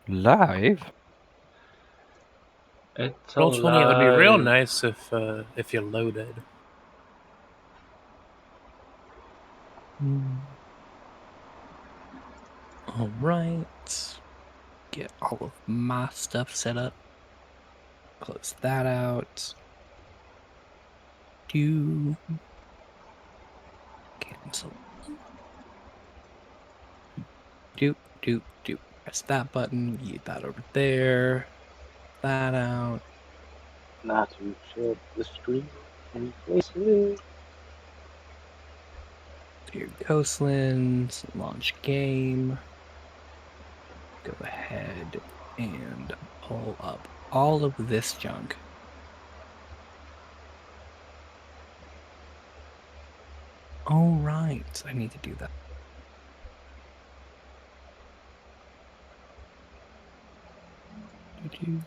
Live? It's Roll 20, it would be real nice if you loaded. All right. Get all of my stuff set up. Close that out. Do cancel. Do. Press that button. Get that over there. That out. Not to share the screen any places. Here, Coastlands. Launch game. Go ahead and pull up all of this junk. All right, I need to do that. Here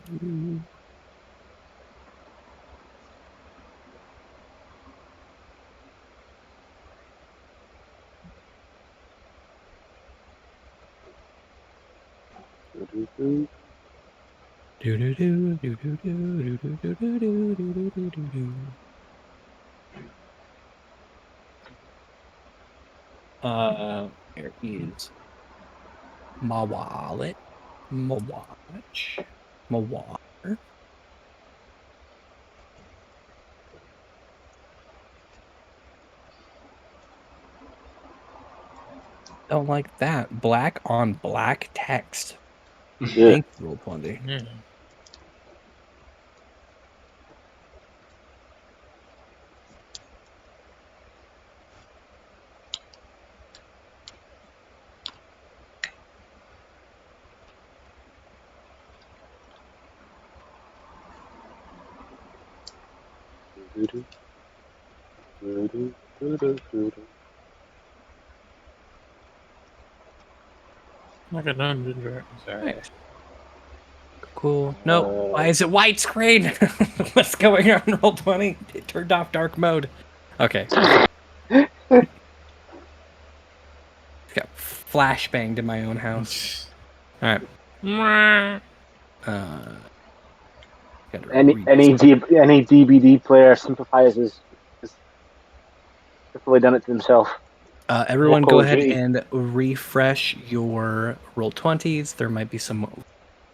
is my wallet, my watch, my water. Don't like that. Black on black text. Yeah. Thank you, Roll20. Yeah. Like a dungeon. Sorry. Cool. No, why is it widescreen? What's going on, Roll20? It turned off dark mode. Okay. Got flashbanged in my own house. All right. Any DBD player sympathizes. He's probably done it to himself. Everyone go ahead and refresh your Roll20s. There might be some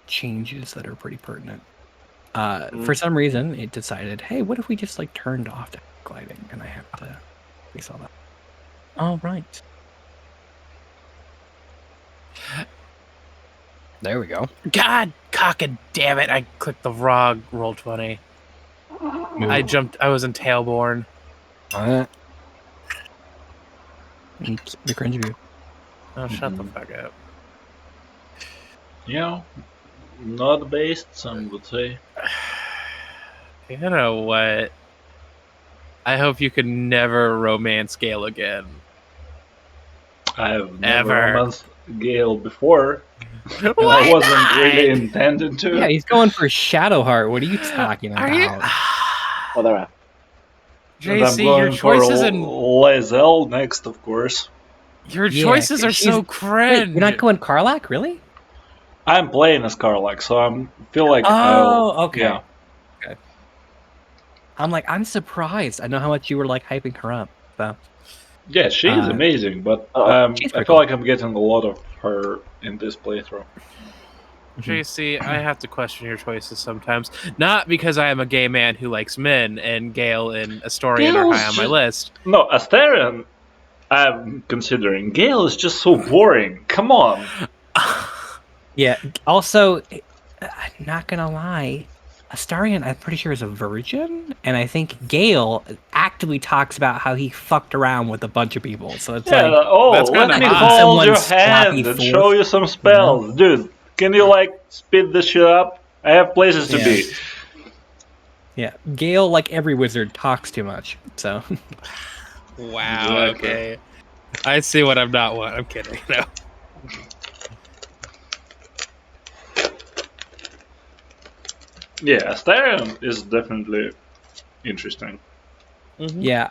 changes that are pretty pertinent. For some reason, it decided, hey, what if we just like turned off gliding? And I have to fix all that. All right. There we go. God, damn it! I clicked the wrong Roll20. I jumped. I was in Tailborn. The cringe view. Oh, shut the fuck up. Yeah, not based, some would say. You know what? I hope you can never romance Gale again. I have never romanced Gale before. And I wasn't really intended to. Yeah, he's going for Shadowheart. What are you talking about? Oh, there. JC, your choices and Lae'zel next, of course. Your choices are so cringe. Wait, you're not going Karlach, really? I'm playing as Karlach, so I feel like. Okay. Yeah. Okay. I'm surprised. I know how much you were like hyping her up. So. Yeah, she's amazing, but I feel like I'm getting a lot of her in this playthrough. JC, I have to question your choices sometimes. Not because I am a gay man who likes men, and Gale and Astarion are high on my list. No, Astarion, I'm considering. Gale is just so boring. Come on. Yeah. Also, I'm not gonna lie. Astarion, I'm pretty sure, is a virgin, and I think Gale actively talks about how he fucked around with a bunch of people. So it's let me hold your hand and show you some spells. Dude, can you, speed this shit up? I have places to be. Yeah, Gale, like every wizard, talks too much, so... Wow, exactly. Okay. I see what I'm not what. I'm kidding, no. Yeah, Astarion is definitely interesting. Mm-hmm. Yeah,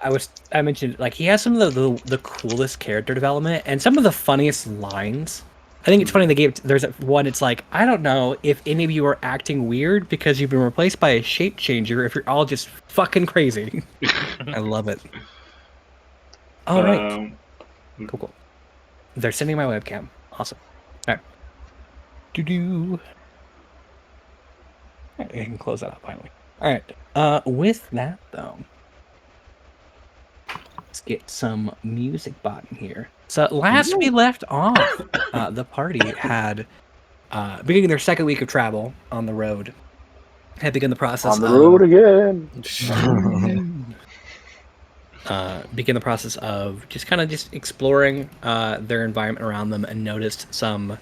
I mentioned, he has some of the coolest character development and some of the funniest lines. I think it's funny they gave there's one. It's like I don't know if any of you are acting weird because you've been replaced by a shape changer. If you're all just fucking crazy, I love it. All right, cool. They're sending my webcam. Awesome. All right. I can close that up finally. All right. With that though, let's get some music button here. So last we left off, the party had beginning their second week of travel on the road. Had begun the process on the road again. Begin the process of just exploring their environment around them, and noticed some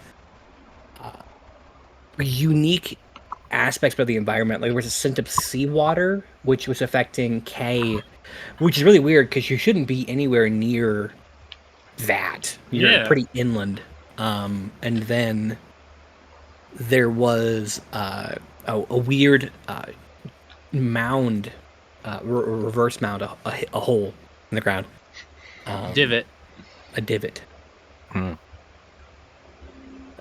unique aspects of the environment. Like there was a scent of seawater, which was affecting Kay, which is really weird because you shouldn't be anywhere near that. You're pretty inland. And then there was a weird mound, reverse mound, a hole in the ground. Divot. A divot.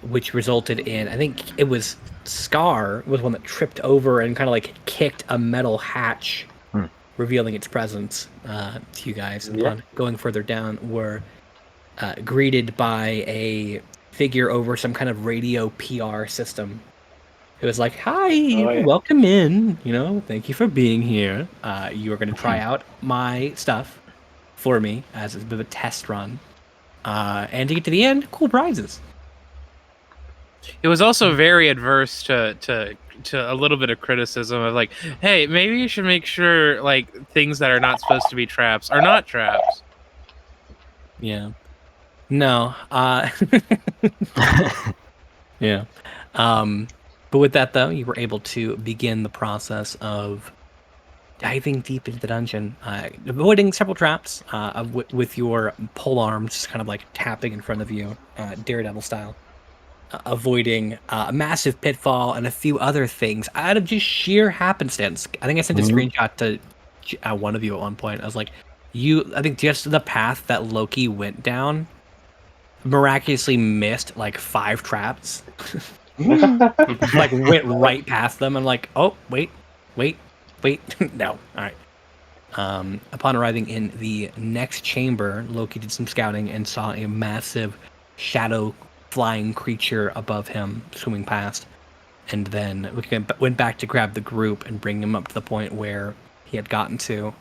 Which resulted in, I think it was Scar was one that tripped over and kind of like kicked a metal hatch, revealing its presence to you guys. And upon going further down, were greeted by a figure over some kind of radio PR system. It was like, "Hi, welcome in. Thank you for being here. You are going to try out my stuff for me as a bit of a test run, and to get to the end, cool prizes." It was also very adverse to a little bit of criticism of like, hey, maybe you should make sure like things that are not supposed to be traps are not traps. Yeah. No. Yeah. But with that though, you were able to begin the process of diving deep into the dungeon, avoiding several traps, with your pole arms just kind of like tapping in front of you, Daredevil style. Avoiding a massive pitfall and a few other things out of just sheer happenstance. I think I sent a screenshot to one of you at one point. I was like, I think just the path that Loki went down miraculously missed like 5 traps. Like went right past them. I'm like, oh, wait. No. All right. Upon arriving in the next chamber, Loki did some scouting and saw a massive shadow flying creature above him swimming past, and then we went back to grab the group and bring him up to the point where he had gotten to,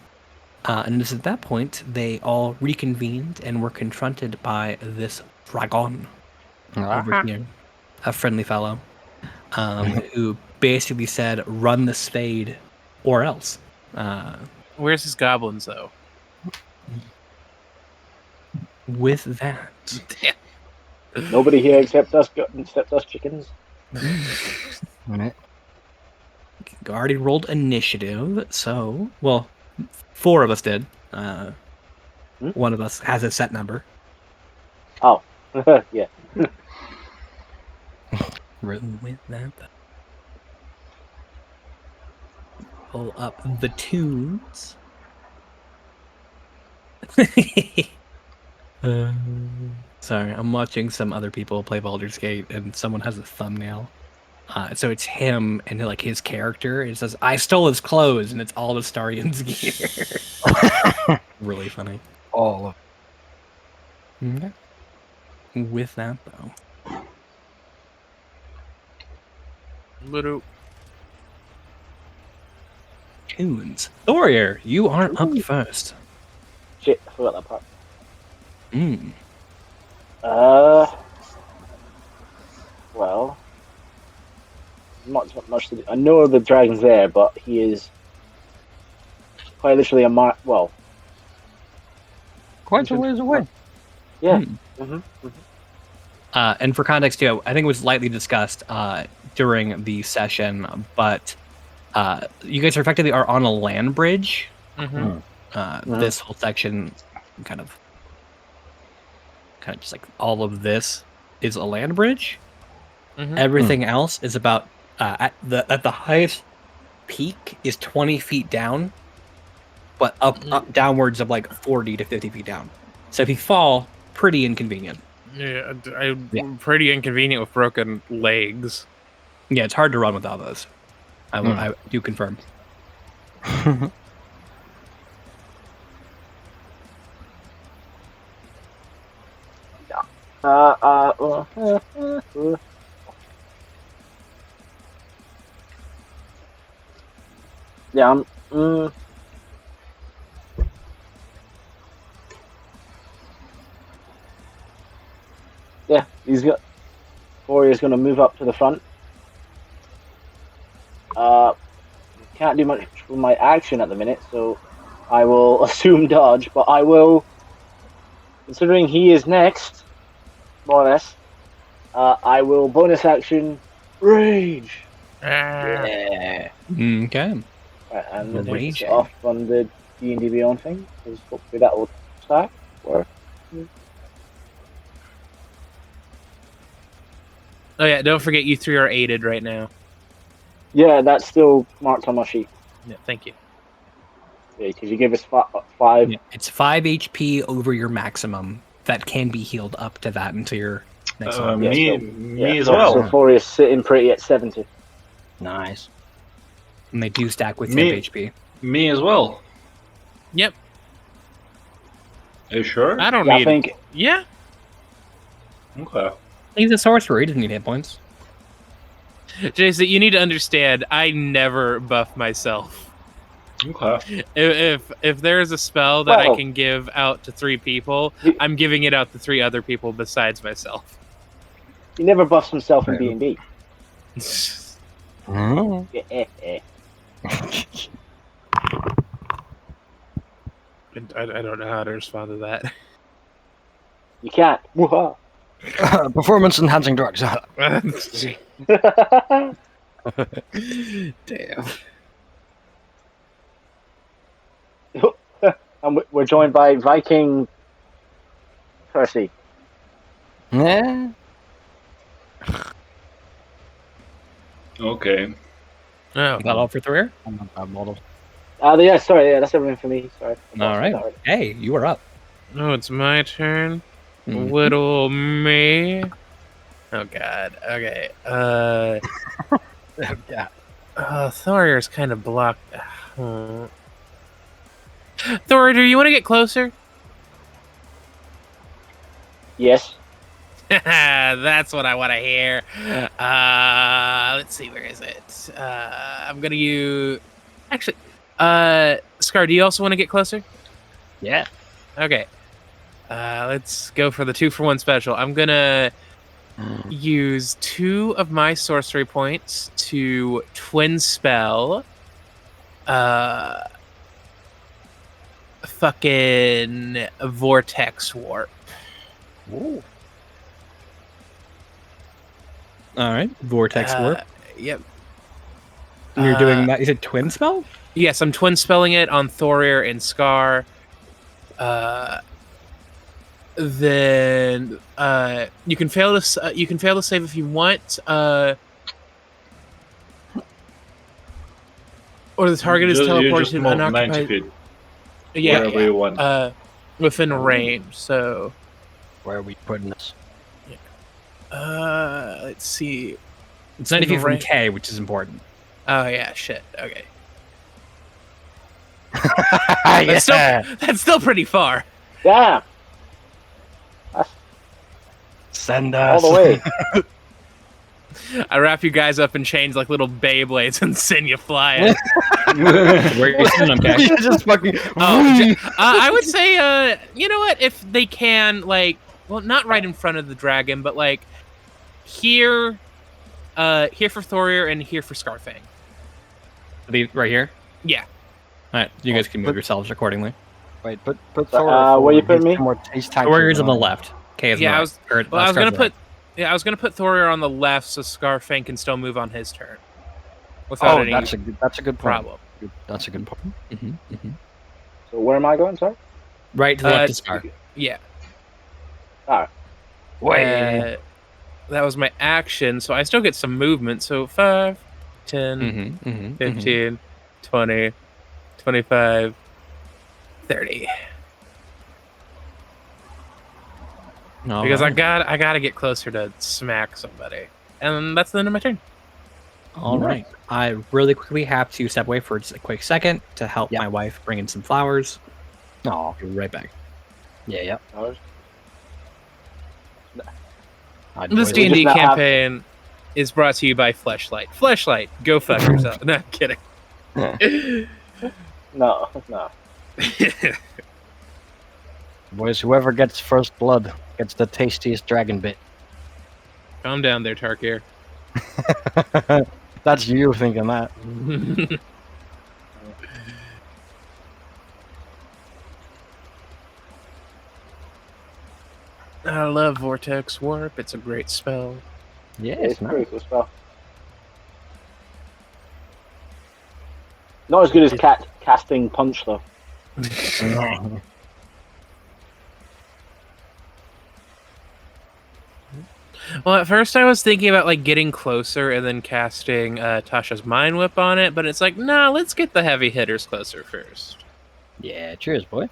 and it was at that point they all reconvened and were confronted by this dragon over here, a friendly fellow, who basically said, "Run the spade or else." Where's his goblins though? With that, nobody here except us chickens. Already rolled initiative, so 4 of us did. One of us has a set number. Oh, yeah. With that, pull up the tunes. Sorry, I'm watching some other people play Baldur's Gate, and someone has a thumbnail. So it's him and like his character. It says, "I stole his clothes," and it's all the Starian's gear. Really funny. All of it. Okay. With that though, Little tunes. Thorier, you are up first. Shit, I forgot that part. Well, not much to do. I know the dragon's there, but he is quite literally quite a ways away. Yeah. And for context too, I think it was lightly discussed during the session, but you guys effectively are on a land bridge. This whole section kind of just like all of this is a land bridge. Everything else is about at the highest peak is 20 feet down, but up downwards of like 40 to 50 feet down. So if you fall, pretty inconvenient. Yeah, I'm pretty inconvenient with broken legs. Yeah, it's hard to run without those. I do confirm. Yeah, yeah, Warrior's gonna move up to the front. Can't do much with my action at the minute, so I will assume dodge, but I will, considering he is next, more or less, I will bonus action rage. Yeah. Okay. Right, and let's Rage. get off on the D&D Beyond thing, because hopefully that will stack. Or Oh yeah, don't forget you three are aided right now. yeah, that's still marked on my sheet. Yeah, thank you. Yeah, because you give us five. Yeah, it's 5 HP over your maximum that can be healed up to that until your next level. Me as well. So Floria's sitting pretty at 70. Nice. And they do stack with temp HP. Me as well. Yep. Are you sure? I don't Yeah, need. I think. Yeah. Okay. He's a sorcerer. He doesn't need hit points. Jason, you need to understand. I never buff myself. Okay. If there is a spell that I can give out to 3 people, I'm giving it out to 3 other people besides myself. He never buffs himself in D&D. I don't know how to respond to that. You can't. Performance enhancing drugs. Damn. And we're joined by Viking Percy. Yeah. Okay. Oh. Is that all for Thurier? I'm not bad model. Yeah, sorry, yeah, that's everything for me. Sorry. All right. Hey, you are up. Oh, it's my turn. Mhm. Little me. Oh god. Okay. Yeah. Thorier's kind of blocked. Thor, do you want to get closer? Yes. That's what I want to hear. Let's see, where is it? I'm gonna use. Actually, Scar, do you also want to get closer? Yeah. Okay. Let's go for the 2-for-1 special. I'm gonna use 2 of my sorcery points to twin spell. Fucking vortex warp. Ooh. All right. Vortex warp. Yep. And you're doing that. Is it twin spell? Yes, I'm twin spelling it on Thorir and Scar. Then you can fail to save if you want. Or the target is teleported to an 90 feet. Wherever you want. Within range. So Where are we putting this? let's see. It's 90 feet from K, which is important. Oh yeah, shit. Okay. Yeah. That's still pretty far. Yeah. Send us All the way. I wrap you guys up in chains like little Beyblades and send you flying. Where are you sending them, K? You just fucking. I would say, you know what? If they can, like, well, not right in front of the dragon, but like here for Thorir and here for Scarfang. Right here? Yeah. All right. You guys can move yourselves accordingly. Wait, put Thor. Where you put me? Warrior's on the left. K is Yeah, on the right. I was gonna put Thorir on the left so Scarfang can still move on his turn. Without any that's a good point. problem. That's a good point. So where am I going, sorry? Right to the left of Scar. Yeah. Alright. Wait. That was my action, so I still get some movement. So 5, 10, 15, 20, 25, 30. Because I gotta get closer to smack somebody. And that's the end of my turn. All right. I really quickly have to step away for just a quick second to help my wife bring in some flowers. Oh, Be right back. yeah. This D&D campaign is brought to you by Fleshlight. Fleshlight, go fuck yourself. No, I'm kidding. No. Boys, whoever gets first blood gets the tastiest dragon bit. Calm down there, Tarkir. That's you thinking that. I love Vortex Warp. It's a great spell. Yeah, It's nice. pretty cool spell. Not as good as casting punch though. Well, at first I was thinking about like getting closer and then casting Tasha's Mind Whip on it, but it's like, nah, let's get the heavy hitters closer first. Yeah, cheers, boy.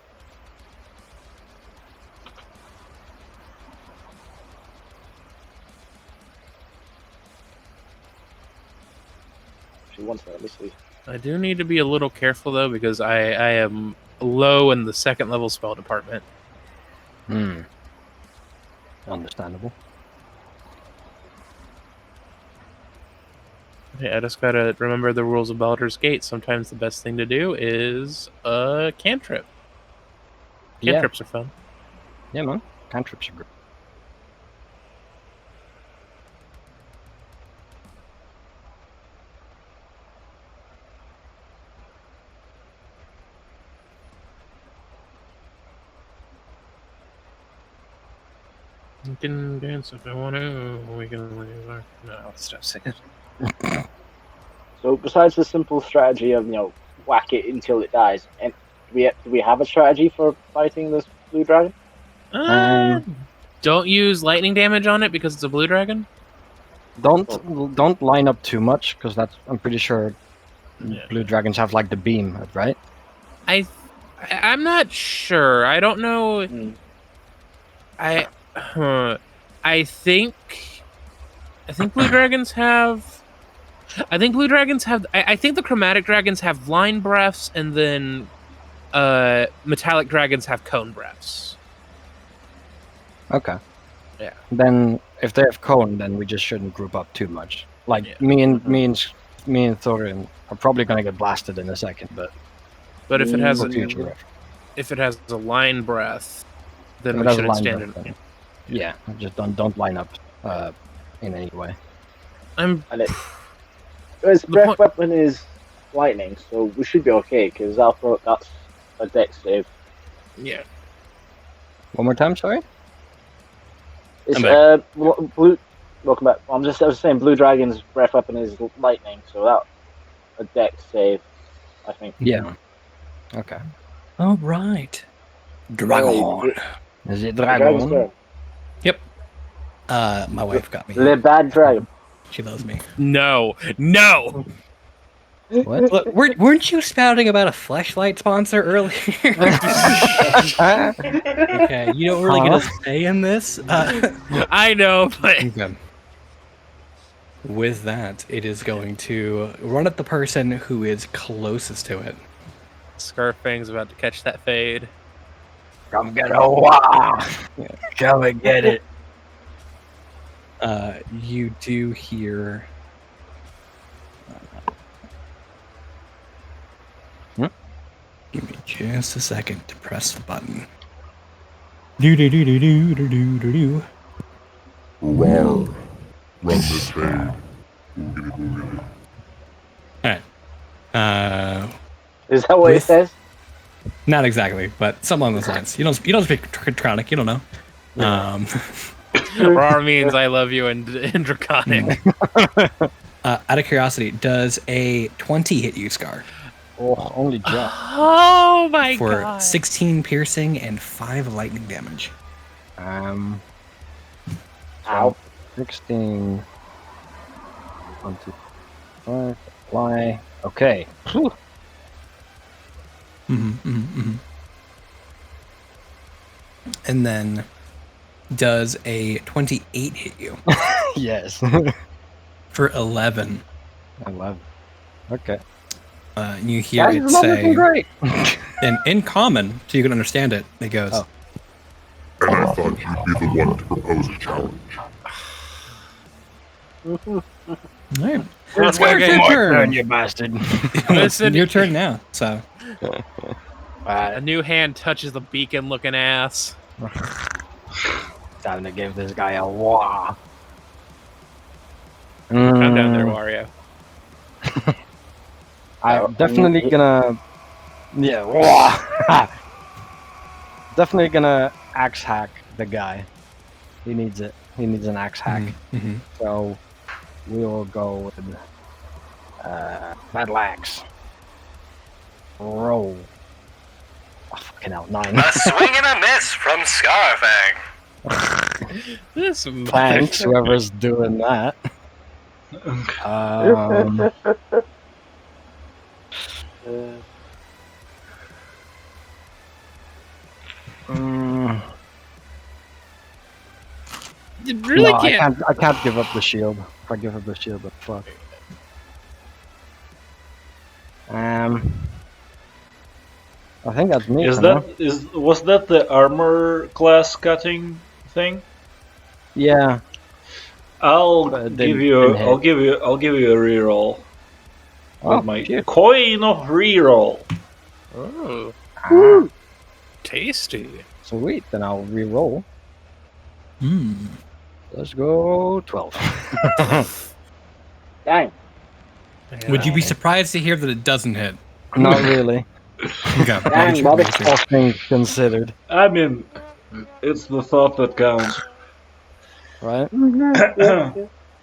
She wants that, obviously. I do need to be a little careful though, because I am low in the second level spell department. Understandable. Yeah, I just gotta remember the rules of Baldur's Gate. Sometimes the best thing to do is a cantrip. Cantrips are fun. Yeah, man. Cantrips are good. We can dance if I want to. We can leave. No, I'll stop saying it. So besides the simple strategy of whack it until it dies, and do we have a strategy for fighting this blue dragon? Don't use lightning damage on it because it's a blue dragon. Don't line up too much because I'm pretty sure blue dragons have like the beam, right? I'm not sure. I don't know. I think blue dragons have. I think blue dragons have. I think the chromatic dragons have line breaths, and then metallic dragons have cone breaths. Okay. Yeah. Then if they have cone, then we just shouldn't group up too much. Like me and Thorin are probably gonna get blasted in a second, but if it has a line breath, then we shouldn't stand in. Yeah, just don't line up in any way. His breath weapon is lightning, so we should be okay because that's a dex save. Yeah. One more time, sorry. It's blue. Welcome back. I was saying blue dragon's breath weapon is lightning, so that's a dex save, I think. Yeah. Okay. All right. Dragon. Is it dragon? Yep. My wife got me. The bad dragon. She loves me. No. What? Look, weren't you spouting about a Fleshlight sponsor earlier? Okay, you don't really get a say in this. I know, but okay. With that, it is going to run at the person who is closest to it. Scarfang's about to catch that fade. Come get a wah! Come and get it. You do hear. Give me just a second to press the button. Do do do do do do do do do. Run the train. Alright. Is that what it says? Not exactly, but something along those lines. You don't speak Draconic, you don't know. Rar means I love you in Draconic. Out of curiosity, does a 20 hit you, Scar? Oh, only just. Oh my for god. 16 piercing and 5 lightning damage. Ow. 16. 25. Apply. Okay. And then Does a 28 hit you? Yes. For 11. 11. Okay. You hear it say, great. and in common, so you can understand it, it goes, Oh. And I thought you'd be the one to propose a challenge. all right. That's Scar, it's your turn. You bastard. Listen, Your turn now. So a new hand touches the beacon-looking ass. Time to give this guy a wah. Calm down there, Wario. I'm definitely gonna. Yeah, wah. Definitely gonna axe hack the guy. He needs it. He needs an axe hack. Mm-hmm. So we'll go with battle axe. Roll. Oh, fucking hell, 9. A swing and a miss from Scarfang. This Thanks, whoever's doing that. You really no, can't. I can't give up the shield. If I give up the shield, but fuck. I think that's me. Was that the armor class cutting thing? Yeah. I'll give you a reroll. Oh, with my shit. coin of reroll. Oh. Tasty. Sweet, then I'll re-roll. Mm. Let's go 12. Dang. Would you be surprised to hear that it doesn't hit? Not really. Okay. Dang, Bobby. All things considered, I mean, it's the thought that counts. right?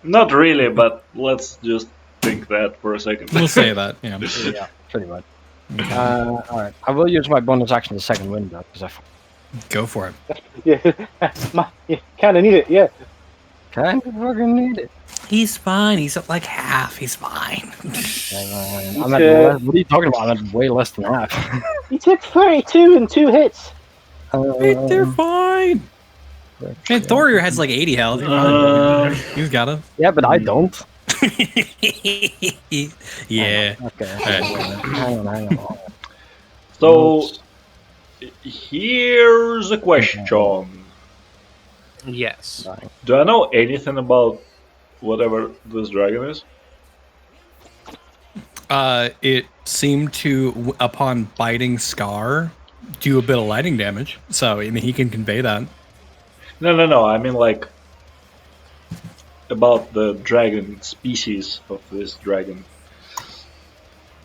Not really, but let's just think that for a second. We'll say that. Yeah. Yeah, pretty much. Alright, I will use my bonus action the second wind though, because I Go for it. Yeah, kind of need it. Yeah. kind of fucking need it. He's fine. He's at like half. He's fine. I'm at what are you talking about? I'm at way less than half. He took 32 and 2 hits. They're fine. Hey, Thorir has like 80 health. You're fine. He's got him. Yeah, but I don't. Yeah. Okay. Alright. Hang on. So, here's a question. Yes. Do I know anything about whatever this dragon is? It seemed to, upon biting Scar, do a bit of lightning damage. So, I mean, he can convey that. No. I mean, like, about the dragon species of this dragon.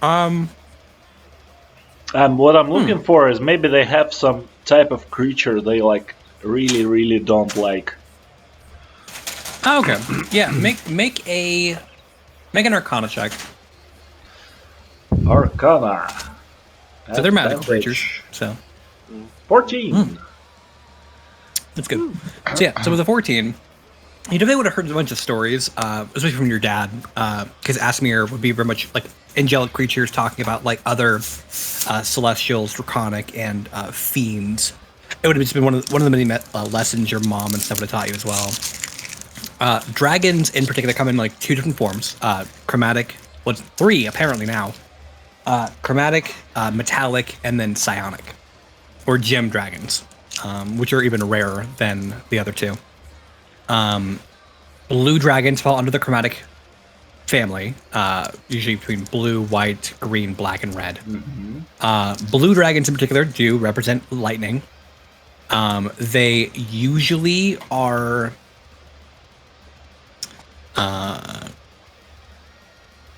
Um, And what I'm looking for is maybe they have some type of creature they like really don't like. okay. Yeah, make an Arcana check. Arcana. So they're magical Advantage. creatures. So 14. that's good. So yeah, so with a 14, you definitely would have heard a bunch of stories, especially from your dad, because Asmir would be very much like angelic creatures talking about like other celestials, draconic, and fiends. It would have just been one of the many lessons your mom and stuff would have taught you as well. Dragons in particular come in like 2 different forms: chromatic, 3 apparently now. Chromatic, metallic, and then psionic, or gem dragons, which are even rarer than the other 2. Blue dragons fall under the chromatic family, usually between blue, white, green, black, and red. Blue dragons in particular do represent lightning. They usually are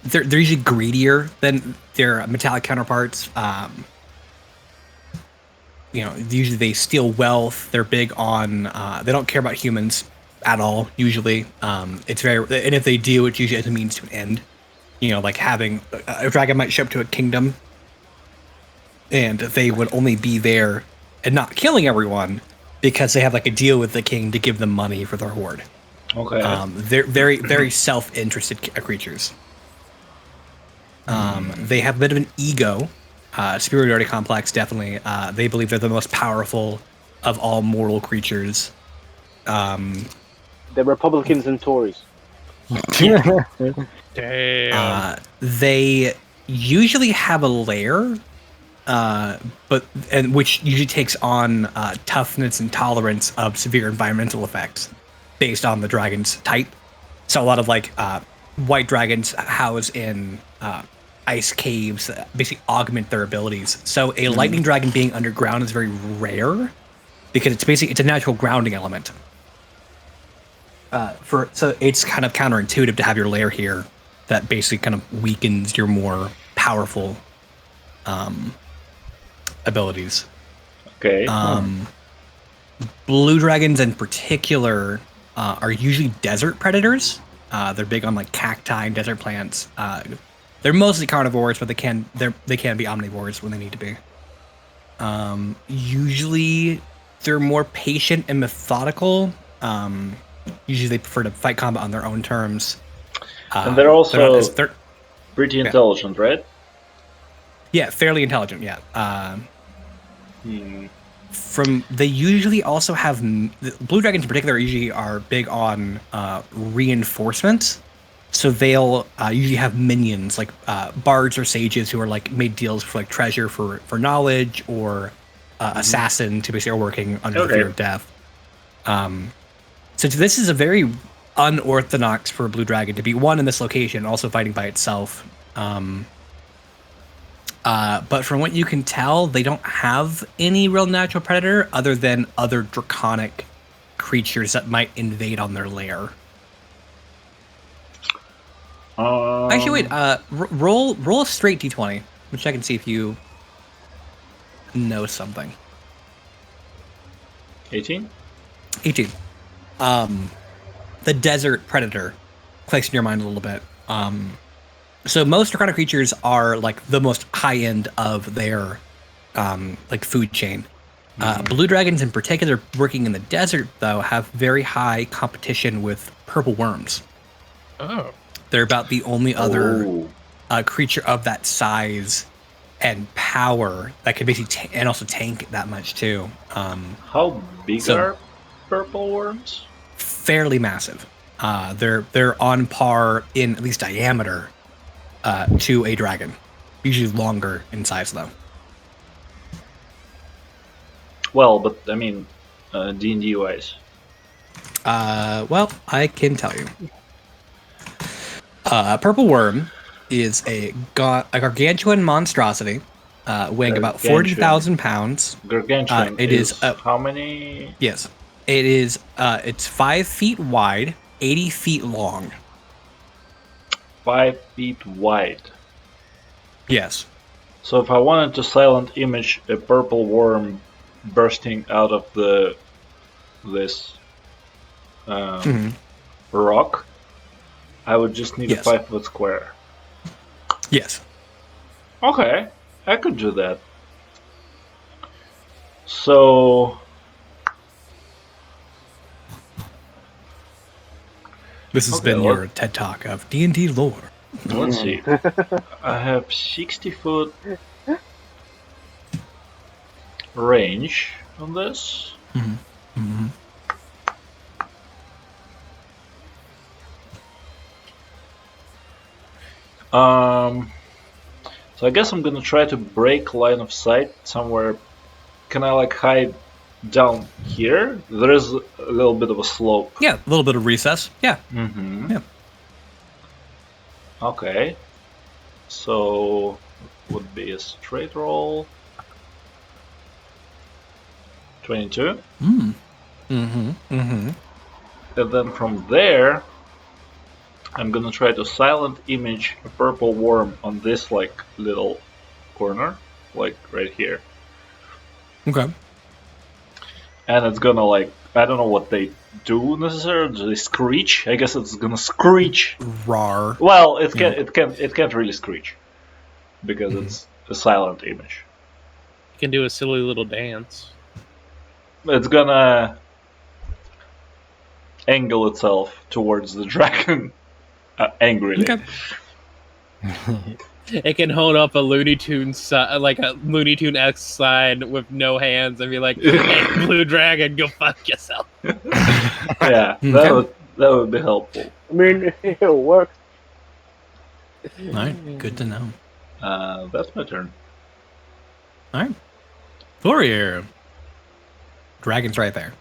they're usually greedier than their metallic counterparts. Usually they steal wealth. They're big on they don't care about humans at all. Usually, it's very, and if they do, it's usually as a means to an end. Like having a dragon might show up to a kingdom, and they would only be there and not killing everyone because they have like a deal with the king to give them money for their hoard. Okay. They're very self-interested creatures. They have a bit of an ego, superiority complex. Definitely, they believe they're the most powerful of all mortal creatures. The Republicans and Tories. Damn. They usually have a lair, which usually takes on toughness and tolerance of severe environmental effects based on the dragon's type. So a lot of white dragons house in ice caves basically augment their abilities. So a lightning dragon being underground is very rare because it's a natural grounding element. So it's kind of counterintuitive to have your lair here that basically kind of weakens your more powerful abilities. Okay. Blue dragons in particular are usually desert predators. They're big on cacti and desert plants. They're mostly carnivores, but they can be omnivores when they need to be. Usually they're more patient and methodical. Usually they prefer to fight combat on their own terms. And they're also pretty intelligent, right? Yeah, fairly intelligent. Yeah. They usually also have blue dragons in particular. Usually are big on reinforcements, so they'll usually have minions like bards or sages who are made deals for treasure for knowledge or assassin to basically are working under the fear of death. So this is a very unorthodox for a blue dragon to be one in this location, also fighting by itself. But from what you can tell, they don't have any real natural predator other than other draconic creatures that might invade on their lair. Actually, wait. Roll a straight d20, which I can see if you know something. 18. 18. The desert predator clicks in your mind a little bit. So most draconic creatures are the most high end of their food chain. Blue dragons in particular, working in the desert though, have very high competition with purple worms. Oh. They're about the only other creature of that size and power that can basically and also tank that much too. How big are purple worms? Fairly massive. They're on par in at least diameter to a dragon. Usually longer in size though. Well, but I mean, D&D wise. Well, I can tell you. A purple worm is a gargantuan monstrosity, weighing about 40,000 pounds. Gargantuan. It is how many? Yes, it is. It's 5 feet wide, 80 feet long. 5 feet wide. Yes. So if I wanted to silent image a purple worm bursting out of this rock, I would just need a 5 foot square. Yes. Okay, I could do that. So this has been your TED Talk of D&D lore. Let's see. I have 60 foot range on this. So I guess I'm gonna try to break line of sight somewhere. Can I hide down here? There is a little bit of a slope. Yeah, a little bit of recess. Yeah. Yeah. Okay. So it would be a straight roll. 22. And then from there, I'm gonna try to silent image a purple worm on this little corner, right here. Okay. And it's gonna I don't know what they do necessarily. Do they screech? I guess it's gonna screech. Roar. Well, it can't really screech because it's a silent image. You can do a silly little dance. It's gonna angle itself towards the dragon angrily. Okay. It can hold up a Looney Tune like a Looney Tune X sign with no hands and be like, "Hey, blue dragon, go fuck yourself." Yeah, Okay. that would be helpful. I mean, it'll work. All right, good to know. That's my turn. All right, Thorir. Dragon's right there.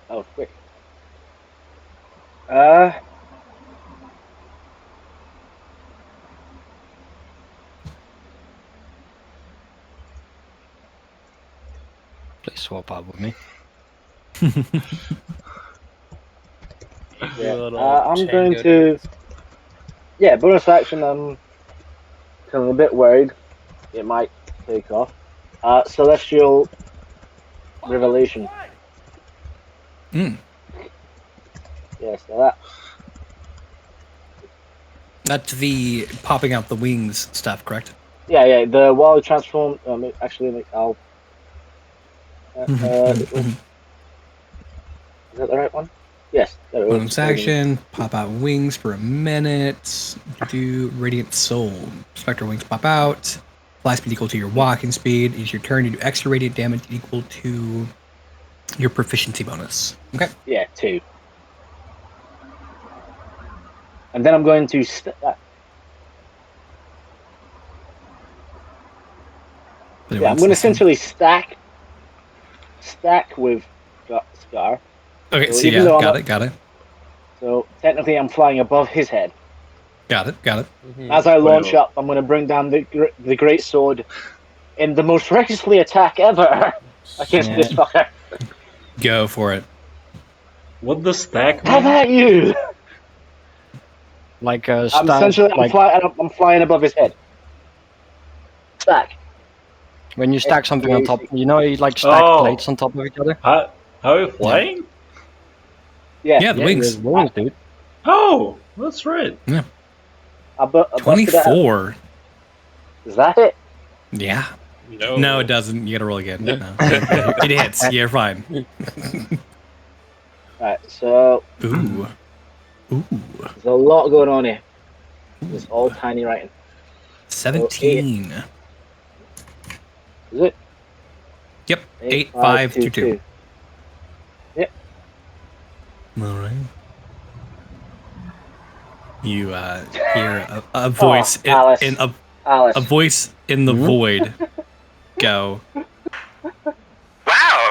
Oh, quick. Please swap out with me. Yeah. Little I'm going Chango to. dance. Yeah, bonus action. I'm kind of a bit worried it might take off. Celestial Revelation. Mm. Yeah, so that. That's the popping out the wings stuff, correct? Yeah. The wild transform. Actually, I'll. Is that the right one? Yes. There it Bonus is. action, pop out wings for a minute. Do Radiant Soul. Spectre wings pop out. Fly speed equal to your walking speed. It's your turn. You do extra radiant damage equal to your proficiency bonus. Okay. Yeah, 2. And then I'm going to. I'm going to essentially stack with Scar. Okay, So so even yeah, though got it. So technically, I'm flying above his head. Got it. As I launch Well. up, I'm going to bring down the great sword in the most recklessly attack ever against this fucker. Go for it. What does stack How mean? about you? Like I'm style, like I'm flying above his head. Stack. when you stack something on top, you know, you like stack plates on top of each other. How are you flying? Yeah, the wings. there's wings, dude. Oh, that's right. Yeah. I busted it out. 24. Is that it? Yeah. No. No, it doesn't. You gotta roll again. No. It hits. You're fine. Right, so Ooh. there's a lot going on here. It's all tiny writing. 17. Is it? Yep. 8, 5, 2, 2. Yep. All right. You hear a voice Alice. in Alice. a voice in the void go. Wow,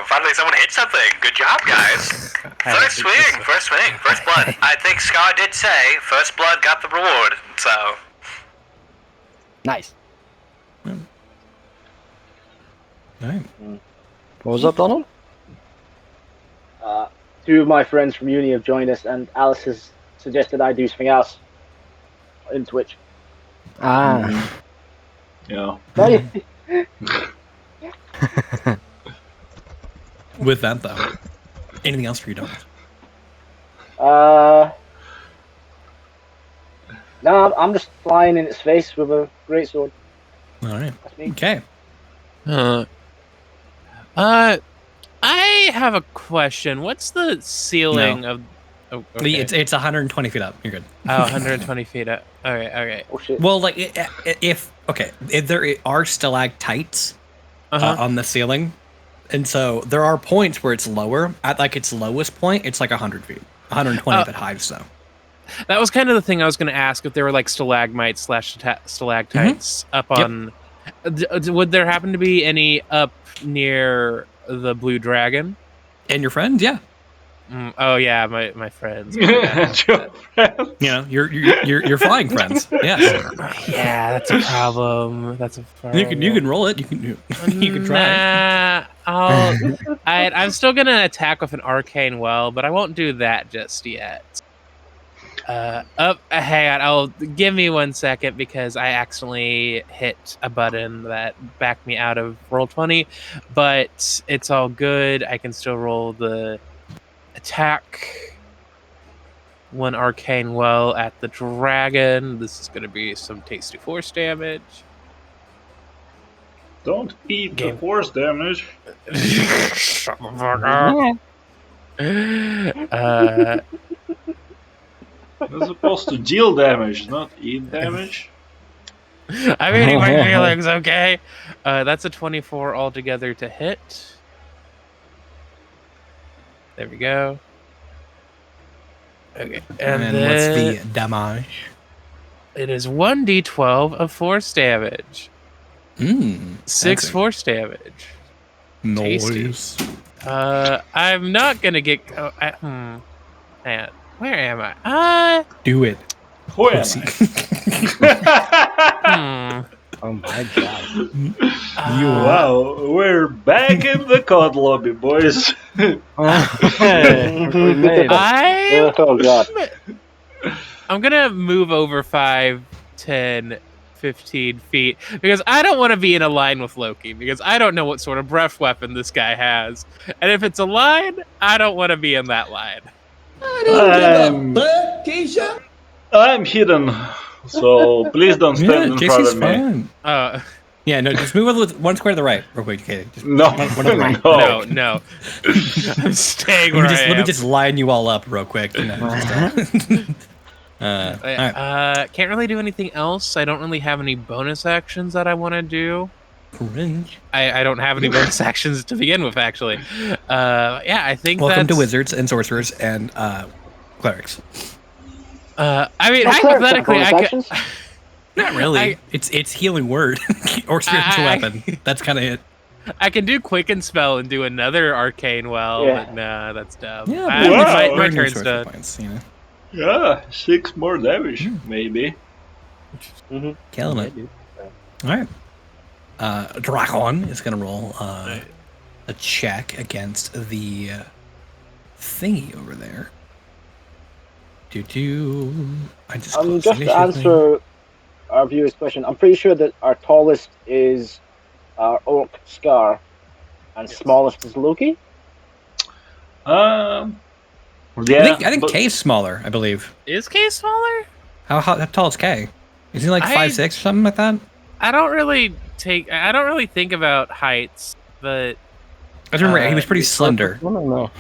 finally someone hit something. Good job, guys. First swing, first blood. I think Scar did say first blood got the reward, so. Nice. All right. What was up, Donald? 2 of my friends from uni have joined us, and Alice has suggested I do something else in Twitch. Ah. Yeah. With that though, anything else for you, Donald? No, I'm just flying in its face with a greatsword. All right. That's me. Okay. I have a question. What's the ceiling of? Oh, okay. It's 120 feet up. You're good. Oh, 120 feet up. Okay. Oh shit. Well, like if there are stalactites on the ceiling, and so there are points where it's lower. At like its lowest point, it's like 100 feet, 120 if it highs though. That was kind of the thing I was going to ask, if there were like stalagmites / stalactites up on. Would there happen to be any up near the blue dragon? And your friends, yeah. Oh yeah, my friends. You know, your flying friends. Yeah. Yeah, that's a problem. You can roll it. You can try. I'm still gonna attack with an arcane well, but I won't do that just yet. Hang on. I'll give me 1 second because I accidentally hit a button that backed me out of Roll20, but it's all good. I can still roll the attack. 1 arcane well at the dragon. This is going to be some tasty force damage. Don't eat the force damage. It's supposed to deal damage, not eat damage. I'm eating my feelings, okay? That's a 24 altogether to hit. There we go. Okay, and And then what's the damage? it is 1d12 of force damage. 6 fancy. force damage. Noise. I'm not gonna get. Hang on. Where am I? Do it. Who am Pussy. I? Oh my god. Wow, we're back in the COD lobby, boys. We made it. Oh god. I'm gonna move over 5, 10, 15 feet because I don't want to be in a line with Loki because I don't know what sort of breath weapon this guy has, and if it's a line, I don't want to be in that line. I'm hidden, so please don't stand in front JC's of me. fine. Yeah, no, just move with one square to the right, real quick. Okay, just No, one to the right. No. I'm staying where Let I me am. just line you all up real quick. You know, all right. Can't really do anything else. I don't really have any bonus actions that I want to do. Cringe. I don't have any bonus actions to begin with, actually. Yeah, I think Welcome to that's... wizards and sorcerers and clerics. I mean, Well, clerics have hypothetically, bonus I could... actions. Not really. It's healing word or spiritual weapon. That's kind of it. I can do Quicken Spell and do another Arcane Well, Yeah. but nah, that's dumb. Yeah, Wow. My turn's done. Points, you know. Yeah, 6 more damage, maybe. Killing it. All right. Drakon is gonna roll a check against the thingy over there. I just closed Just the to issue answer our viewer's question, I'm pretty sure that our tallest is our Orc Scar, and smallest is Loki. Yeah, I think but- K's smaller. I believe. Is K smaller? How tall is K? Is he like I- 5'6" or something like that? I don't really think about heights, but I just remember he was pretty slender. I don't know.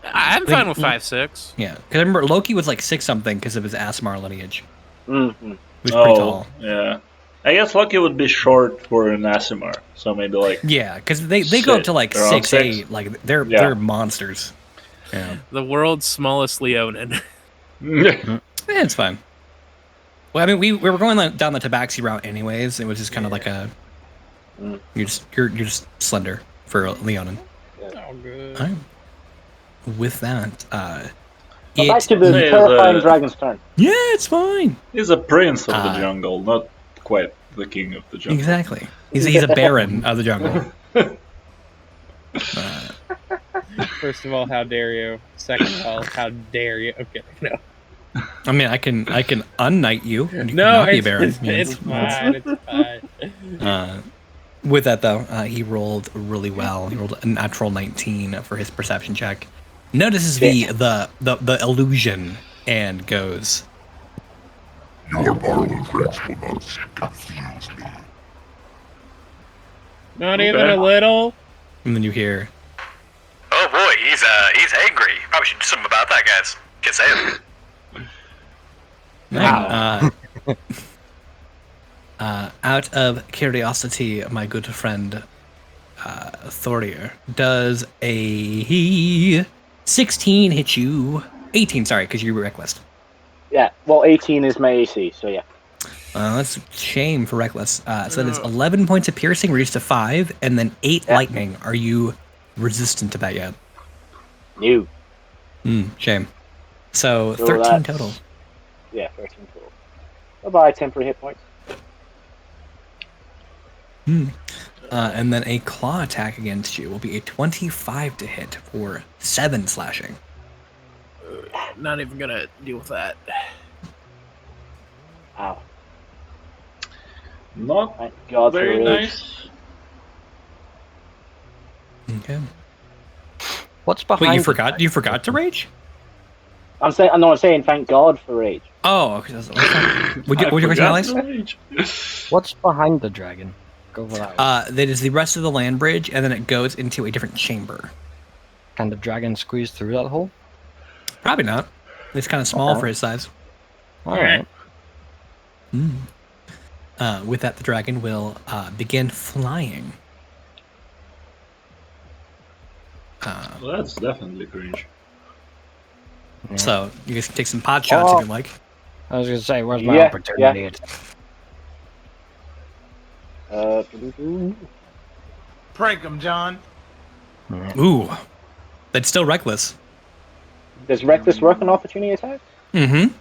I'm fine with 5'6". Yeah, because I remember Loki was like 6 something because of his Asmar lineage. Mm-hmm. He was pretty tall. Yeah. I guess Loki would be short for an Asimar, so maybe like Yeah, because they go up to like Around 6'8". Like they're monsters. Yeah, The world's smallest Leonin. yeah, it's fine. Well, I mean, we were going down the Tabaxi route anyways. It was just kind of like a you're just slender for Leonin. Oh, good. All right. With that, Back to the Hey, terrifying dragon's turn. yeah, it's fine. he's a prince of the jungle, not quite the king of the jungle. Exactly. He's a baron of the jungle. First of all, how dare you? Second of all, how dare you? Okay, no. I mean, I can unknight you. And you No, cannot be a it's, baron. it's, Yeah, it's fine. It's fine. With that though, he rolled really well. He rolled a natural 19 for his perception check. Notices the illusion and goes, Your borrowing friends will not confuse me. Not even a little. and then you hear, Oh boy, he's angry. Probably should do something about that, guys. Can't say it. out of curiosity, my good friend Thorier, does a 16 hit you? 18, sorry, because you were reckless. Yeah, well, 18 is my AC, so yeah. That's a shame for reckless. So that is 11 points of piercing, reduced to 5, and then 8 lightning. Are you resistant to that yet? New. Shame. So 13 that's- total. Yeah, 13 total. Bye-bye, temporary hit points. And then a claw attack against you will be a 25 to hit for 7 slashing. Not even gonna deal with that. Ow. Not Thank God for very rage. nice. Okay. What's behind? Wait, the you forgot to rage? I'm saying thank God for rage. Oh, okay. Would you question, Alex? What's behind the dragon? Go over that. That is the rest of the land bridge, and then it goes into a different chamber. Can the dragon squeeze through that hole? Probably not. It's kind of small for his size. All right. With that, the dragon will begin flying. Well, that's definitely cringe. So you guys can take some pot shots if you like. I was gonna say, where's my Yeah, opportunity? Prank him, John. Ooh, that's still reckless. Does reckless work on opportunity attack? Mm-hmm.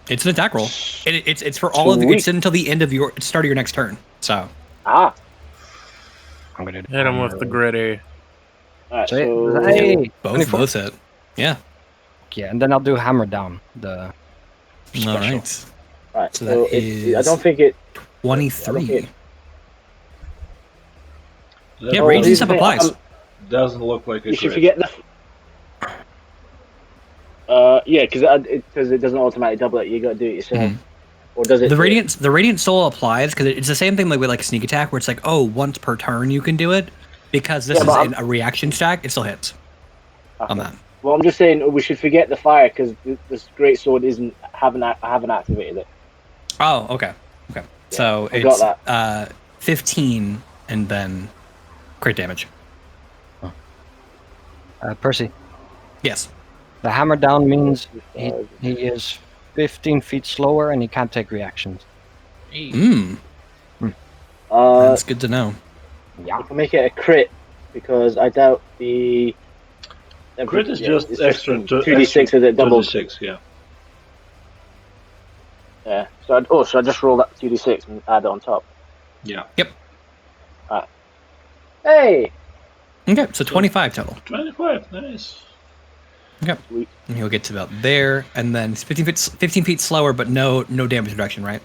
It's an attack roll. It's for all of you. It's until the end of your start of your next turn. So. Ah. I'm gonna Hit him with the gritty. All right. So, So hey, Both of those hit. Yeah. yeah, and then I'll do hammer down. The special. All right. all right. So So that is I don't think it. 23. That Yeah, Oh, raging here's stuff the thing, applies. doesn't look like a You should crit. forget yeah, because it doesn't automatically double it. You got to do it yourself. Or does it? The radiant soul applies because it's the same thing like with like sneak attack where it's like, oh, once per turn you can do it. Because this is a reaction stack, it still hits on that. Well, I'm just saying we should forget the fire because this great sword haven't activated it. Oh, okay. Okay. So I got it's 15 and then crit damage. Percy, Yes. the hammer down means he is 15 feet slower and he can't take reactions. That's good to know. Yeah. I can make it a crit because I doubt the Crit is just extra 2d6 is it double? 2d6, yeah. Yeah. So I just roll that 2d6 and add it on top. Yeah. Yep. Hey. Okay, so 25 total. 25, nice. Okay. Sweet. And he'll get to about there, and then it's 15 feet slower, but no damage reduction, right?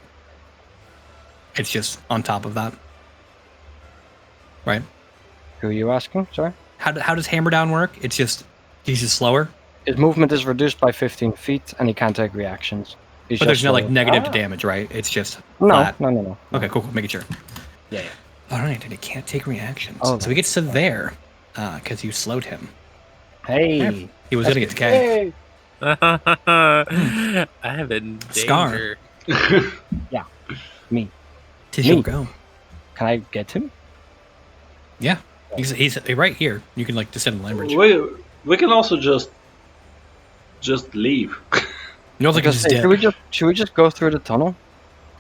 It's just on top of that. Right? Who are you asking? Sorry? How does hammer down work? It's just, he's just slower? His movement is reduced by 15 feet and he can't take reactions. He's But there's just no like slower. negative to damage, right? It's just No, flat. no. Okay, cool. Making sure. Yeah. All right, and it can't take reactions. Oh, so he gets to there, because you slowed him. Hey. He was going to get to K. Hey. I have been Scar. Yeah. Me. Tis your go. Can I get him? Yeah. He's right here. You can like descend the land bridge. We can also just leave. You know, like just dip. Should we just go through the tunnel?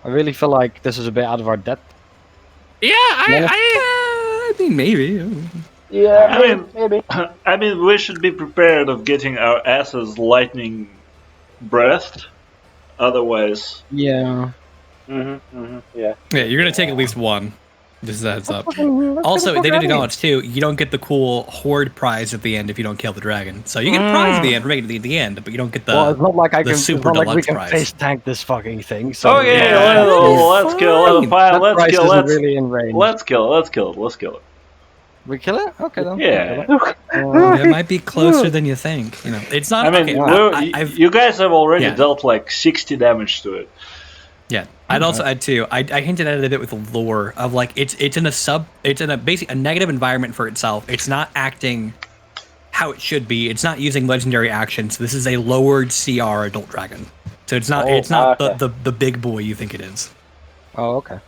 I really feel like this is a bit out of our depth. Yeah, I I mean, maybe. Yeah. Maybe. I mean, we should be prepared of getting our asses lightning breathed. Otherwise, Yeah. Yeah. Yeah, you're gonna take at least one. Just a heads up. Also, they did acknowledge too. You don't get the cool horde prize at the end if you don't kill the dragon. So you get a prize at the end for making it at the end, but you don't get the. Well, it's not like I the can. super It's not like we deluxe can prize. face tank this fucking thing. So okay, Yeah. let's kill it. Fine, That let's price kill isn't it. really in range. Let's kill it. We kill it? Okay then. Yeah. It might be closer than you think. You know, it's not. I mean, okay, you guys have already Yeah. dealt like 60 damage to it. Yeah, I'd also add too. I hinted at it a bit with the lore of like it's in a basic a negative environment for itself. It's not acting how it should be. It's not using legendary actions. This is a lowered CR adult dragon, so it's not okay. the big boy you think it is. Oh, okay.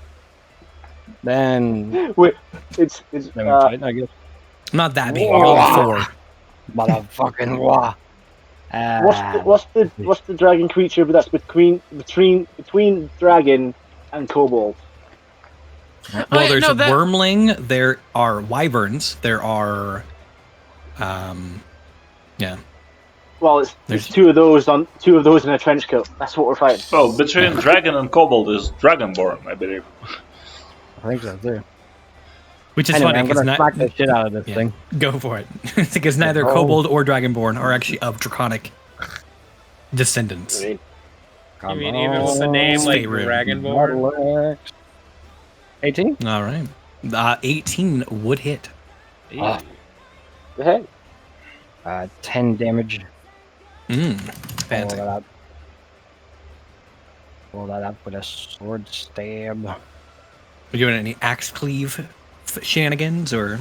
Then Wait, it's then we fight, I guess. Not that big. You're level 4. Motherfucking wah. what's the dragon creature that's between dragon and kobold? Well, there's wormling. There are wyverns. There are, yeah. Well, there's two of those in a trench coat. That's what we're fighting. Oh, between dragon and kobold is dragonborn, I believe. I think so too. Which is Anyway, funny I'm because gonna smack the shit out of this thing. Go for it. Because neither kobold or dragonborn are actually of draconic descendants. I mean, You mean even with the name like Stay rude. Dragonborn? 18? All right. 18 would hit. Ah. the heck? 10 damage. Fancy. Roll that up with a sword stab. Are you doing any axe cleave shenanigans or?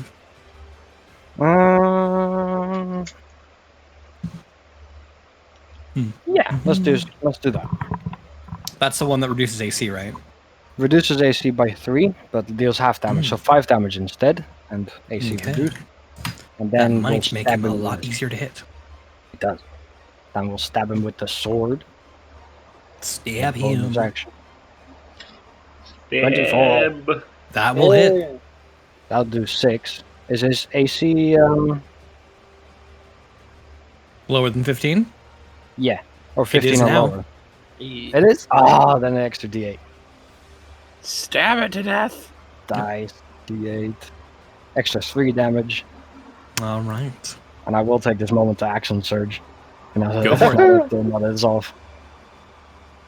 Yeah, let's do that. That's the one that reduces AC, right? Reduces AC by 3, but deals half damage, so 5 damage instead, and AC Okay. reduced. And That then we'll might make stab him a him. lot easier to hit. It does. Then we'll stab him with the sword. Stab Bonus him. action. 24. Stab. That will hit. Yeah. That'll do 6. Is his AC? Lower than 15? Yeah, or It 15 is or now. lower. It is. Ah, then an extra D8. Stab it to death. Dice D8. Extra 3 damage, All right. and I will take this moment to action surge. Go for it. That is off.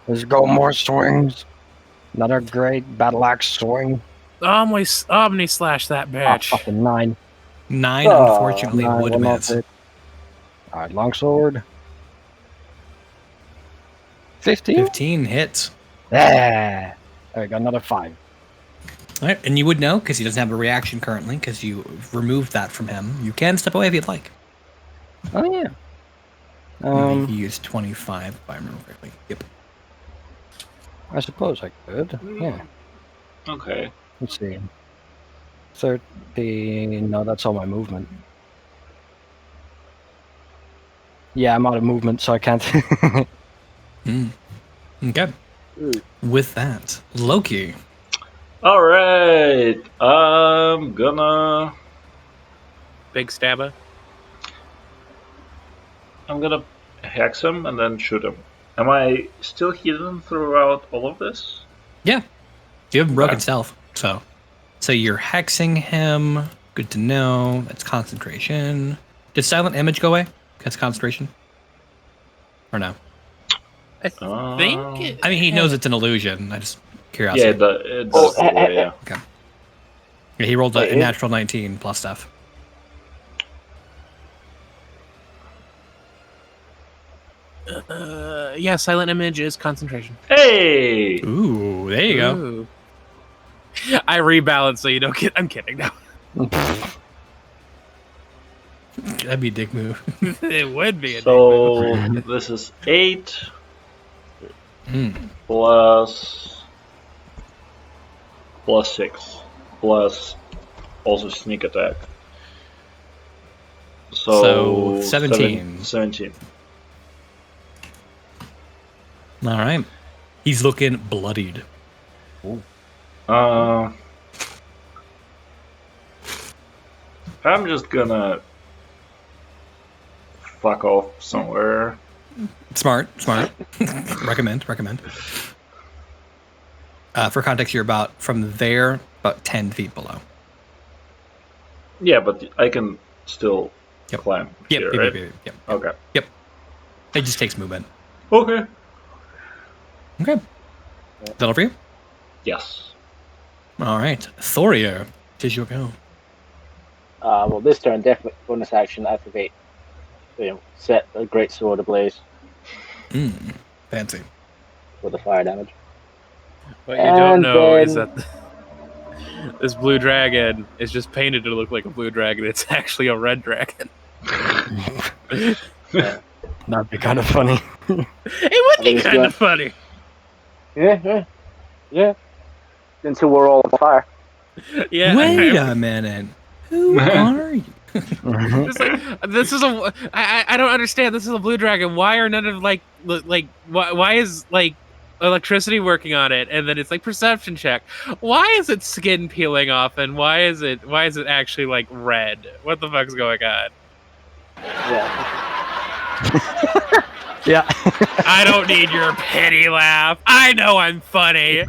Let's go more swings. Another great battle axe swing. Omni slash that Ah, bitch. fucking 9. 9, Oh, unfortunately, 9 would will not miss. hit. Alright, longsword. 15? 15 hits. Yeah. There we go, another 5. All right, and you would know because he doesn't have a reaction currently because you removed that from him. You can step away if you'd like. Oh yeah. He used 25 if I remember correctly. Yep. I suppose I could. Yeah. Okay. Let's see. 30. No, that's all my movement. Yeah, I'm out of movement, so I can't. Okay. With that, Loki. All right. I'm gonna Big stabber. hex him and then shoot him. Am I still hidden throughout all of this? Yeah. You have broken Okay. stealth, so you're hexing him. Good to know. That's concentration. Did silent image go away? That's concentration. Or no? I think. It, I mean, he knows it's an illusion. I just Yeah, curiosity. it does. Yeah. Yeah, he rolled Wait, a natural 19 plus stuff. yeah, silent image is concentration. Hey! Ooh, there you go. Ooh. I rebalance so you don't get. I'm kidding. No, That'd be a dick move. it would be. So this is 8 plus 6 plus also sneak attack. So 17. 17. All right. He's looking bloodied. I'm just gonna fuck off somewhere. Smart. recommend. For context, you're from there, about 10 feet below. Yeah, but I can still climb here, right? Yep. Okay. Yep. It just takes movement. Okay. Okay. That'll for you? Yes. All right. Thoria, tis your go. Well, this turn, definitely bonus action, activate. Set a great sword ablaze Fancy. for the fire damage. What you don't And know is then- that this blue dragon is just painted to look like a blue dragon. It's actually a red dragon. That'd be kind of funny. It would be think it's kind good. of funny. Yeah. Until we're all on fire. Yeah. Wait a minute. Who are you? It's like, this is a. I don't understand. This is a blue dragon. Why are none of why is electricity working on it? And then it's like perception check. Why is its skin peeling off? And why is it actually like red? What the fuck's going on? Yeah. Yeah. I don't need your pity laugh. I know I'm funny.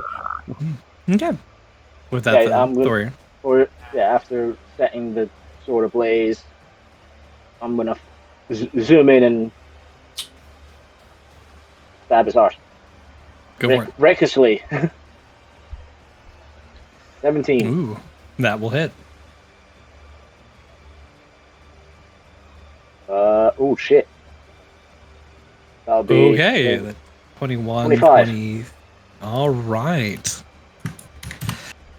Okay. With that, Okay, I'm Thoria. After setting the sword ablaze, I'm gonna zoom in and stab his arse. Go for it. Recklessly. 17. Ooh, that will hit. Oh shit. That'll be Okay. 21, 25. 20. All right.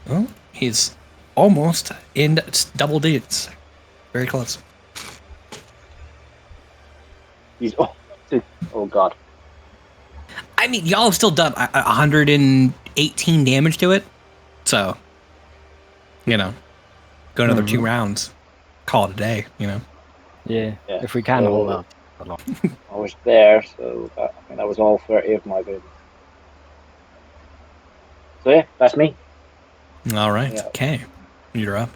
Well, he's almost in double digits. Very close. He's Oh god. I mean, y'all have still done 118 damage to it. So, go another 2 rounds. Call it a day, Yeah, Yeah. if we can So- hold out. I was there, so I think that was all 30 of my baby. So yeah, that's me. All right. Yeah. Okay. You're up.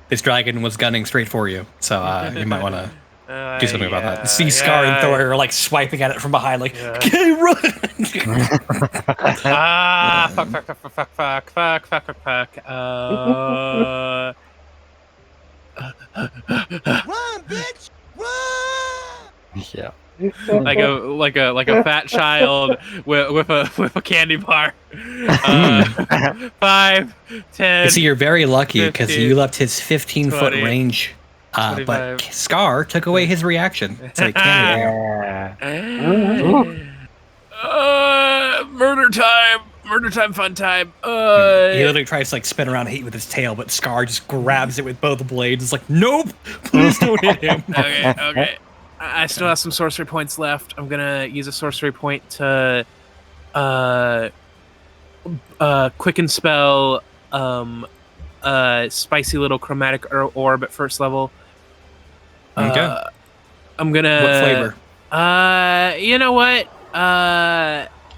This dragon was gunning straight for you, so you might want to do something about that. See Scar and Thor are like swiping at it from behind, like, okay, run! Fuck. Run, bitch! Run! Yeah. like a fat child with a candy bar. 5, 10. You see, you're very lucky because 15, you left his 15-foot 20, range, but 25. Scar took away his reaction, so he can't hit you. Murder time, fun time. He literally tries to like spin around and hit you with his tail, but Scar just grabs it with both blades. It's like, nope, please don't hit him. Okay. I still have some sorcery points left. I'm gonna use a sorcery point to quicken spell spicy little chromatic orb at first level. Okay. I'm gonna What flavor? You know what?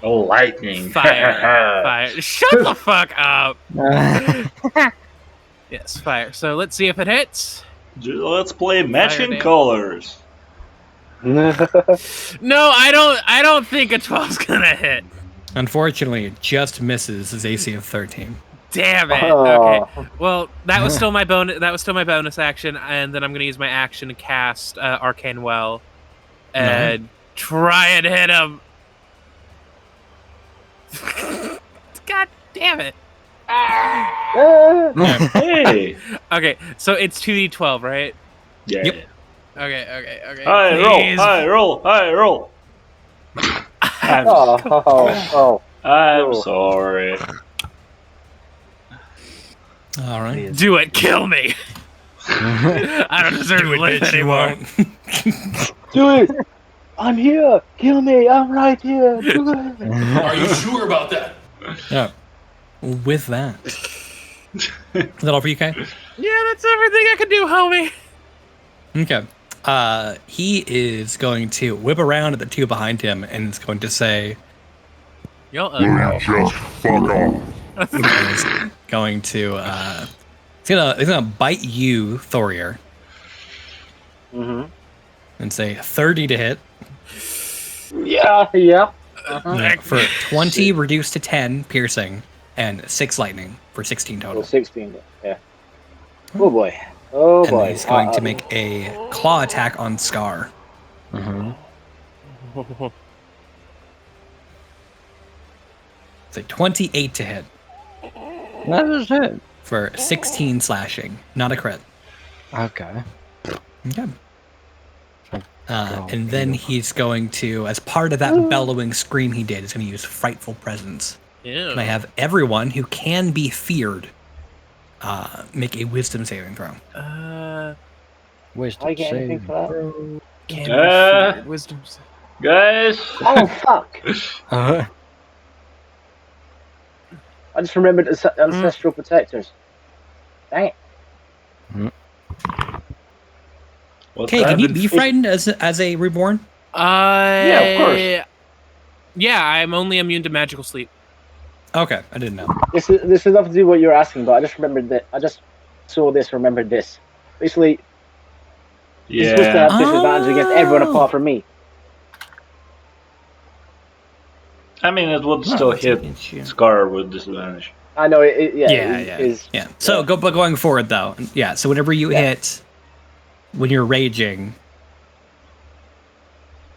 Lightning. Fire. Shut the fuck up. Yes, fire. So let's see if it hits. Let's play matching damn. colors. No, I don't think a 12's gonna hit. Unfortunately, it just misses his AC of 13. Damn it. Okay. Well, that was still my bonus. That was still my bonus action, and then I'm gonna use my action to cast Arcane Well and try and hit him. God damn it. Hey. Okay, so it's 2d12, right? Yeah. Yep. Okay. High roll. I'm sorry. All right. Do it. Kill me. I don't deserve to live anymore. Do it! I'm here! Kill me! I'm right here! Do it! Are you sure about that? Yeah. With that. Is that all for you, Kai? Yeah, that's everything I can do, homie. Okay. He is going to whip around at the two behind him and is going to say, Y'all Will you just fuck off? he's going to he's gonna bite you, Thorier, and say 30 to hit. Yeah. For 20 reduced to 10 piercing and 6 lightning for 16 total. 16, yeah. Oh boy. Oh And boy. he's going to make a claw attack on Scar. It's a 28 to hit That is it. for 16 slashing, not a crit. Okay. Okay. And then he's going to, as part of that bellowing scream he did, he's going to use Frightful Presence. Yeah. And I have everyone who can be feared make a Wisdom saving throw. Wisdom I get anything save. for that? Wisdom. Guys. Oh fuck! I just remembered Ancestral Protectors. Dang it. Okay, can you be frightened as a reborn? Yeah, of course. Yeah, I'm only immune to magical sleep. Okay, I didn't know. This is nothing to do with what you're asking, but I just remembered that. I just saw this, remembered this. Basically, it's supposed to have disadvantage against everyone apart from me. I mean, it would still hit Scar with disadvantage. I know it. Yeah. So going forward though, yeah. So whenever you hit, when you're raging,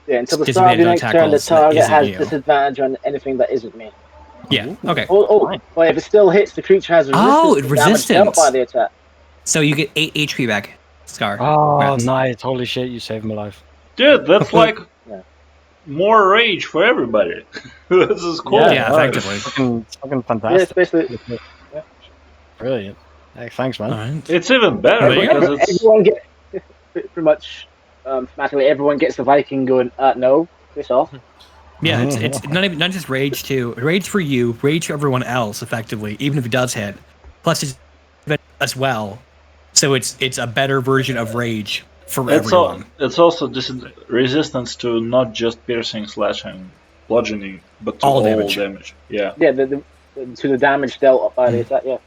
until the start of the next turn, the Disadvantage on target tackles that has isn't you. disadvantage on anything that isn't me. yeah. Okay. But if it still hits, the creature has resistance. to damage dealt by the attack. So you get 8 HP back, Scar. Oh, Congrats. nice. Holy shit, you saved my life. Dude, that's like more rage for everybody. This is cool. Yeah, effectively. Fucking Yeah, it's fantastic. basically. Brilliant. Hey, thanks, man. All right. It's even better because it's Everyone get pretty much. Automatically, everyone gets the Viking going. No. Piss off. Yeah, it's not just rage too. Rage for you, rage for everyone else, effectively, even if it does hit. Plus, it's as well. So it's a better version of rage for everyone. It's also resistance to not just piercing, slashing, bludgeoning, but to all damage. Yeah. Yeah, to the damage dealt by the attack. Yeah.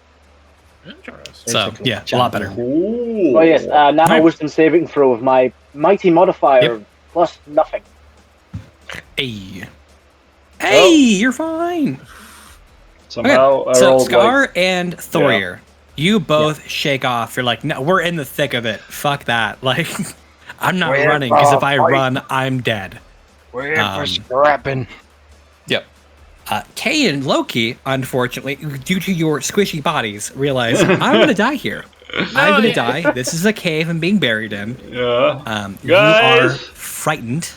Interesting. So yeah, a lot better. Ooh. Oh yes. Now a wisdom saving throw of my mighty modifier plus nothing. Hey, you're fine. Somehow I so rolled Scar and Thorir, you both shake off. You're like, no, we're in the thick of it. Fuck that. Like, I'm not running because if I run, I'm dead. We're in for scrapping. Yep. Kay and Loki, unfortunately, due to your squishy bodies, realize I'm gonna die here. I'm gonna die. This is a cave I'm being buried in. Yeah. You are frightened.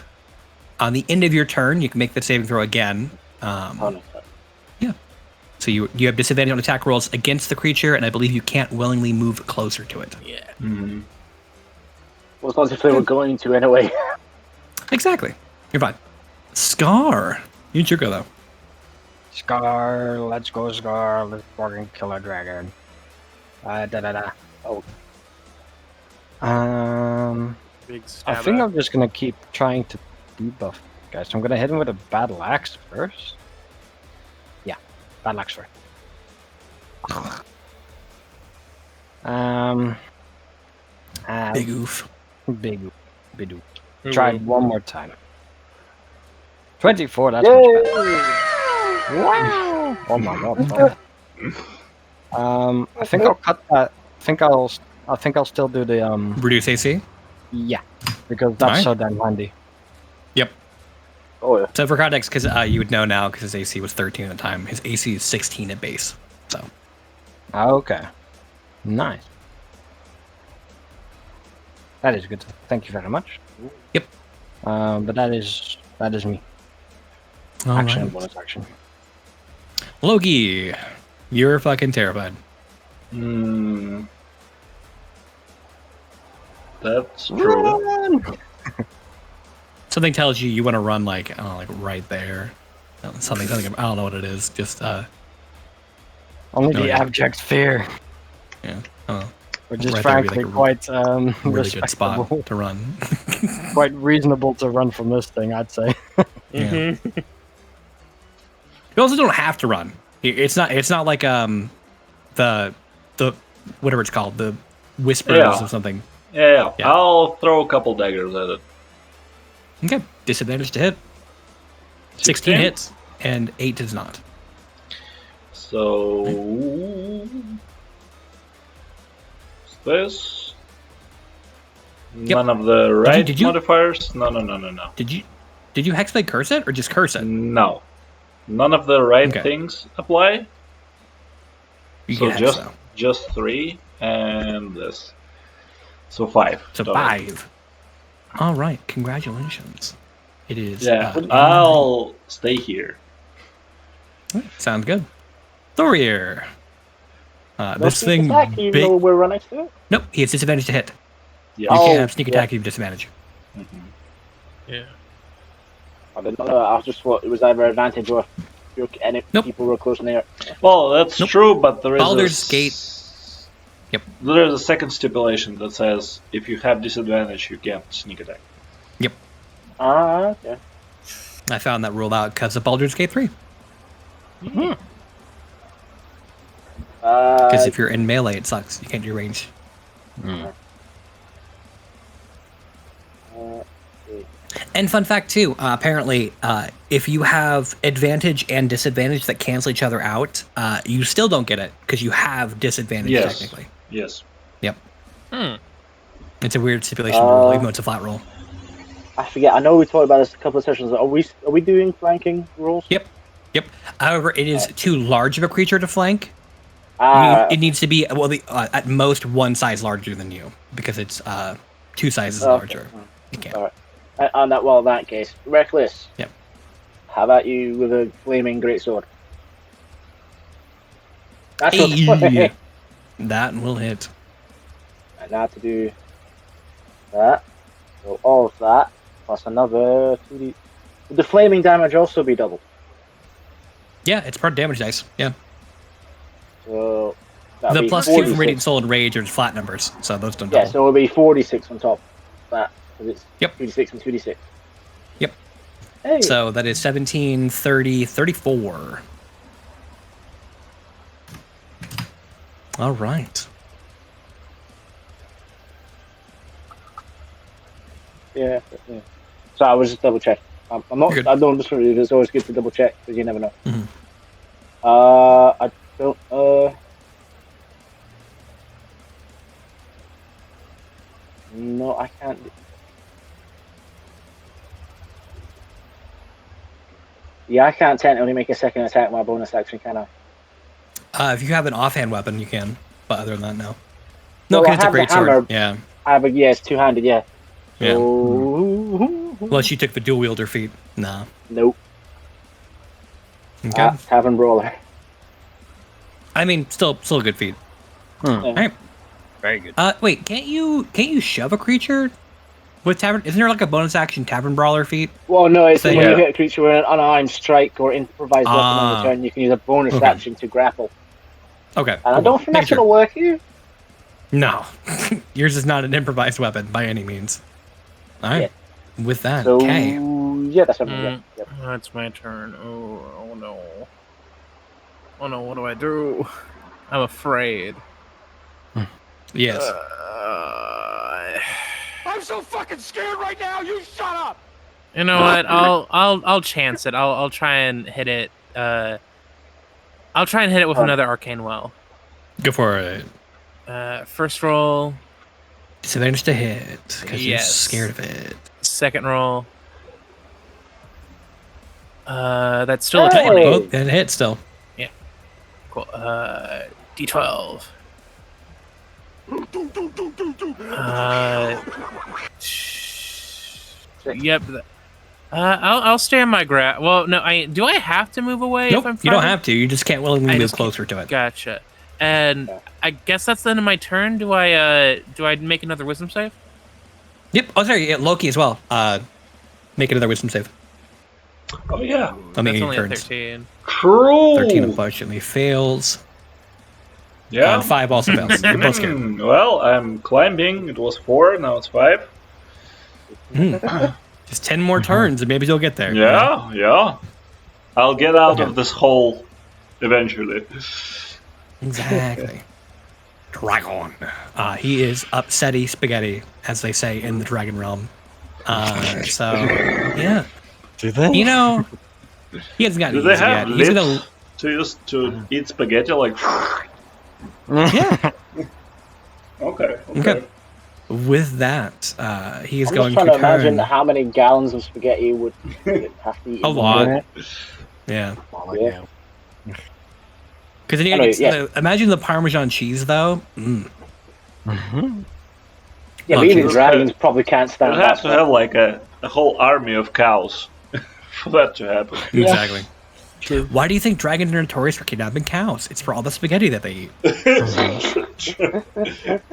On the end of your turn, you can make the saving throw again. Yeah. So you have disadvantage on attack rolls against the creature, and I believe you can't willingly move closer to it. Yeah. Mm-hmm. Well, it's not if they were going to anyway. Exactly. You're fine. Scar. You your go though. Scar, let's go, Scar. Let's fucking kill a dragon. Oh. Big I think I'm just gonna keep trying to debuff guys. So I'm gonna hit him with a battle axe first. Yeah, battle axe first. Big oof. Big oof. Try one more time. 24. That's Yay! much better. Wow! Oh my god. I think I'll cut that. I think I'll still do the Reduce AC? Yeah, because that's so damn handy. Yep. Oh yeah. So for context, because you would know now, because his AC was 13 at the time. His AC is 16 at base. So. Okay. Nice. That is good. Thank you very much. Yep. But that is me. All action, right. bonus action. Loki, you're fucking terrified. That's true. Something tells you want to run like, I don't know, like right there. Something. I don't know what it is. Just only the abject fear. Yeah. Which is right frankly like quite really good spot to run. Quite reasonable to run from this thing, I'd say. Yeah. You also don't have to run. It's not like the whatever it's called, the whispers or something. Yeah. I'll throw a couple daggers at it. Okay. Disadvantage to hit. 16 hits and 8 does not. So this. Yep. None of the right did you, modifiers. No. Did you hexblade curse it or just curse it? No. None of the right things apply. So just 3 and this. So 5. So 5. All right, congratulations. It is. Yeah, I'll stay here. Sounds good. Thorir. This thing. Attack, even though we're right next to it? Nope, he has disadvantage to hit. Yeah. You can't have sneak attack if you have disadvantage. Mm-hmm. Yeah. I didn't know. I just thought it was either advantage or if people were close near. Well, that's true, but there is Baldur's Gate. Yep. There is a second stipulation that says if you have disadvantage, you can't sneak attack. Yep. Okay. I found that rule out because of Baldur's Gate 3. Because if you're in melee, it sucks. You can't do range. And fun fact too, apparently, if you have advantage and disadvantage that cancel each other out, you still don't get it because you have disadvantage technically. Yes. Yep. It's a weird stipulation rule, even though it's a flat roll. I forget. I know we talked about this a couple of sessions. Are we doing flanking rules? Yep. However, it is too large of a creature to flank. It needs to be at most one size larger than you because it's 2 sizes larger. You can't. All right. In that case, Reckless. Yep. How about you with a flaming greatsword? That's that will hit. And now to do that. So all of that plus another 2d. Would the flaming damage also be doubled? Yeah, it's part damage dice. Yeah. So The that'd be +2 46. from Radiant Soul and Rage are flat numbers, so those don't Yeah, double. so it'll be 46 on top of that. Because it's Yep. 2d6 and 2d6. Yep. Hey. So that is 17, 30, 34. All right. Yeah. So I was just double checking. I'm not. Good. I don't just. It's always good to double check because you never know. Mhm. I don't. No, I can't. Yeah, I can't technically make a second attack with my bonus action, can I? If you have an offhand weapon, you can. But other than that, no. No, Well, I because it's a have the great sword. hammer. Yeah. Yeah, it's two-handed. Yeah. Yeah. So... Unless you took the dual wielder feat. Nah. Nope. Okay. Tavern Brawler. I mean, still a good feat. Yeah. All right. Very good. Wait, can't you shove a creature with Tavern? Isn't there like a bonus action Tavern Brawler feat? Well, no, it's So, when yeah. you hit a creature with an unarmed strike or improvised weapon on the turn, you can use a bonus Okay. action to grapple. Okay. And I don't think that's Make going to work here. No. Yours is not an improvised weapon by any means. All right. With that, So, okay. yeah, that's what I'm going to It's my turn. Oh no. Oh no, what do I do? I'm afraid. Yes. I'm so fucking scared right now. You shut up. You know what? I'll chance it. I'll try and hit it. I'll try and hit it with another arcane well. Go for it. First roll. Disadvantage to hit because you're Yes. scared of it. Second roll. That's still a Hey! 20. Oh, that hit still. Cool. D12. Yep. I'll stay on my grab. Well, no. Do I have to move away? Nope, if I'm you don't fighting? have to. You just can't willingly I move just can't- closer to it. Gotcha. And I guess that's the end of my turn. Do I make another wisdom save? Yep. Oh, sorry. Yeah, Loki as well. Make another wisdom save. Oh yeah. On the That's ending only a turns. 13. True. 13 unfortunately fails. Yeah. And 5 also fails. You're both scared. Well, I'm climbing. It was 4. Now it's 5. Just 10 more turns and maybe you'll get there. Yeah. I'll get out of this hole eventually. Exactly. Dragon. He is upsetty spaghetti, as they say in the Dragon Realm. So, yeah. Do they? You know, he hasn't gotten Do they easy have yet. He's lips gonna, to use to eat spaghetti? Like, yeah. okay. With that, he is I'm going just trying to turn imagine how many gallons of spaghetti would have to eat. a in lot. one Yeah. Yeah. Because then you Anyway, gotta imagine the Parmesan cheese, though. Mm. Yeah, Oh, but even jeez. dragons probably can't You stand have that. to have like a whole army of cows for that to happen. Exactly. Why do you think dragons are notorious for kidnapping cows? It's for all the spaghetti that they eat.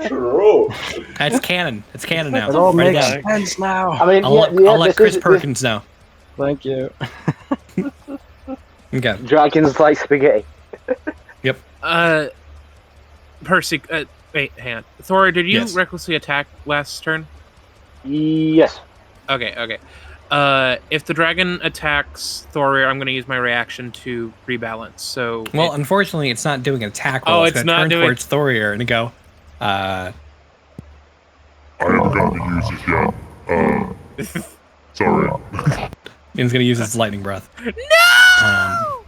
True. That's canon. It's canon now. It all Write it makes down. sense now. I mean, I'll let this Chris is- Perkins know. Thank you. Okay. Dragons like spaghetti. Percy. Wait, hang on. Thor, did you Yes. recklessly attack last turn? Yes. Okay. If the dragon attacks Thorir, I'm going to use my reaction to rebalance. So, Well, unfortunately, it's not doing an attack roll. Oh, it's it's gonna not turn doing- towards Thorir and go, I am going to use it yet. Sorry. and he's going to use his lightning breath. no.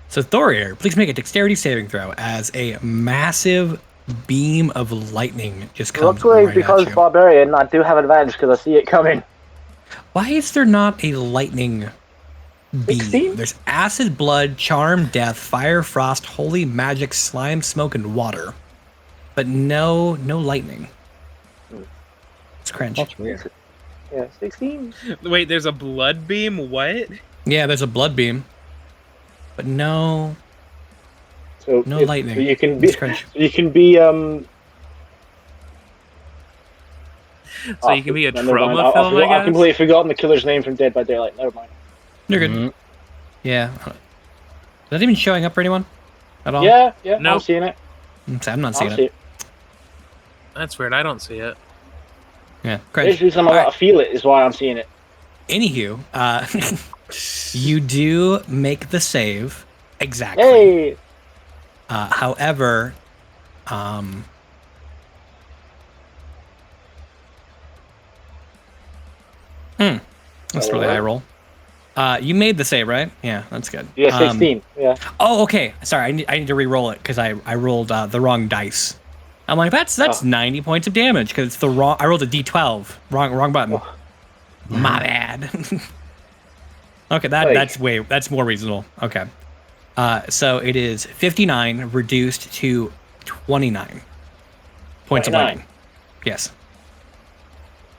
So Thorir, please make a dexterity saving throw as a massive beam of lightning just comes Luckily, right because at you. barbarian, I do have advantage because I see it coming. Why is there not a lightning beam? 16? There's acid, blood, charm, death, fire, frost, holy magic, slime, smoke, and water, but no lightning. It's cringe. That's weird. Yeah, 16. Wait, there's a blood beam? What? Yeah, there's a blood beam, but no So lightning. So you can be. It's cringe. So you can be. So you can be a never mind. trauma film, I I've guess? completely forgotten the killer's name from Dead by Daylight. Never mind. You're good. Yeah. Is that even showing up for anyone at all? Yeah, I'm Nope. seeing it. I'm not seeing see it. That's weird. I don't see it. Yeah. There's reason I'm about to feel it is why I'm seeing it. Anywho, you do make the save exactly. Hey! However, that's a really high roll. You made the save, right? Yeah, that's good. Yeah, 16. Yeah. Oh, okay. Sorry, I need to re-roll it because I rolled the wrong dice. I'm like, that's 90 points of damage because it's the wrong. I rolled a D12. Wrong button. Oh. My bad. Okay, that's more reasonable. Okay. So it is 59 reduced to 29 points of lightning. Yes.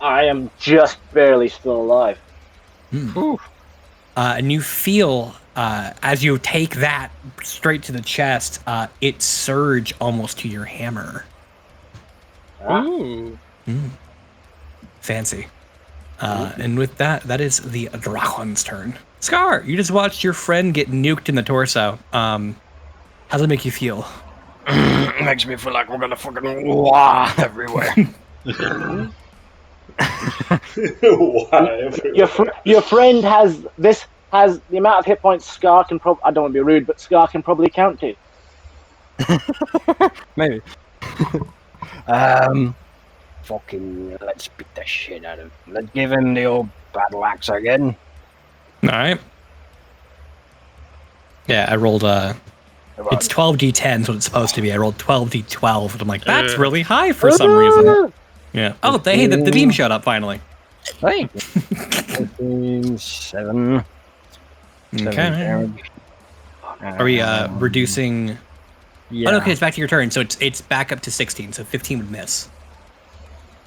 I am just barely still alive. And you feel as you take that straight to the chest, it surge almost to your hammer. Ooh. Fancy. And with that is the Dragon's turn. Scar, you just watched your friend get nuked in the torso. How does it make you feel? It makes me feel like we're gonna fucking wah everywhere. Your friend has the amount of hit points Scar can probably. I don't want to be rude, but Scar can probably count to. Maybe. Fucking let's beat the shit out of him. Let's give him the old battle axe again. All right. Yeah, I rolled it's 12d10 is what it's supposed to be. I rolled 12d12, and I'm like, that's really high for some reason. Yeah. Oh, the beam showed up finally. Hey. 7. Okay. Are we reducing? Yeah. Oh, okay, it's back to your turn, so it's back up to 16, so 15 would miss.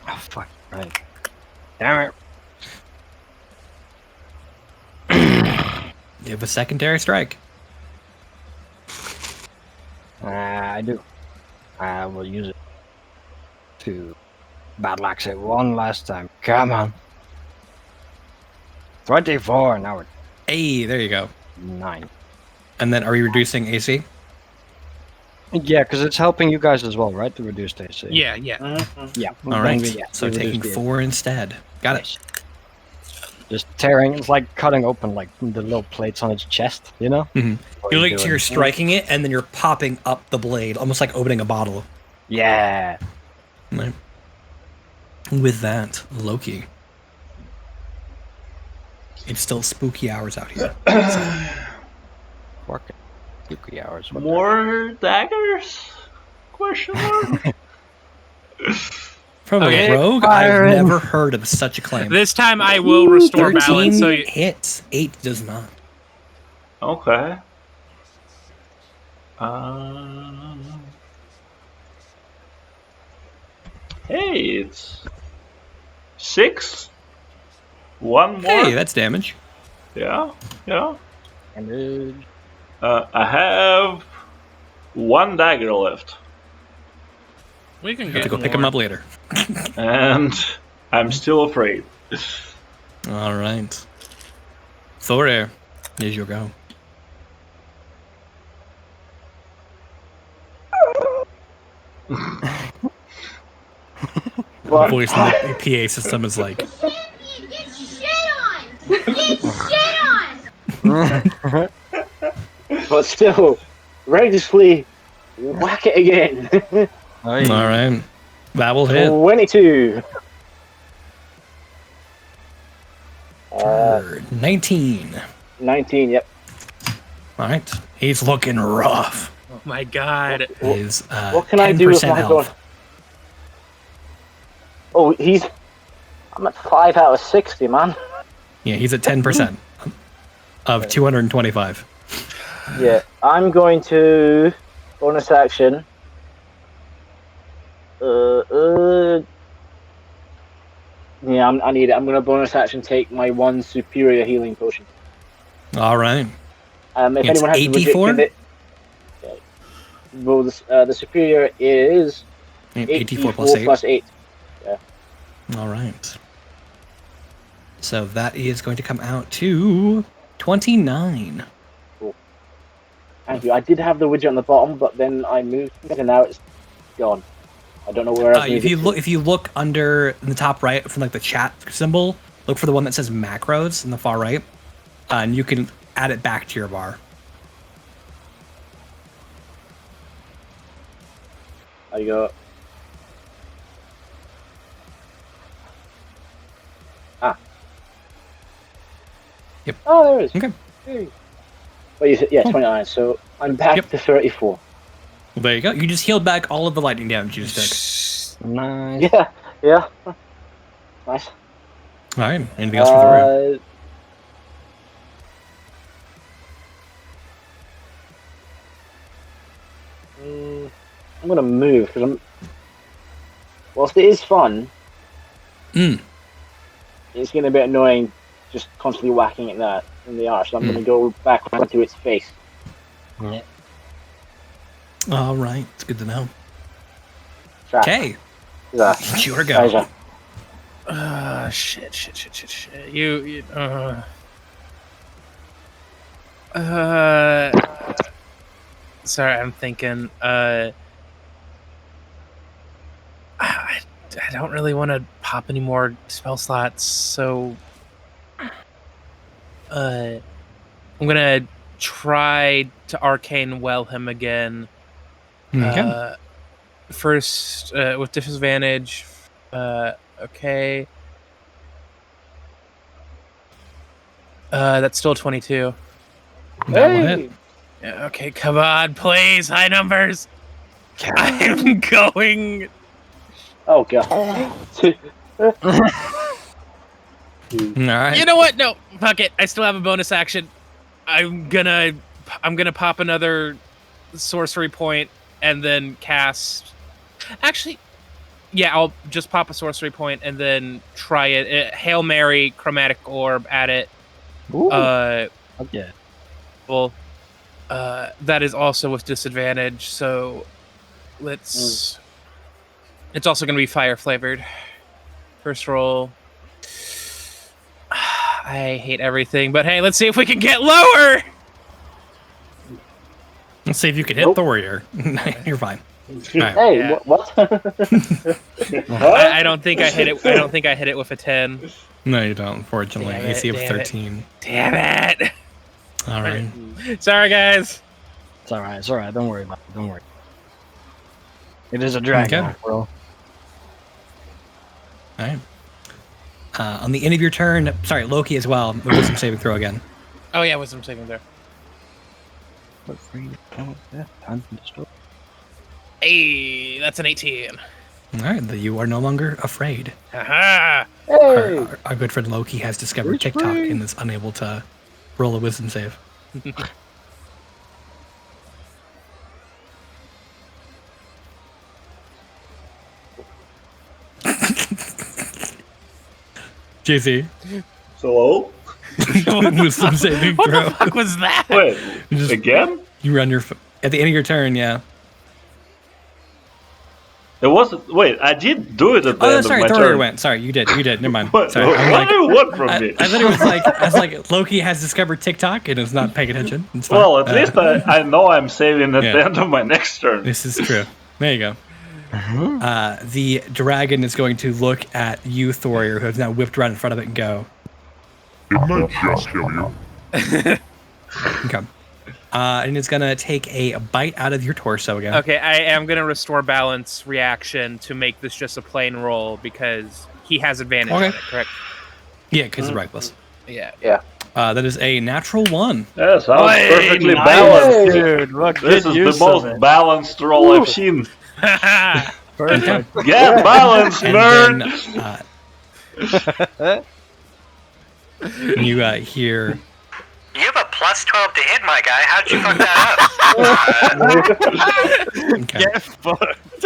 Oh fuck! Right. Damn it. You have a secondary strike. I do. I will use it to battle axe it one last time. Come on. 24. Now we're Hey, there you go. 9. And then are you reducing AC? Yeah, because it's helping you guys as well, right? To reduce the AC. Yeah. Yeah. All right. Yeah, So taking 4 instead. Got it. Just tearing. It's like cutting open like the little plates on its chest, you know? Mm-hmm. You're striking it, and then you're popping up the blade, almost like opening a bottle. Yeah. Right. With that, Loki. It's still spooky hours out here. Working. Spooky hours. More daggers? Question mark? From a rogue, I've never heard of such a claim. This time I will restore 13 balance. So hits, 8 does not. Okay. Hey, it's 6. 1 more. Hey, that's damage. Yeah. Damage. I have 1 dagger left. we can You get have to go pick more. him up later. And I'm still afraid. All right. Thor, here's your go. The voice in the PA system is like, Get shit on! Get shit on! But still, recklessly whack it again. all right. That will hit. 22. 19. 19, yep. All right. He's looking rough. Oh my god. He's What can I do with my health. gun? Oh, I'm at 5 out of 60, man. Yeah, he's at 10% of 225. Yeah, I'm going to bonus action. Yeah, I need it. I'm going to bonus action take my 1 superior healing potion. All right. If It's anyone has 84? Well, the superior is 84 plus 8. Yeah. All right. So that is going to come out to 29. Cool. Thank you. I did have the widget on the bottom, but then I moved it and now it's gone. I don't know where I've moved If you look under in the top right from like the chat symbol, look for the one that says macros in the far right, and you can add it back to your bar. There you go. Yep. Oh, there it is. Okay. Hey. But you said, yeah, 29. So I'm back to 34. Well, there you go. You just healed back all of the lightning damage you just took. Nice. Yeah. Nice. All right. Anything else for Thoria? I'm gonna move because whilst it is fun, it's gonna be annoying just constantly whacking it there in the arse. So I'm gonna go back onto its face. Yeah. All right. It's good to know. Trap. Okay. It's your go. Shit. Sorry, I'm thinking. I don't really want to pop any more spell slots, so I'm gonna try to arcane well him again. Okay. First, with disadvantage. Okay. That's still 22. That will hit. Yeah, okay, come on, please, high numbers. I'm going. Oh god. All right. You know what? No, fuck it. I still have a bonus action. I'm gonna pop another sorcery point and then cast. Actually, yeah, I'll just pop a sorcery point and then try it. Hail Mary, chromatic orb at it. Ooh. Okay. Well, that is also with disadvantage. So let's. It's also going to be fire flavored. First roll. I hate everything, but hey, let's see if we can get lower. Let's see if you can hit Thoria. You're fine. Right. Hey, Yeah. what? I don't think I hit it. I don't think I hit it with a 10. No, you don't. Unfortunately, Damn it, AC of damn it. 13. Damn it! All right. Sorry, guys. It's alright. It's alright. Don't worry about it. Don't worry. It is a dragon, Okay. bro. All right. On the end of your turn, sorry, Loki as well. The wisdom saving throw again. Oh yeah, wisdom saving there. Time to destroy. Hey, that's an 18. All right, you are no longer afraid. Haha! Hey! Our good friend Loki has discovered TikTok and is unable to roll a wisdom save. JC. Hello? Wisdom saving What throw. the fuck was that? Wait, Just- again? You run your at the end of your turn, yeah. It wasn't. Wait, I did do it at the Oh, end sorry, of my Thoria turn. went. Sorry, you did. Never mind. What, Sorry, what, I'm what like, do you want from me? I thought it was like, I was like, Loki has discovered TikTok and is not paying attention. It's fine. Well, at least I know I'm saving at Yeah. the end of my next turn. This is true. There you go. The dragon is going to look at you, Thorir, who has now whipped around in front of it and go. Didn't I just kill you? Okay. And it's going to take a bite out of your torso again. Okay, I am gonna restore balance reaction to make this just a plain roll because he has advantage on it, correct? Yeah, because it's reckless. Yeah. That is a natural 1. Yes, I was perfectly nice, balanced. dude. What This good is use the most of it. balanced roll I've seen. Perfect. Get balanced, And nerd! then you hear... You have a plus 12 to hit, my guy. How'd you fuck that up? Okay. Get fucked.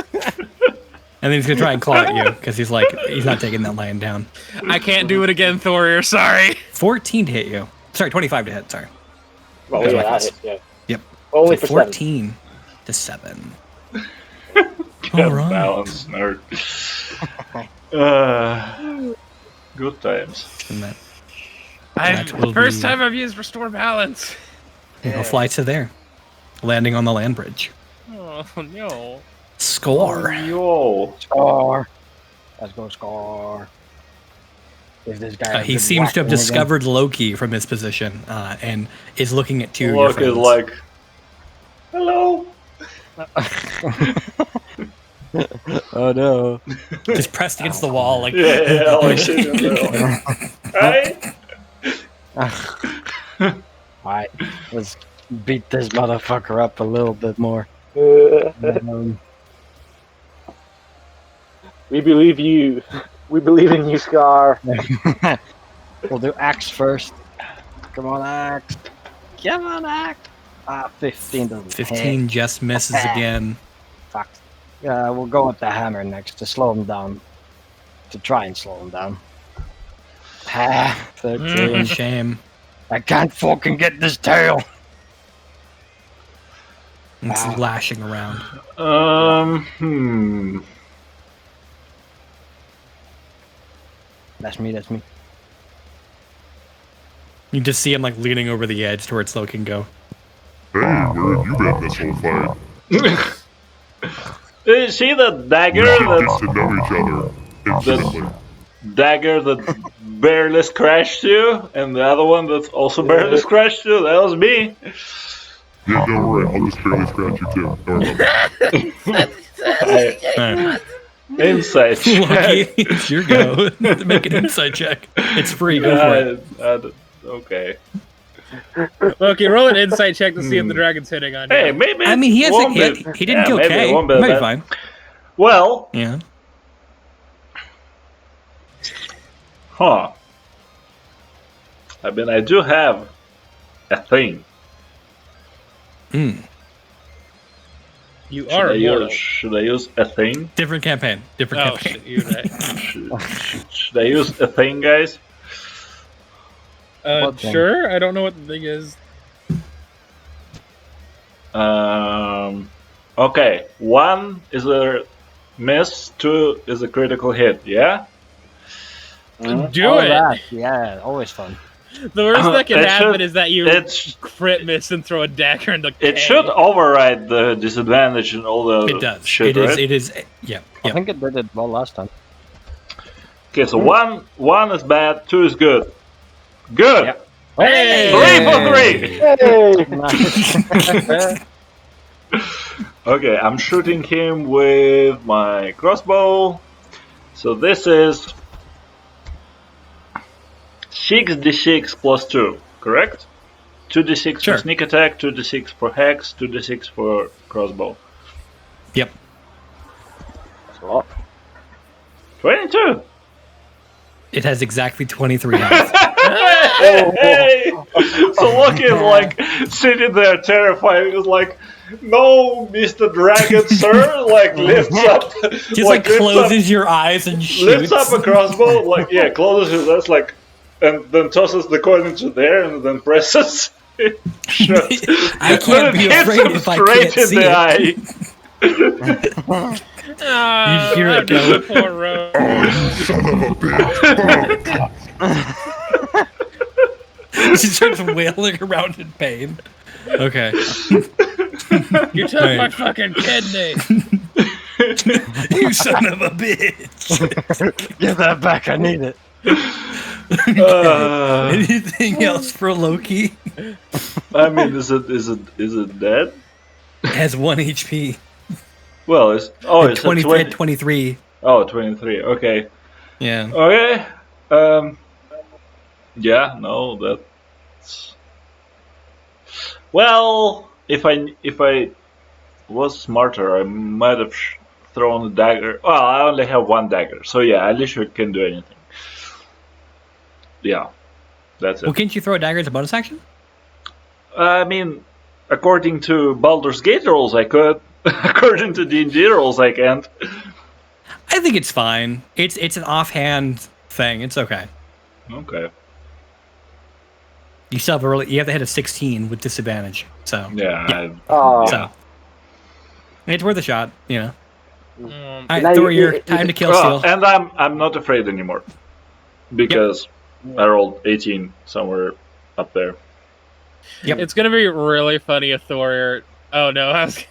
And then he's going to try and claw at you because he's like, he's not taking that lion down. I can't do it again, Thorir. Sorry. 14 to hit you. Sorry, 25 to hit. Sorry. Well, That's yeah, reckless. that hits, yeah. Yep. Only So for 14 to 7. Get All right. balanced, nerd. Good times. And that First time I've used Restore Balance. He'll fly to there, landing on the land bridge. Oh no! Score. Yo. Score. Let's go score. If this guy He seems to have discovered Loki from his position and is looking at two of your Loki is friends. like, hello. Oh no! Just pressed against the wall, like Yeah, like sitting there, like, hi. Alright, let's beat this motherfucker up a little bit more. We believe you. We believe in you, Scar. We'll do axe first. Come on, axe. Come on, axe. 15 doesn't 15 hit. just misses again. Fuck. Yeah, we'll go with the hammer next to slow him down. To try and slow him down. 13. Shame. I can't fucking get this tail. It's lashing around. That's me. You just see him like leaning over the edge towards Loki and go. Hey, where have you been this whole fight? Did you see the dagger? We should get to know each other instantly. Dagger that barely scratched you, and the other one that's also barely scratched you. That was me. Yeah, don't worry, I'll just barely scratch you too. Don't worry. Insight check. Loki, it's your go. Make an insight check. It's free. Go for it. Okay. Loki, roll an insight check to see if the dragon's hitting on you. Hey, maybe. I mean, he hasn't hit. He didn't go okay. Maybe Might be fine. Well. Yeah. Huh. I mean, I do have a thing. You are immortal. Should I use a thing? Different campaign. Different campaign. Shit, you're right. Should I use a thing, guys? Sure. I don't know what the thing is. Okay. 1 is a miss. 2 is a critical hit. Yeah. Do it. That. Yeah, always fun. The worst that can happen should, is that you crit miss and throw a dagger into It should override the disadvantage and all the It does. shit, It right? is. Yeah. I think it did it well last time. Okay, so one is bad, 2 is good. Good. Yep. Hey! 3 for 3. Okay, I'm shooting him with my crossbow. So this is 6d6 plus 2, correct? 2d6 Sure. for sneak attack, 2d6 for hex, 2d6 for crossbow. Yep. That's a lot. 22. It has exactly 23 health. Hey! So Loki is like sitting there terrified. He's like, "No, Mr. Dragon, sir!" Like lifts up, Just like closes your eyes and shoots. lifts up a crossbow. Like closes his eyes, like, and then tosses the coin into there, and then presses. Shut. I can't be afraid if I can't straight in see the it. eye. You hear it go. Poor Rose. Oh, son of a bitch. She starts wailing around in pain. Okay. You took my fucking kidney. You son of a bitch. Give that back, I need it. Anything else for Loki? I mean, is it dead? It has 1 HP. Well, it's it's 23. Oh, 23. Okay. Yeah. Okay. Yeah. No, that's. Well, if I was smarter, I might have thrown a dagger. Well, I only have 1 dagger, so yeah, at least you can do anything. Yeah, that's it. Well, can't you throw a dagger as a bonus action? I mean, according to Baldur's Gate rules, I could. According to D&D rules, I can't. I think it's fine. It's an offhand thing. It's okay. Okay. You still have you have to hit a 16 with disadvantage. So Yeah. So it's worth a shot, you know. All right, Now Thor, you- your time to kill steal. And I'm not afraid anymore because I rolled 18 somewhere up there. Yep. It's gonna be really funny if Thor. Oh no, I was.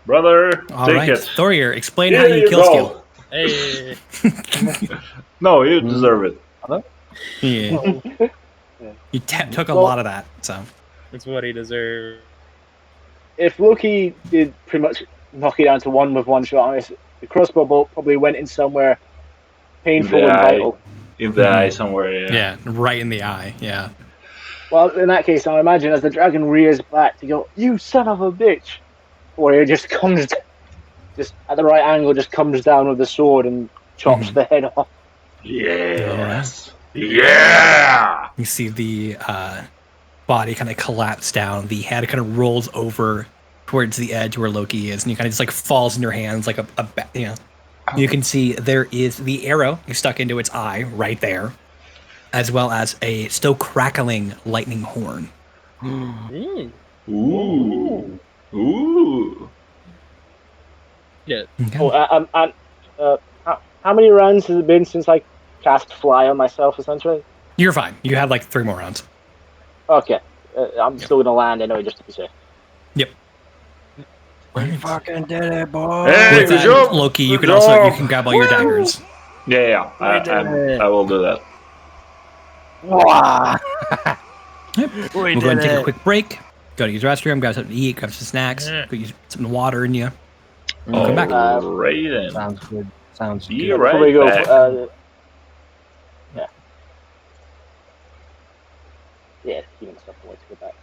Brother, All take right, it. Thorier, explain Here how you kill go. steal. Hey. No, you deserve it. Yeah. You took a Well- lot of that, so. It's what he deserved. If Loki did pretty much knock it down to one with one shot, the crossbow bolt probably went in somewhere painful and vital. In the eye somewhere, Yeah, right in the eye. Yeah. Well, in that case, I imagine as the dragon rears back to go, "You son of a bitch," Warrior just comes, just at the right angle, just comes down with the sword and chops the head off. Yes. Yeah. You see the body kind of collapse down. The head kind of rolls over towards the edge where Loki is, and you kind of just like falls in your hands like you know. You can see there is the arrow you stuck into its eye right there, as well as a still crackling lightning horn. Ooh. Ooh. Ooh. Yeah. Okay. Oh, how many rounds has it been since I cast fly on myself? Essentially, You're fine. You have like 3 more rounds. okay. I'm still gonna land anyway, just to be safe. Yep. We fucking did it, boy. Hey, With good that, job. Loki, you Good can also job. grab all your daggers. Yeah. I will do that. Wow. Yep. We'll go ahead and take a quick break. Go to use the restroom, grab something to eat, grab some snacks, Yeah. go use some water in you. Oh, come back. right then. Sounds good. Sounds Be good. right Before we go, back. yeah, healing stuff. I'll wait to go back.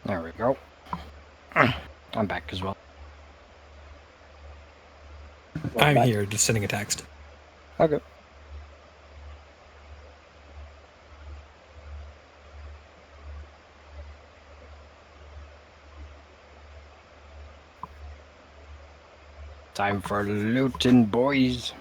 There we go. I'm back as well. I'm here, just sending a text. Okay. Time for looting, boys.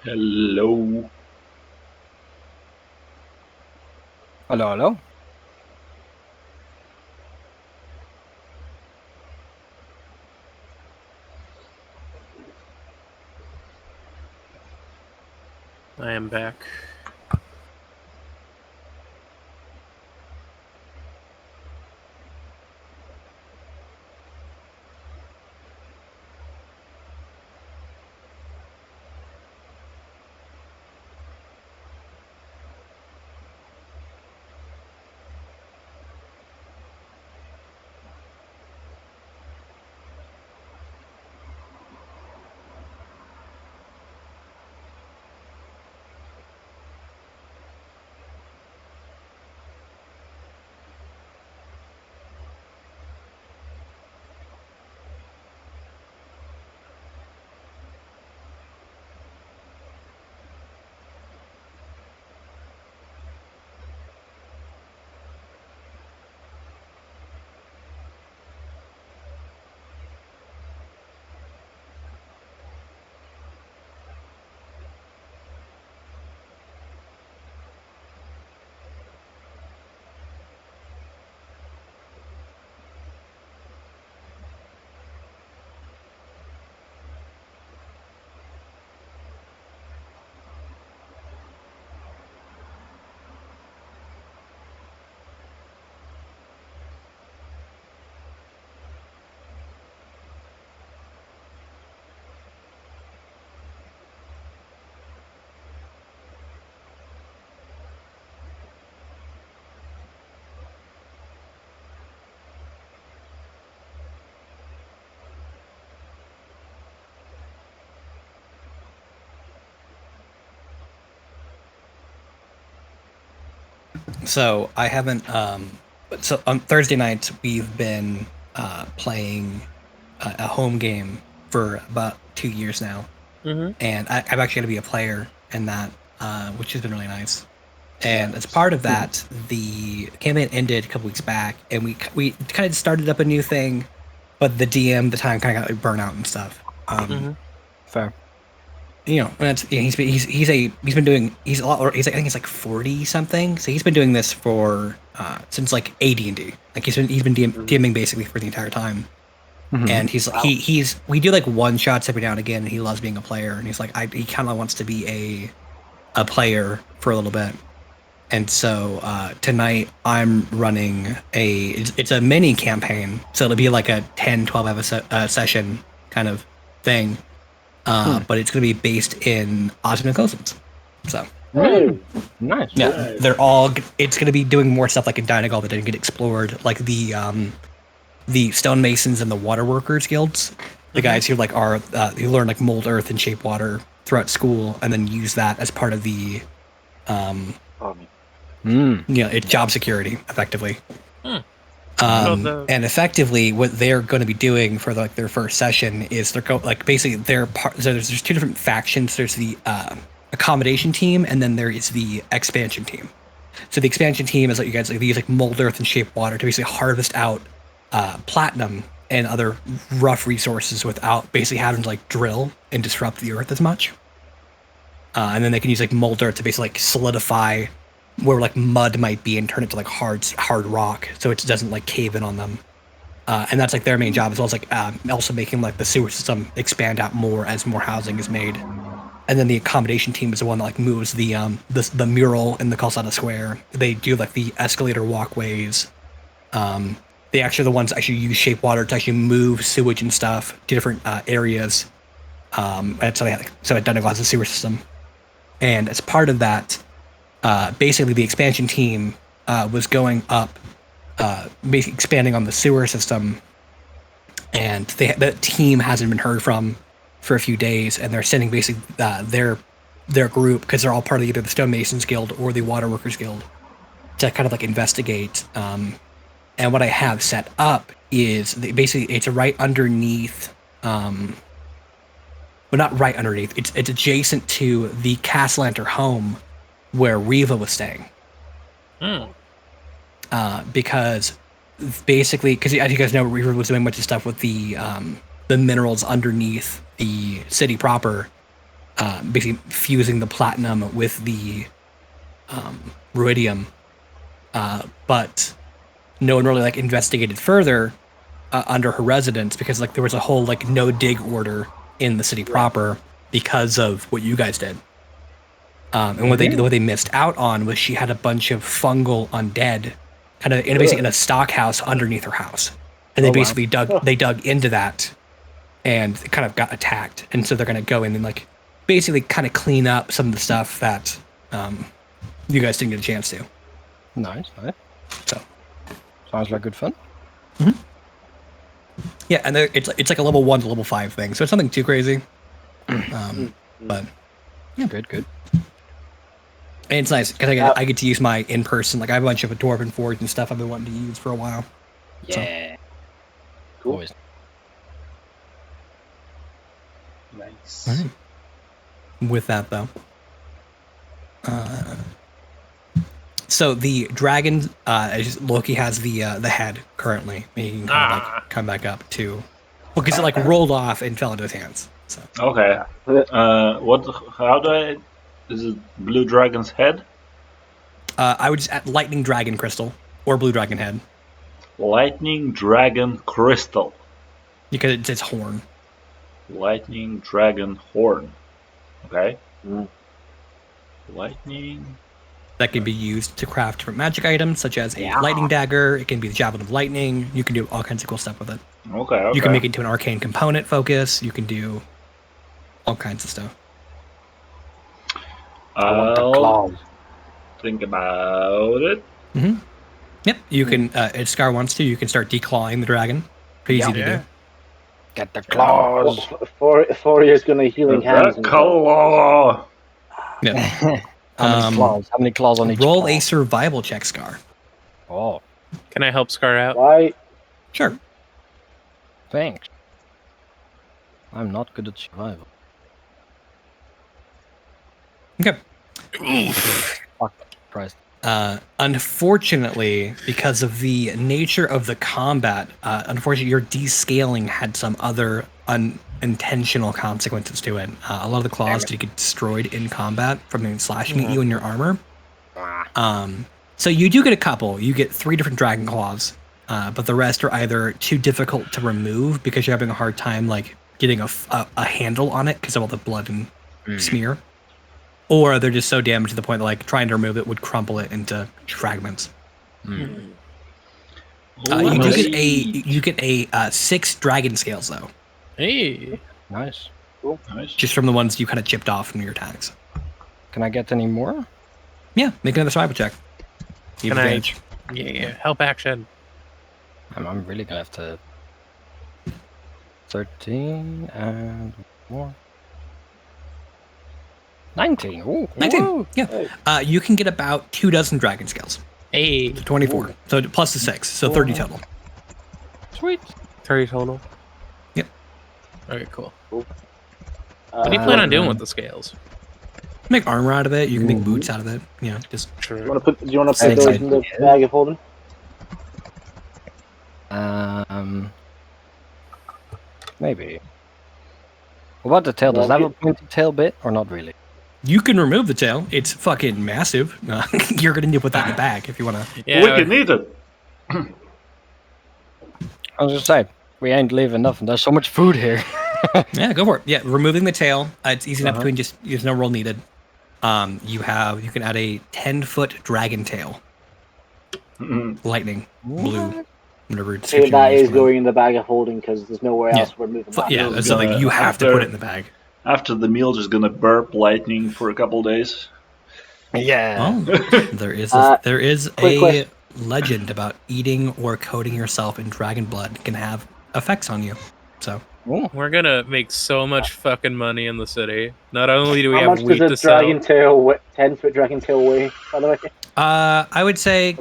Hello. Hello, hello. I am back. So I haven't. So on Thursday nights we've been playing a home game for about 2 years now, and I'm actually going to be a player in that, which has been really nice. And as part of that, the campaign ended a couple weeks back, and we kind of started up a new thing, but the DM at the time kind of got burnout and stuff. Fair. You know, and he's been doing he's a lot. I think he's like 40 something. So he's been doing this for since like AD&D. Like he's been DMing basically for the entire time. And he's we do like one shots every now and again. And he loves being a player, and he's like he kind of wants to be a player for a little bit. And so tonight I'm running it's a mini campaign, so it'll be like a 10-12 episode session kind of thing. But it's going to be based in Ozmium and Coastlands. So nice. Yeah, they're all. It's going to be doing more stuff like in Dynagal that didn't get explored, like the stonemasons and the waterworkers guilds. The guys who like are who learn like mold earth and shape water throughout school, and then use that as part of the, it's job security, effectively. And effectively, what they're going to be doing for like their first session is basically they're part. So there's two different factions. There's the accommodation team, and then there is the expansion team. So the expansion team is like you guys like they use like mold earth and shape water to basically harvest out platinum and other rough resources without basically having to like drill and disrupt the earth as much. And then they can use like mold earth to basically like solidify where like mud might be and turn it to like hard rock, so it doesn't like cave in on them. And that's like their main job, as well as like also making like the sewer system expand out more as more housing is made. And then the accommodation team is the one that like moves the mural in the Calzada Square. They do like the escalator walkways. They actually are the ones that actually use shape water to actually move sewage and stuff to different areas. And so it doesn't go as a sewer system. And as part of that, basically the expansion team was going up, basically expanding on the sewer system, and the team hasn't been heard from for a few days, and they're sending basically their group, because they're all part of either the Stonemasons Guild or the Waterworkers Guild, to kind of like investigate. And what I have set up is basically it's right underneath. Well, not right underneath. It's adjacent to the Castellanter home where Riva was staying. Because basically, because as you guys know, Riva was doing a bunch of stuff with the minerals underneath the city proper, basically fusing the platinum with the ruidium. But no one really like investigated further under her residence, because like there was a whole like no dig order in the city proper because of what you guys did. And what they missed out on was she had a bunch of fungal undead kind of basically in a stock house underneath her house. And they dug into that and kind of got attacked. And so they're going to go in and like basically kind of clean up some of the stuff that you guys didn't get a chance to. Nice. So sounds like good fun. Mm-hmm. Yeah, and it's like a level 1 to level 5 thing, so it's nothing too crazy. But yeah, good. And it's nice because I get to use my in-person. Like I have a bunch of Dwarven Forge and stuff I've been wanting to use for a while. Yeah. So. Cool. Always. Nice. All right. With that though, so the dragon, Loki has the head currently. He can kind of like come back up to, because it like rolled off and fell into his hands. So. Okay. How do I? Is it blue dragon's head? I would just add lightning dragon crystal or blue dragon head. Lightning dragon crystal. Because it's its horn. Lightning dragon horn. Okay. Lightning. That can be used to craft different magic items, such as a lightning dagger. It can be the javelin of lightning. You can do all kinds of cool stuff with it. Okay. You can make it into an arcane component focus. You can do all kinds of stuff. I'll think about it. Mm-hmm. Yep. You can, if Scar wants to, you can start declawing the dragon. Pretty easy to do. Get the claws. Foria's gonna healing hands. Claw. Yeah. How many claws on each roll claw? a survival check, Scar. Oh. Can I help Scar out? Why? Sure. Thanks. I'm not good at survival. Okay. Fuck Christ. Unfortunately, because of the nature of the combat, unfortunately, your descaling had some other unintentional consequences to it. A lot of the claws did get destroyed in combat from being slashing at you in your armor. So you do get a couple. You get 3 different dragon claws, but the rest are either too difficult to remove because you're having a hard time like getting a handle on it because of all the blood and smear. Or they're just so damaged to the point that like trying to remove it would crumple it into fragments. You get a 6 dragon scales though. Hey, nice. Cool. Nice. Just from the ones you kind of chipped off from your attacks. Can I get any more? Yeah, make another survival check. You have advantage. Yeah, help action. I'm really gonna have to. 13 and more. 19. Ooh, 19. ooh. Yeah. You can get about 24 dragon scales. Hey, So 24. So plus the 6. So 30 total. Sweet. 30 total. Yep. Okay, cool. Cool. What do you plan on doing with the scales? Make armor out of it. You can make boots out of it. You know, just. Do you want to put those Six in the bag of holding? Maybe. What about the tail? Does that have a pointed tail bit or not really? You can remove the tail. It's fucking massive. You're gonna need to put that in the bag if you wanna. Yeah, We can eat it. I was just saying, we ain't leaving nothing. There's so much food here. Yeah, go for it. Yeah, removing the tail. It's easy enough between just. There's no roll needed. You can add a 10-foot dragon tail. Lightning, blue, whatever. Okay, that is going in the bag of holding because there's nowhere else we're moving that. Yeah, that's something you have to put it in the bag. After the meal, just gonna burp lightning for a couple days. Yeah. Oh, there is a legend about eating or coating yourself in dragon blood can have effects on you. So we're gonna make so much fucking money in the city. Not only do we How have much wheat does to a sell. dragon tail, 10-foot dragon tail weigh, by the way? I would say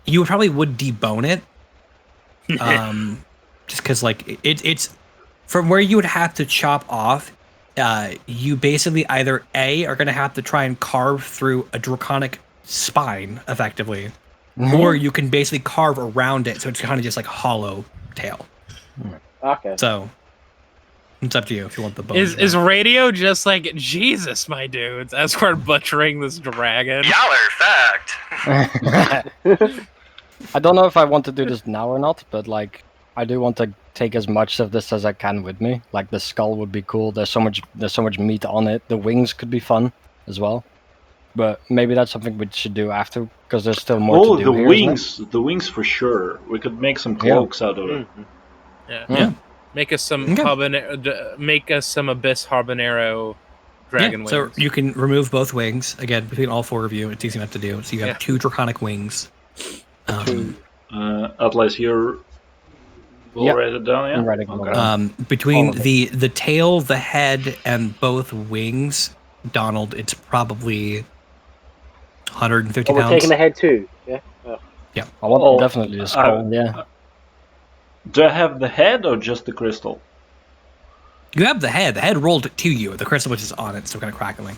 you probably would debone it. Just because like it's from where you would have to chop off. You basically either A, are going to have to try and carve through a draconic spine effectively, or you can basically carve around it, so it's kind of just like hollow tail. Okay. So it's up to you if you want the bone. Is radio just like Jesus, my dudes, as we're butchering this dragon? Y'all are fucked. I don't know if I want to do this now or not, but like I do want to take as much of this as I can with me. Like the skull would be cool. There's so much meat on it. The wings could be fun as well. But maybe that's something we should do after because there's still more to do here. The wings for sure. We could make some cloaks out of it. Yeah. Make us some make us some abyss habanero dragon wings. So you can remove both wings again between all four of you. It's easy enough to do. So you have 2 draconic wings. Atlas, you're. We'll write it down. Yeah. I'm writing it down. Between the tail, the head, and both wings, Donald, it's probably 150 we're pounds. taking the head too. Yeah. Yeah. I want definitely the skull. Yeah. Do I have the head or just the crystal? You have the head. The head rolled to you. The crystal which is on it, still kind of crackling.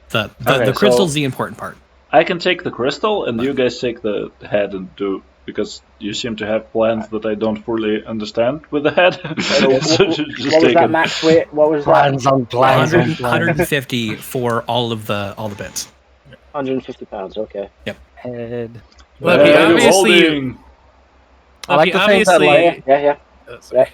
The Okay, crystal's so the important part. I can take the crystal, and you guys take the head and do because you seem to have plans that I don't fully understand with the head. So what was that max weight? What was plans that? on plans 150 for all the bits. 150 pounds. Okay. Yep. Head. Look, obviously, I like to think that, like, yeah.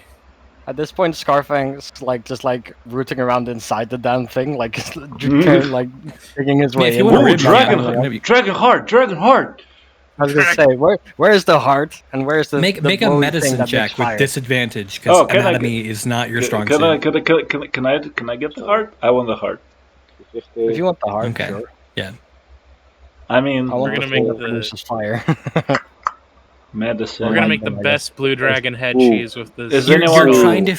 At this point, Scarfang's just rooting around inside the damn thing, like digging his way in. Ooh, dragon heart. I was gonna say, where's the heart and where's the make a medicine check with disadvantage because anatomy is not your strong suit. Can I get the heart? I want the heart. If you want the heart, okay. Sure. Yeah. I mean, I want we're to gonna make the fire. Medicine. We're gonna make the best blue dragon head cheese with this. You're trying to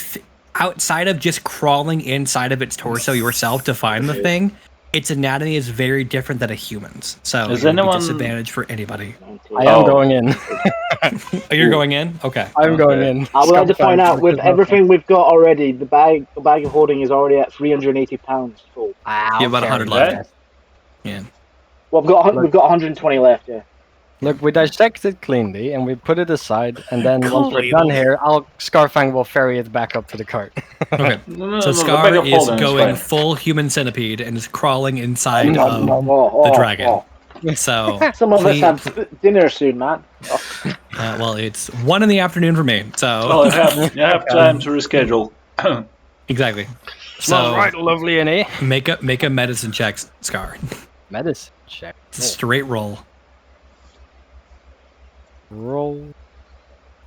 outside of just crawling inside of its torso yourself to find the thing. Its anatomy is very different than a human's, so it's a disadvantage for anybody. I am going in. You're going in? Okay. I'm going in. I would like to point out, with everything we've got already, the bag of holding is already at 380 pounds full. You have about 100 left. Yeah. Well, we've got 120 left. Yeah. Look, we dissected cleanly and we put it aside, and then once we're done here, Scarfang will ferry it back up to the cart. Okay. So Scar is going full human centipede and is crawling inside of the dragon. So some of us have dinner soon, man. Well, it's 1 PM for me. So you have time to reschedule. Exactly. Smells right, lovely, innit? Make a medicine check, Scar. Medicine check. Straight roll. Roll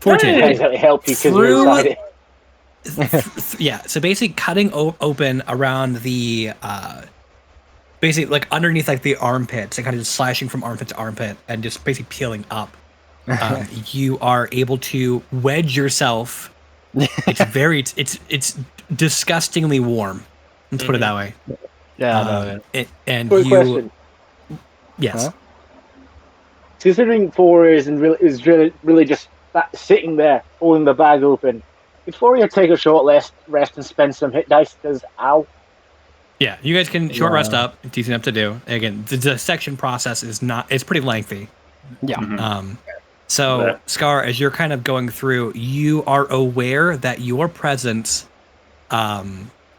14. Doesn't help you because you're inside it. Yeah, so basically cutting open around the basically like underneath like the armpits and kind of just slashing from armpit to armpit and just basically peeling up. You are able to wedge yourself. It's disgustingly warm. Let's put it that way. Yeah. And Quick you, question. yes. Huh? Considering 4 is really just sitting there holding the bag open, before you take a short rest and spend some hit dice, because ow. Yeah, you guys can short rest up. It's easy enough to do. Again, the section process is not. It's pretty lengthy. Yeah. So Scar, as you're kind of going through, you are aware that your presence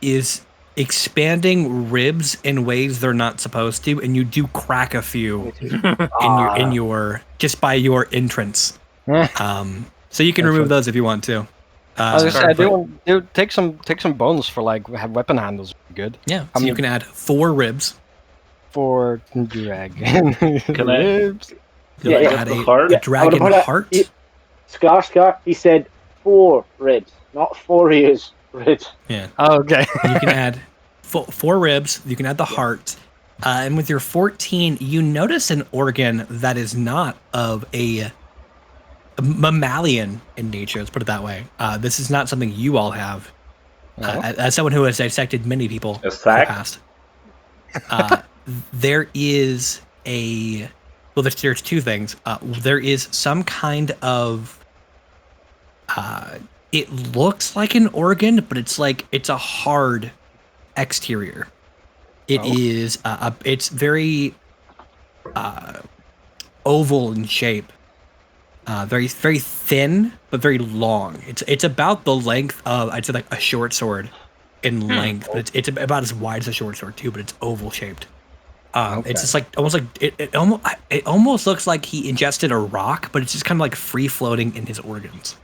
is expanding ribs in ways they're not supposed to, and you do crack a few in your just by your entrance. So you can remove those if you want to. I was gonna say, I do take some bones for like have weapon handles. Good. Yeah. So you can add 4 ribs. 4 dragon Can ribs. You'll add a dragon heart. Scar. He said 4 ribs, not 4 ears. Ribs. Yeah. Oh, okay. You can add 4 ribs. You can add the heart. And with your 14, you notice an organ that is not of a mammalian in nature. Let's put it that way. This is not something you all have. As someone who has dissected many people in the past, there is there's 2 things. There is some kind of it looks like an organ, but it's a hard exterior. It is it's very oval in shape. Very very thin, but very long. It's about the length of, I'd say, like a short sword in length, but it's about as wide as a short sword too. But it's oval shaped. It's just like almost like it almost looks like he ingested a rock, but it's just kind of like free floating in his organs.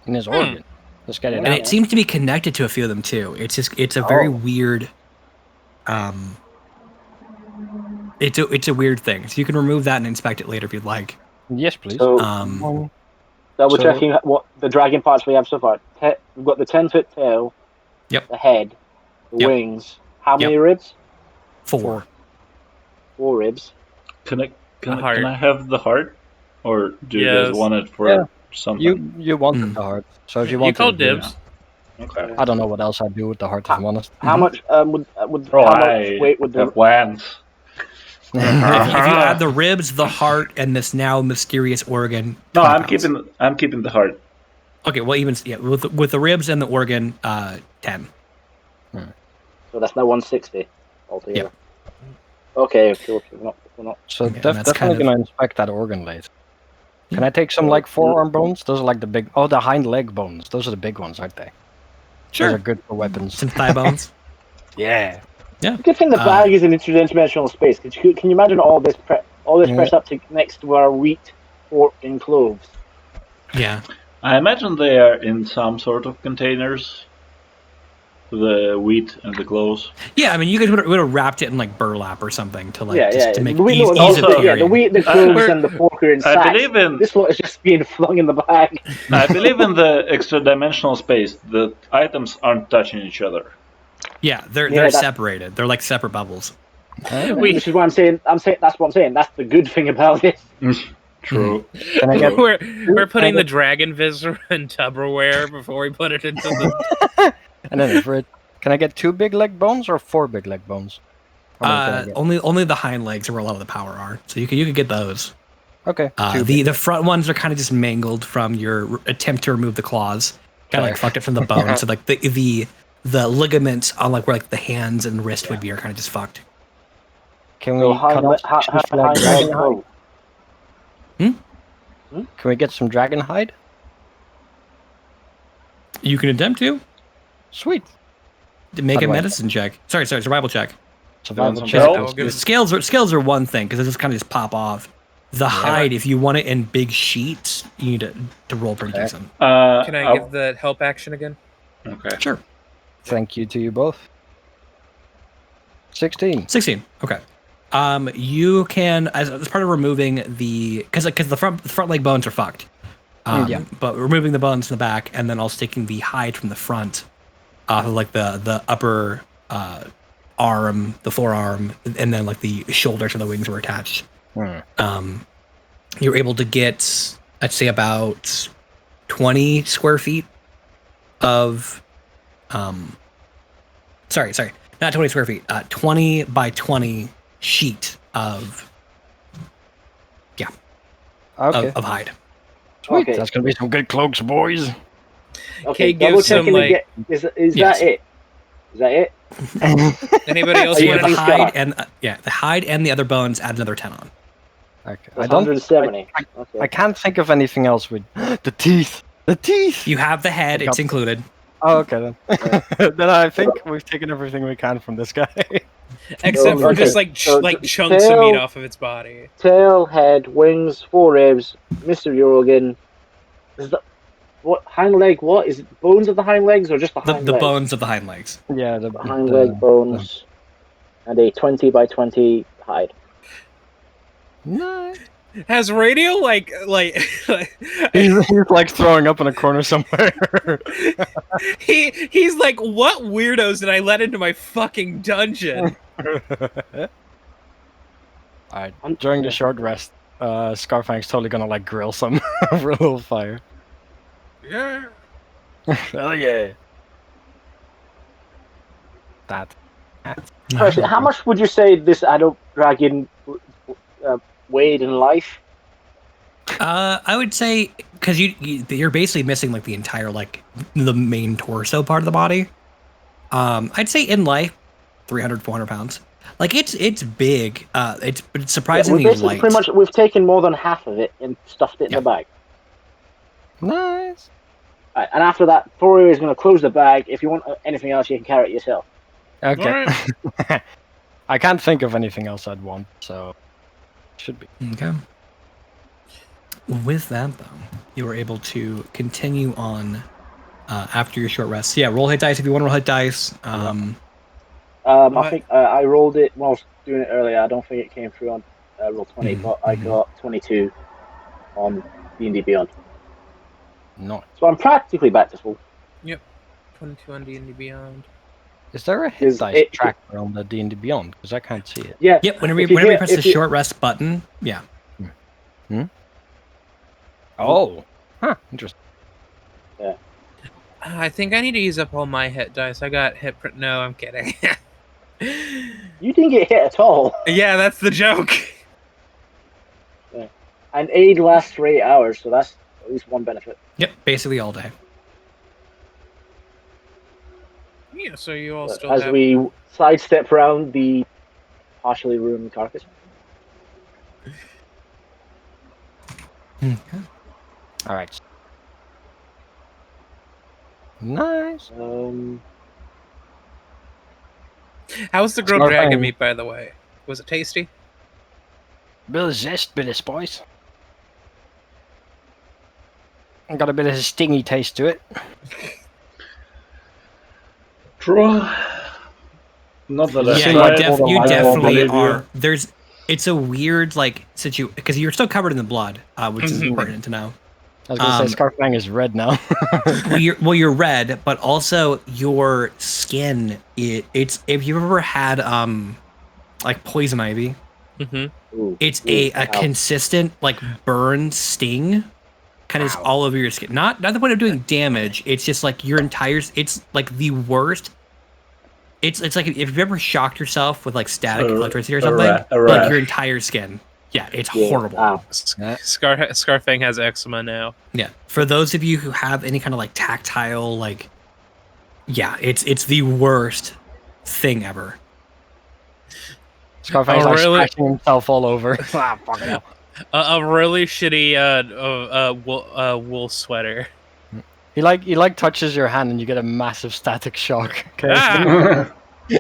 In his organ. Let's get it And out. it seems to be connected to a few of them too. It's a very weird. It's a weird thing. So you can remove that and inspect it later if you'd like. Yes, please. So, double checking what the dragon parts we have so far. We've got the 10-foot tail. Yep. The head. The wings. How many ribs? 4. 4 ribs. Can I have the heart, or do you guys want it for something? You wanted the heart, so if you want, you call dibs. Okay. I don't know what else I'd do with the heart, if I'm honest. How much would how much weight would the plans? If you add the ribs, the heart, and this now mysterious organ. No, I'm keeping the heart. Okay, well, even with the ribs and the organ, 10. So that's now 160 altogether. Yep. Okay, cool. We're not. So definitely gonna inspect that organ later. Can I take some like forearm bones? Those are like the big. Oh, the hind leg bones. Those are the big ones, aren't they? Sure. Those are good for weapons. Some thigh bones. Yeah. Yeah. Good thing the bag is in interdimensional space. Can you imagine all this pressed up to next to our wheat, pork, and cloves? Yeah. I imagine they are in some sort of containers. The wheat and the cloves. Yeah, I mean, you guys would have wrapped it in like burlap or something to like to make the wheat, easy the wheat, the cloves, and the pork are in sacks. I believe in this lot is just being flung in the bag. I believe in the extra dimensional space. The items aren't touching each other. Yeah, they're separated. They're like separate bubbles. Which is what I'm saying. That's what I'm saying. That's the good thing about this. True. Can I get, we're putting the dragon visor in Tupperware before we put it into the. And then for it, can I get 2 big leg bones or 4 big leg bones? Only the hind legs are where a lot of the power are. So you could get those. Okay. The front ones are kind of just mangled from your attempt to remove the claws. Kind of like fucked it from the bone. So like the ligaments on like where like the hands and wrist would be are kind of just fucked. Can we cut off dragon hide? Can we get some dragon hide? You can attempt to. Sweet. Make a medicine check. Sorry, survival check. Survival check. Scales are one thing because they just kind of just pop off. The hide, if you want it in big sheets, you need to roll pretty decent. Can I give the help action again? Okay. Sure. Thank you to you both. 16. Okay. You can, as part of removing because the front leg bones are fucked. But removing the bones from the back and then also taking the hide from the front, off of like the upper arm, the forearm, and then like the shoulders and the wings were attached. You're able to get, I'd say, about 20 square feet of, not 20 square feet, 20 by 20 sheet of Okay. of hide. Sweet. Okay. That's gonna be some good cloaks, boys. Okay, Give double some, checking like- again. Is Yes. that it? Is that it? Anybody else Are you want the any to? hide Scar? and the hide and the other bones add another 10 on. Okay. That's I don't. 170. I Okay. can't think of anything else with the teeth. The teeth. You have the head; I got it's included. Oh, okay then. Then I think we've taken everything we can from this guy. Except for Okay, just like so like chunks of meat tail- off of its body. Tail, head, wings, 4 ribs, Mr. Eurogan. Is that what hind leg? What is it? Bones of the hind legs or just the The, hind the legs? bones of the hind legs. Yeah, The hind leg bones, and a 20 by 20 hide. No. Has Radio like He's like throwing up in a corner somewhere. he's like, what weirdos did I let into my fucking dungeon? Alright, during the short rest, Scarfang's totally gonna like grill some over a little fire. Yeah. Hell yeah. That. Actually, how much would you say this adult dragon weighed in life? I would say because you're basically missing like the entire like the main torso part of the body. I'd say in life, 300, 400 pounds. Like it's big. It's surprisingly light. Pretty much, we've taken more than half of it and stuffed it in the bag. Nice. Right, and after that, Thorio is going to close the bag. If you want anything else, you can carry it yourself. Okay. I can't think of anything else I'd want, so should be. Okay. With that, though, you were able to continue on after your short rest. So, yeah, roll hit dice if you want to roll hit dice. I think I rolled it when I was doing it earlier. I don't think it came through on roll 20, but I got 22 on D&D Beyond. No. So I'm practically back to full. Yep. 22 on D&D Beyond. Is there a hit dice tracker on the D&D Beyond? Because I can't see it. Yeah. Yep. Whenever you press the short rest button, yeah. Oh. Huh. Interesting. Yeah. I think I need to use up all my hit dice. I got hit. No, I'm kidding. You didn't get hit at all. Yeah, that's the joke. Yeah. And aid lasts for 8 hours, so that's at least one benefit. Yep. Basically all day. Yeah, so you all still as have... we sidestep around the partially ruined carcass. All right. Nice. How's the grilled dragon meat, by the way? Was it tasty? Bit of zest, bit of spice. Got a bit of a stingy taste to it. Draw. Not that you definitely are. It's a weird like situation because you're still covered in the blood, which is important to know. I was gonna say Scarfang is red now. you're red, but also your skin. It's if you've ever had like poison ivy, it's a consistent like burn sting, kind of all over your skin. Not the point of doing damage. It's just like your entire. It's like the worst. It's like if you've ever shocked yourself with like static electricity or something, like your entire skin. Yeah, it's horrible. Scarfang has eczema now. Yeah, for those of you who have any kind of like tactile, like, yeah, it's the worst thing ever. Scarfang's like scratching himself all over. Fuck it. A really shitty wool sweater. He like touches your hand and you get a massive static shock. Okay. Yeah.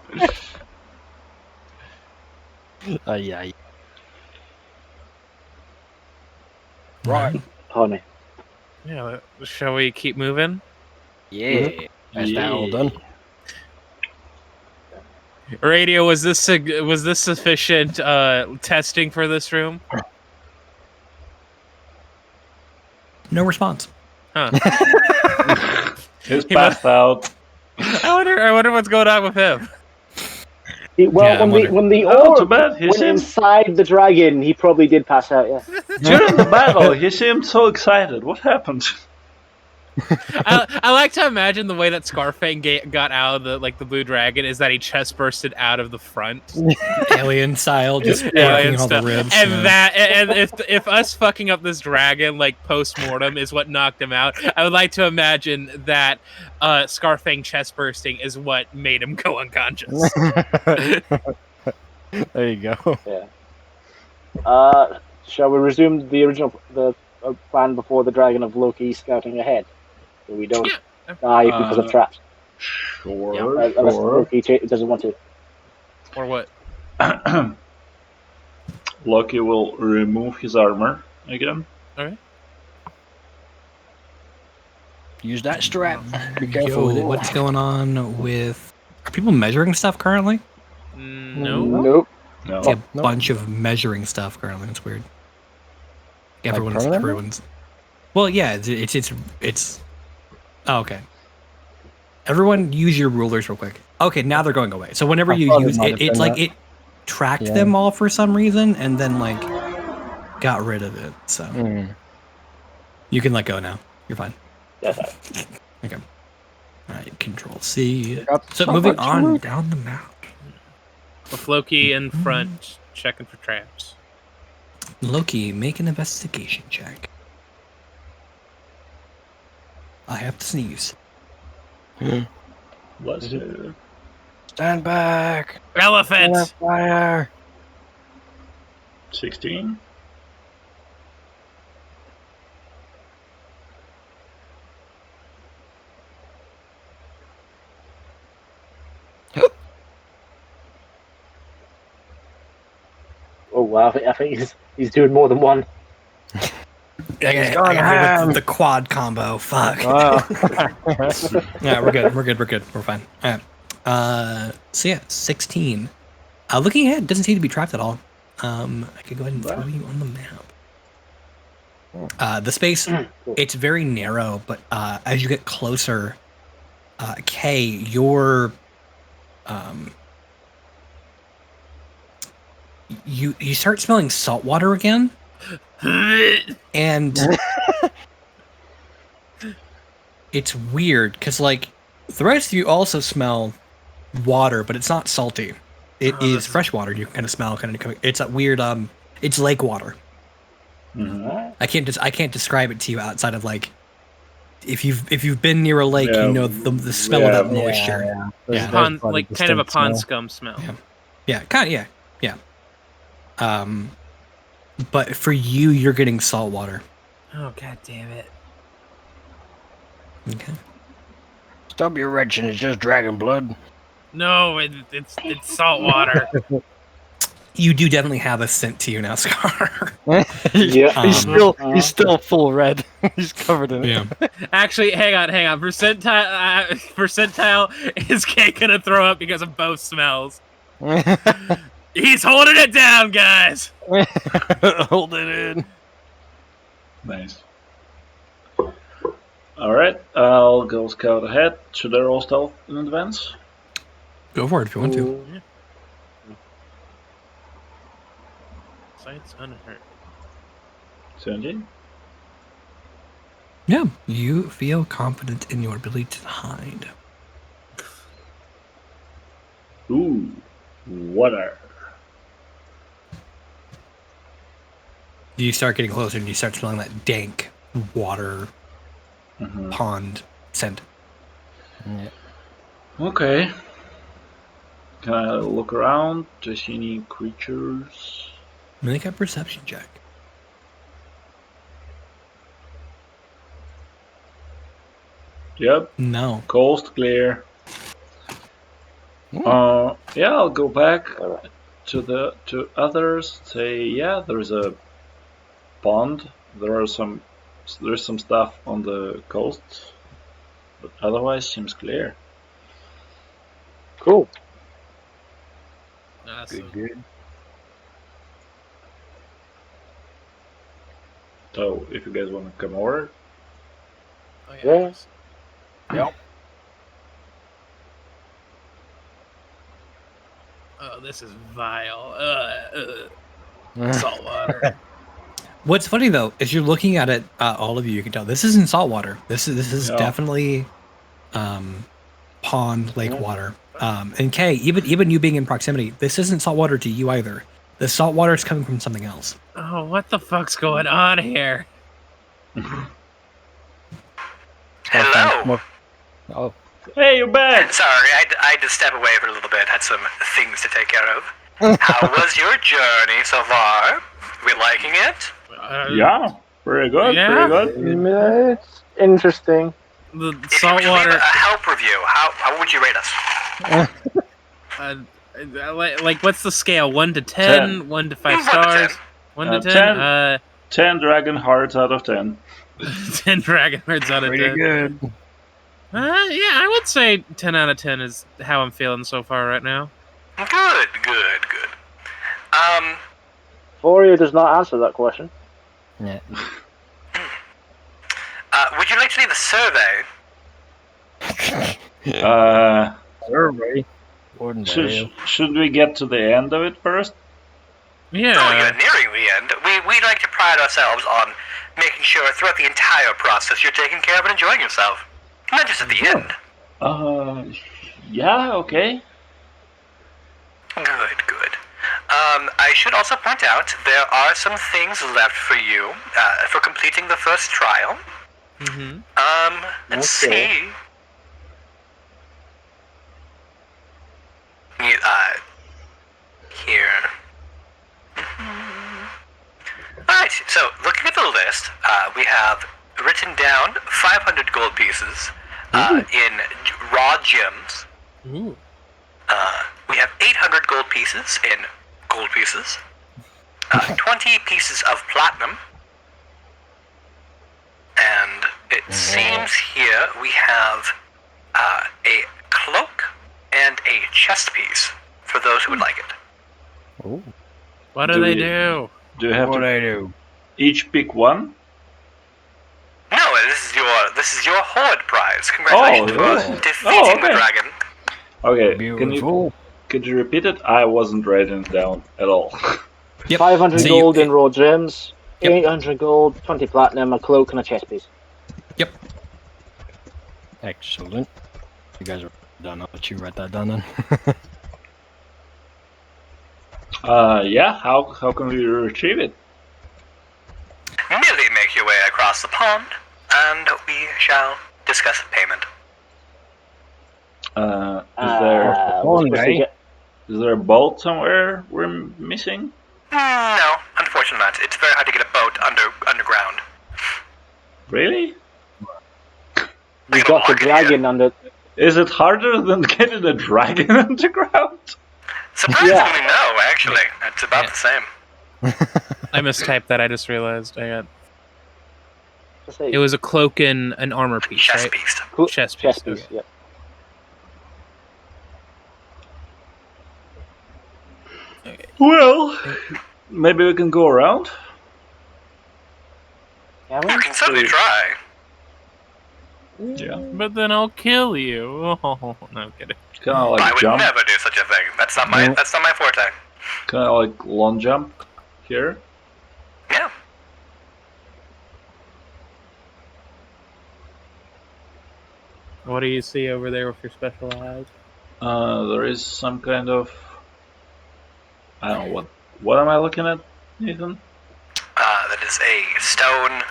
Right. Pardon me. Yeah. Shall we keep moving? Yeah. That's that all done. Radio, was this sufficient testing for this room? No response. Huh. He's passed out. I wonder what's going on with him. When the orb went inside the dragon, he probably did pass out. Yeah. During the battle, he seemed so excited. What happened? I like to imagine the way that Scarfang got out of the blue dragon is that he chest bursted out of the front, Alien style, just alien all the style. ribs. And yeah. and if us fucking up this dragon like post mortem is what knocked him out, I would like to imagine that Scarfang chest bursting is what made him go unconscious. There you go. Yeah. Shall we resume the original plan before the Dragon of Loki scouting ahead, so we don't die because of traps? Sure. Unless Loki doesn't want to. Or what? Loki will remove his armor again. Okay. Use that strap. Be careful with it. What's going on with? Are people measuring stuff currently? No. Nope. No. See a bunch of measuring stuff currently. It's weird. Everyone's. Well, yeah. It's. Oh, okay. Everyone, use your rulers real quick. Okay, now they're going away. So whenever you use it, it's like it tracked them all for some reason, and then like got rid of it. So you can let go now. You're fine. Yes. Okay. All right. Control C. So moving on down the map. With Loki in front, checking for traps. Loki, make an investigation check. I have to sneeze. Bless you. Stand back. Elephant. Fire. 16. Oh wow! I think he's doing more than one. I gotta go with the quad combo. Fuck. Wow. Yeah, we're good. We're fine. All right. So yeah, 16. Looking ahead, doesn't seem to be trapped at all. I could go ahead and throw you on the map. The space, it's very narrow, but as you get closer, Kay, your you start smelling salt water again, and it's weird because like the rest of you also smell water, but it's not salty. It is fresh water. You can kind of smell it's a weird it's lake water. I can't describe it to you outside of like if you've been near a lake, you know the smell of that moisture. Pond, like kind of a pond scum smell. Yeah, kind of yeah. But for you, you're getting salt water. Oh god damn it! Okay. Stop your retching. It's just dragon blood. No, it's salt water. You do definitely have a scent to you now, Scar. Yeah, he's still full red. He's covered in it. Yeah. Actually, hang on. Percentile is Kay gonna throw up because of both smells. He's holding it down, guys. Hold it in. Nice. Alright, I'll go scout ahead. Should I roll stealth in advance? Go for it if you want to. Sight's unhurt. 17? Yeah, you feel confident in your ability to hide. Ooh, water. You start getting closer and you start smelling that dank water pond scent. Yeah. Okay. Can I look around? Do I see any creatures? Make a perception check. Yep. No. Coast clear. Yeah, I'll go back to others. Say, yeah, there's a pond. There's some stuff on the coast, but otherwise seems clear. Cool. Awesome. Good. So, if you guys want to come over, Oh, yeah. Yep. Oh, this is vile. Salt water. What's funny though is you're looking at it. All of you can tell this isn't saltwater. This is definitely pond, lake water. And Kay, even you being in proximity, this isn't saltwater to you either. The saltwater is coming from something else. Oh, what the fuck's going on here? Hello. Oh. Hey, you're back. Sorry, I had to step away for a little bit. Had some things to take care of. How was your journey so far? We liking it? Yeah, pretty good. Yeah. Pretty good. It's interesting. The If you saltwater. leave a help review, how would you rate us? Like, what's the scale? 1 to 10? 1 to 5 stars? 1 to 10? 10 dragon hearts out of 10. 10 dragon hearts out of 10. Pretty good. Yeah, I would say 10 out of 10 is how I'm feeling so far right now. Good. Foria does not answer that question. Yeah. Would you like to leave a survey? Survey. Should we get to the end of it first? Yeah. Oh, you're nearing the end. We like to pride ourselves on making sure throughout the entire process you're taking care of and enjoying yourself. Not just at the end. Yeah, okay. Good. I should also point out there are some things left for you for completing the first trial. Mm-hmm. Let's see. Here. Alright, so looking at the list, we have written down 500 gold pieces in raw gems. Ooh. We have 800 gold pieces in gold pieces. 20 pieces of platinum. And it seems here we have a cloak and a chest piece for those who would like it. Ooh. What do they do? Do you have What to I do? each pick one? No, this is your horde prize. Congratulations for defeating the dragon. Okay, Beautiful. could you repeat it? I wasn't writing it down at all. Yep. 500 So gold in raw gems, Yep. 800 gold, 20 platinum, a cloak, and a chest piece. Yep. Excellent. You guys are done. I'll let you write that down then. Yeah, how can we retrieve it? Merely make your way across the pond, and we shall discuss payment. Is there a boat somewhere we're missing? No, unfortunately not. It's very hard to get a boat underground. Really? We got the dragon under. Is it harder than getting a dragon underground? Surprisingly, no, actually. It's about the same. I mistyped that. I just realized. It It was a cloak and an armor piece, Chest right? piece. Chest piece. Chest piece, Okay. yeah. Well, maybe we can go around. Can You can certainly try. Yeah. But then I'll kill you. Oh, no, I'm kidding. Can I I like would jump? never do such a thing. That's not my forte. Can I like long jump here? Yeah. What do you see over there with your special eyes? There is some kind of. I don't know what am I looking at, Nathan? That is a stone.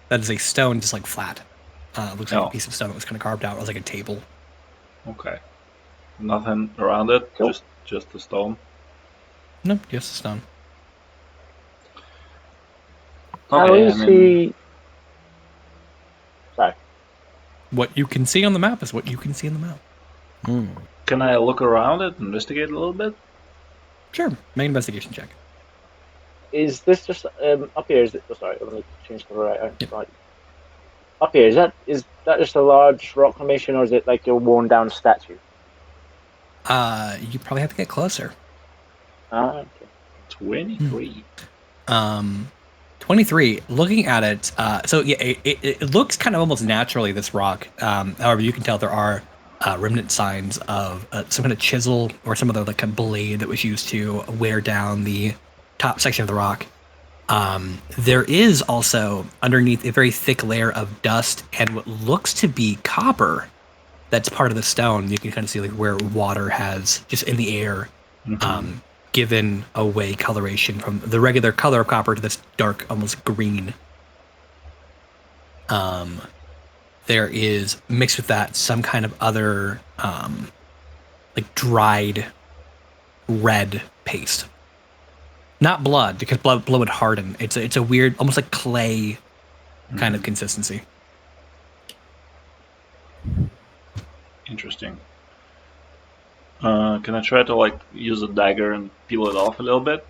That is a stone, just like flat. Looks like Oh. a piece of stone that was kind of carved out as like a table. Okay. Nothing around it, Cool. just a stone. No, just a stone. How Okay, is he? Sorry. What you can see on the map is what you can see on the map. Can I look around it, investigate a little bit? Sure. Make an investigation check. Is this just up here? Is it? Oh, sorry, let me change the right. Yep. Right. Up here, is that just a large rock formation, or is it like a worn down statue? You probably have to get closer. Ah, okay. 23. 23. Looking at it, so yeah, it looks kind of almost naturally, this rock. However, you can tell there are remnant signs of some kind of chisel or some other like a blade that was used to wear down the top section of the rock. There is also underneath a very thick layer of dust and what looks to be copper. That's part of the stone. You can kind of see like where water has just in the air, given away coloration from the regular color of copper to this dark, almost green. There is mixed with that some kind of other like dried red paste. Not blood, because blood would harden. It's a weird, almost like clay kind of consistency. Interesting. Can I try to like use a dagger and peel it off a little bit?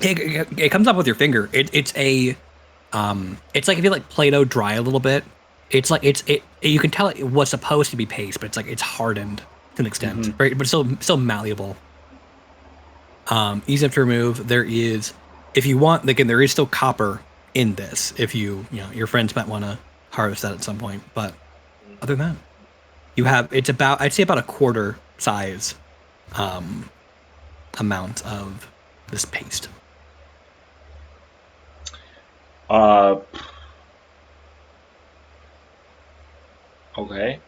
It comes up with your finger. It's like if you like Play-Doh dry a little bit. It's like you can tell it was supposed to be paste, but it's hardened to an extent, right? But still malleable. Easy enough to remove. There is, if you want, again, there is still copper in this. If your friends might want to harvest that at some point. But other than that, I'd say about a quarter size amount of this paste. Okay.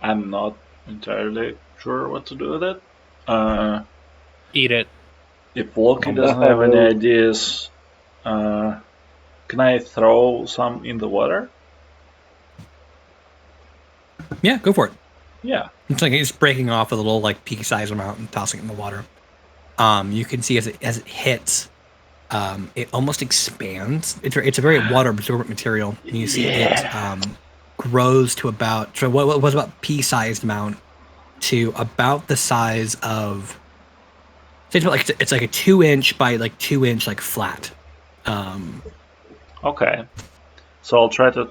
I'm not entirely sure what to do with it. Eat it. If Loki doesn't have any ideas, can I throw some in the water? Yeah, go for it. Yeah. It's like it's breaking off a little like pea-sized amount and tossing it in the water. You can see as it hits, it almost expands. It's a very water absorbent material. And you see it grows to about what was about pea-sized amount to about the size of. It's like a 2-inch by like 2-inch like flat. Okay. So I'll try to.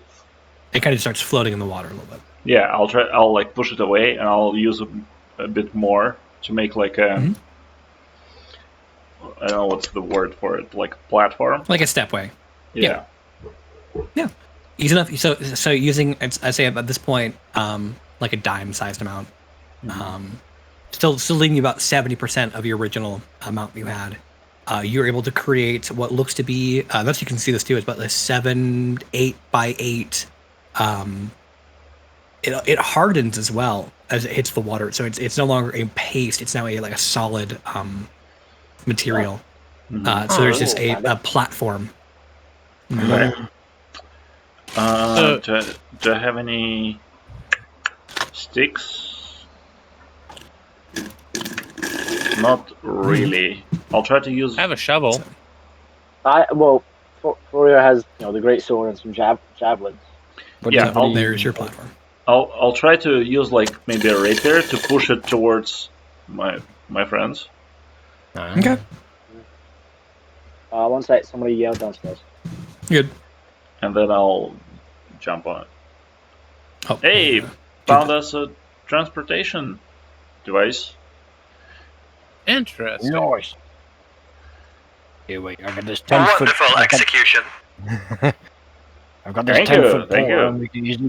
It kind of starts floating in the water a little bit. Yeah, I'll like push it away, and I'll use a bit more to make like a. I don't know what's the word for it, like a platform. Like a stepway. Yeah. Yeah. Easy enough. So using, I say at this point, like a dime-sized amount. Still leaving you about 70% of your original amount you had. You're able to create what looks to be, unless you can see this too, it's about a 7-8 by 8. It hardens as well as it hits the water, so it's no longer a paste. It's now a solid material. So there's just a platform. Okay. Do I have any sticks? Not really. I'll try to use. I have a shovel. Florio has the great sword and some javelins. There's your platform. I'll try to use like maybe a rapier to push it towards my friends. Okay. One sec, somebody yelled downstairs. Good. And then I'll jump on it. Oh, hey, found us a transportation device. Interesting. Nice. Here, wait, I got this 10-foot. Wonderful execution. I've got this 10-foot Thank you. we can use.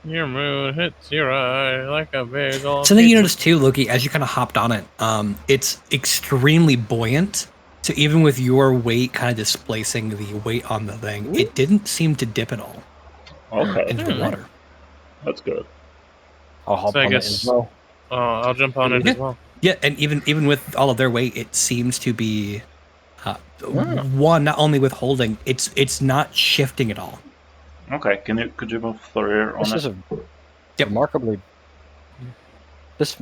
Your moon hits your eye like a big old. Something you notice too, Loki, as you kind of hopped on it, it's extremely buoyant. So even with your weight kind of displacing the weight on the thing, it didn't seem to dip at all. Okay. Into the water. That's good. I'll hop on it as well. I'll jump on it as well. Yeah, and even with all of their weight, it seems to be one, not only with holding, it's not shifting at all. Okay, could you move Thorir on This is it? remarkably. This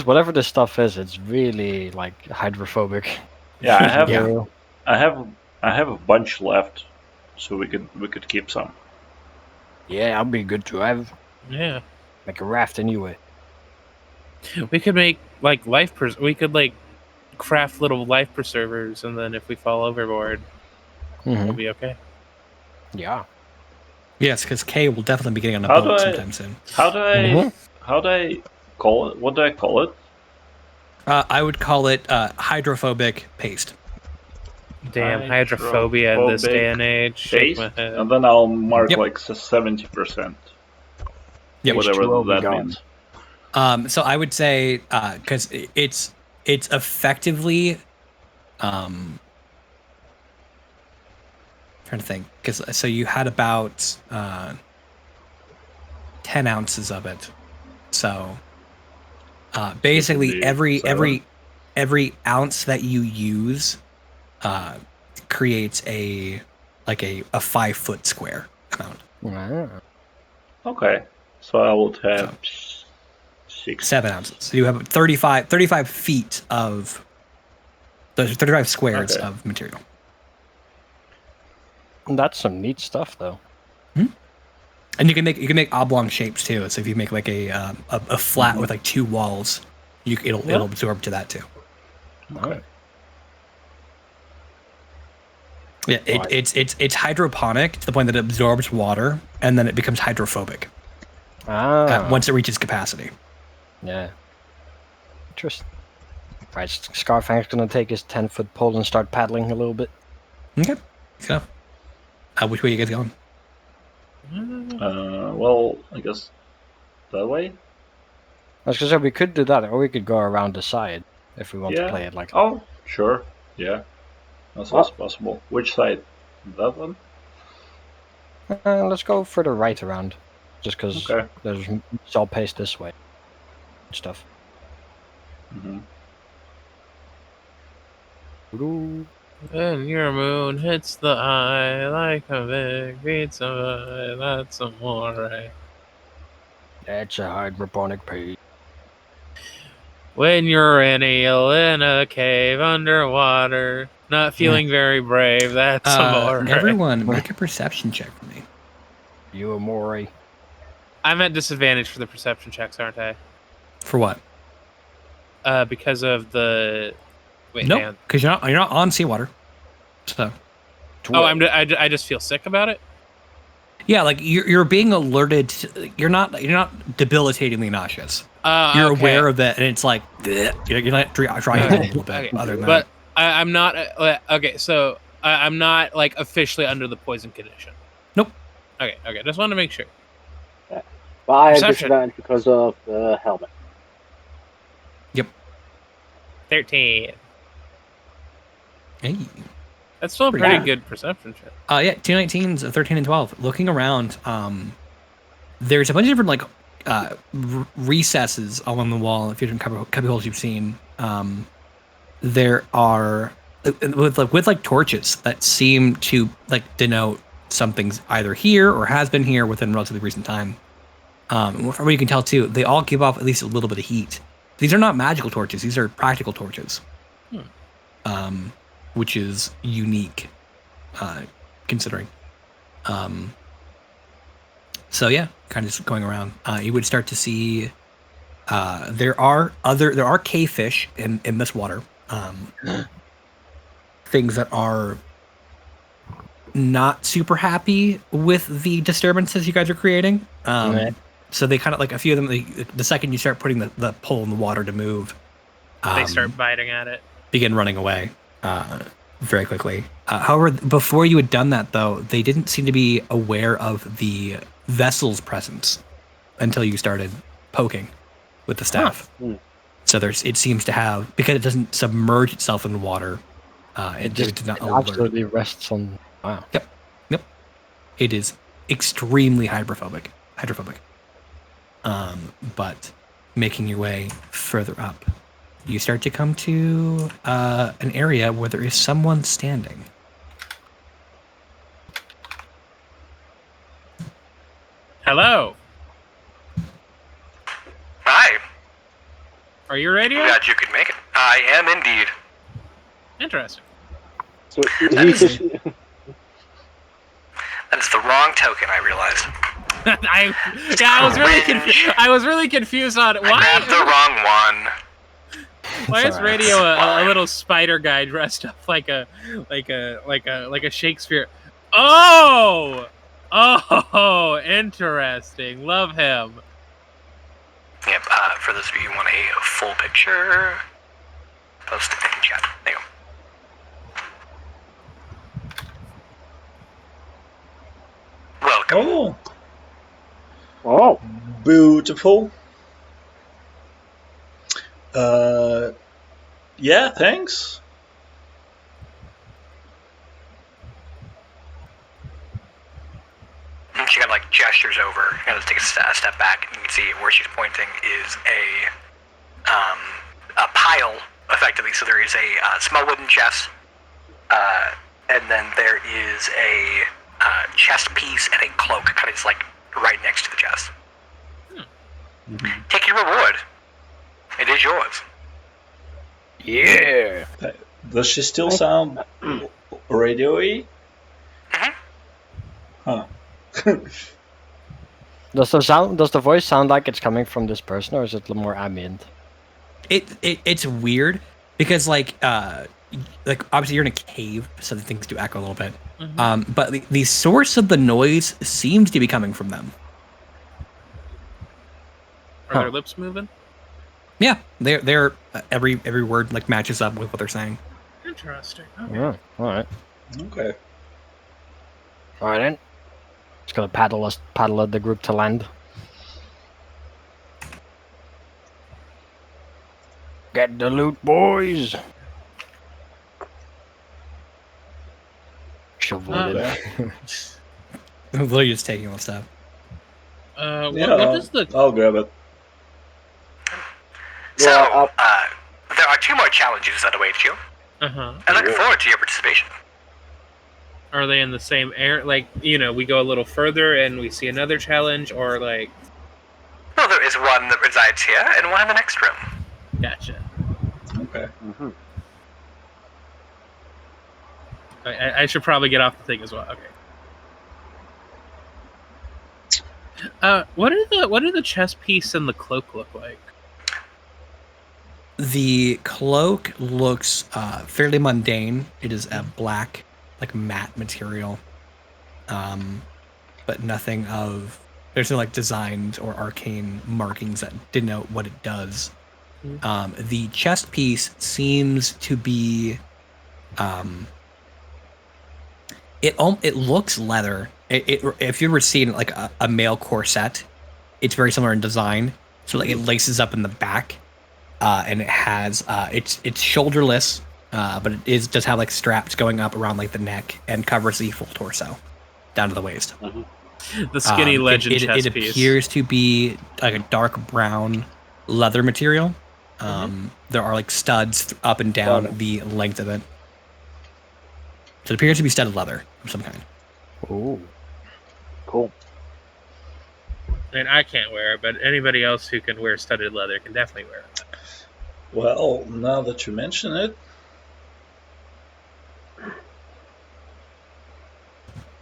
whatever this stuff is, it's really like hydrophobic. Yeah, I have Yeah. I have a bunch left, so we could keep some. Yeah, that'd be good to have. Yeah. Like a raft anyway. We could make like we could like craft little life preservers, and then if we fall overboard, we'll be okay. Yeah. Yes, because Kay will definitely be getting on a How do boat I- sometime soon. How do I call it? What do I call it? I would call it hydrophobic paste. Damn hydrophobia in this day and age. Shake Paste, my head. and then I'll mark Yep. like 70%. Yeah, Whatever H2O that be means. So I would say because it's it's effectively trying to think, because so you had about 10 ounces of it. So basically every ounce that you use creates a 5-foot square amount. Wow. Okay, so I would have 7 ounces. So you have 35 feet of 35 squares of material. That's some neat stuff, though. And you can make oblong shapes too. So if you make like a flat with like 2 walls, it'll absorb to that too. Okay. Yeah, it's hydroponic to the point that it absorbs water and then it becomes hydrophobic once it reaches capacity. Yeah. Interesting. Right, Scarfang's gonna take his 10-foot pole and start paddling a little bit. Okay. So, which way you guys going? Well, I guess that way. I was gonna say we could do that, or we could go around the side if we want to play it like. Oh, sure. Yeah, that's also possible. Which side? That one. Let's go for the right around, just because it's all paced this way. Stuff. When your moon hits the eye like a big pizza, that's amore. That's a hydroponic pea. When you're an eel in a cave underwater, not feeling very brave, that's amore. Everyone, make a perception check for me. You amore. I'm at disadvantage for the perception checks, aren't I? For what? Because of the. Wait, no, because you're not on seawater. So. Oh, I just feel sick about it. Yeah, like you're being alerted. You're not debilitatingly nauseous. You're aware of it, and it's like you're not trying a little bit. Other than but I'm not. Okay, so I'm not like officially under the poison condition. Nope. Okay. Just wanted to make sure. Yeah. But I have disadvantage because of the helmet. Yep. 13. Hey. That's still a pretty good perception check. Yeah, 2 19s, 13 and 12. Looking around, there's a bunch of different recesses along the wall. If you different cubby holes you've seen, there are with torches that seem to denote something's either here or has been here within relatively recent time. From what you can tell too, they all give off at least a little bit of heat. These are not magical torches; these are practical torches. Which is unique, considering. So yeah, kind of just going around. You would start to see there are cave fish in this water. Things that are not super happy with the disturbances you guys are creating. So they kind of a few of them. The second you start putting the pole in the water to move, they start biting at it. Begin running away. Very quickly. However, before you had done that, though, they didn't seem to be aware of the vessel's presence until you started poking with the staff. So it seems to have, because it doesn't submerge itself in water, it did not absolutely rests on. Wow. Yep. It is extremely hydrophobic. But making your way further up, you start to come to an area where there is someone standing. Hello. Hi. Are you ready? Glad you could make it. I am indeed. Interesting. So that is the wrong token, I realized. I was really confused on it. Why? I grabbed the wrong one. Why is Radio a little spider guy dressed up like a Shakespeare? Oh, interesting. Love him. Yep. For those of you who want a full picture, post it in chat. There you go. Welcome. Beautiful. Yeah, thanks. And she kind of like gestures over, kind of take a step back, and you can see where she's pointing is a pile, effectively. So there is a small wooden chest, and then there is a chest piece and a cloak, kind of just like right next to the chest. Take your reward. It is yours. Yeah. Does she still sound radio-y? Huh. Does the voice sound like it's coming from this person, or is it more ambient? It's weird because like obviously you're in a cave, so the things do echo a little bit. But the source of the noise seems to be coming from them. Are their lips moving? Yeah, they're every word like matches up with what they're saying. Interesting. Okay. Yeah, all right. Okay. All right then. Just gonna paddle the group to land. Get the loot, boys. Shovel it. Literally just taking all stuff. What does the? I'll grab it. So, there are 2 more challenges that await you. I'm looking forward to your participation. Are they in the same area? Like, we go a little further and we see another challenge, or like? Well, there is one that resides here and one in the next room. Gotcha. Okay. I should probably get off the thing as well. Okay. What do the chest piece and the cloak look like? The cloak looks fairly mundane. It is a black, like matte material, but nothing of. There's no like designed or arcane markings that denote what it does. The chest piece seems to be. It looks leather. If you've ever seen like a male corset, it's very similar in design. So like it laces up in the back, and it has it's shoulderless, but it does have like straps going up around like the neck and covers the full torso down to the waist. The skinny legend chest it piece. appears to be like a dark brown leather material. There are like studs up and down the length of it. So it appears to be studded leather of some kind. Oh, cool. I mean, I can't wear it, but anybody else who can wear studded leather can definitely wear it. Well, now that you mention it,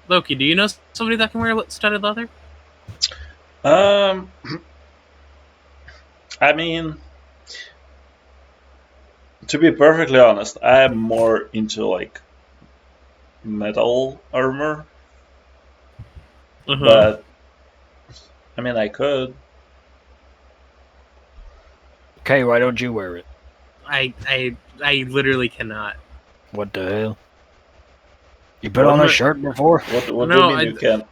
Loki, do you know somebody that can wear studded leather? I mean, to be perfectly honest, I am more into like metal armor, but I mean, I could. Okay, why don't you wear it? I literally cannot. What the hell? You put on a shirt before? What do you mean you can't?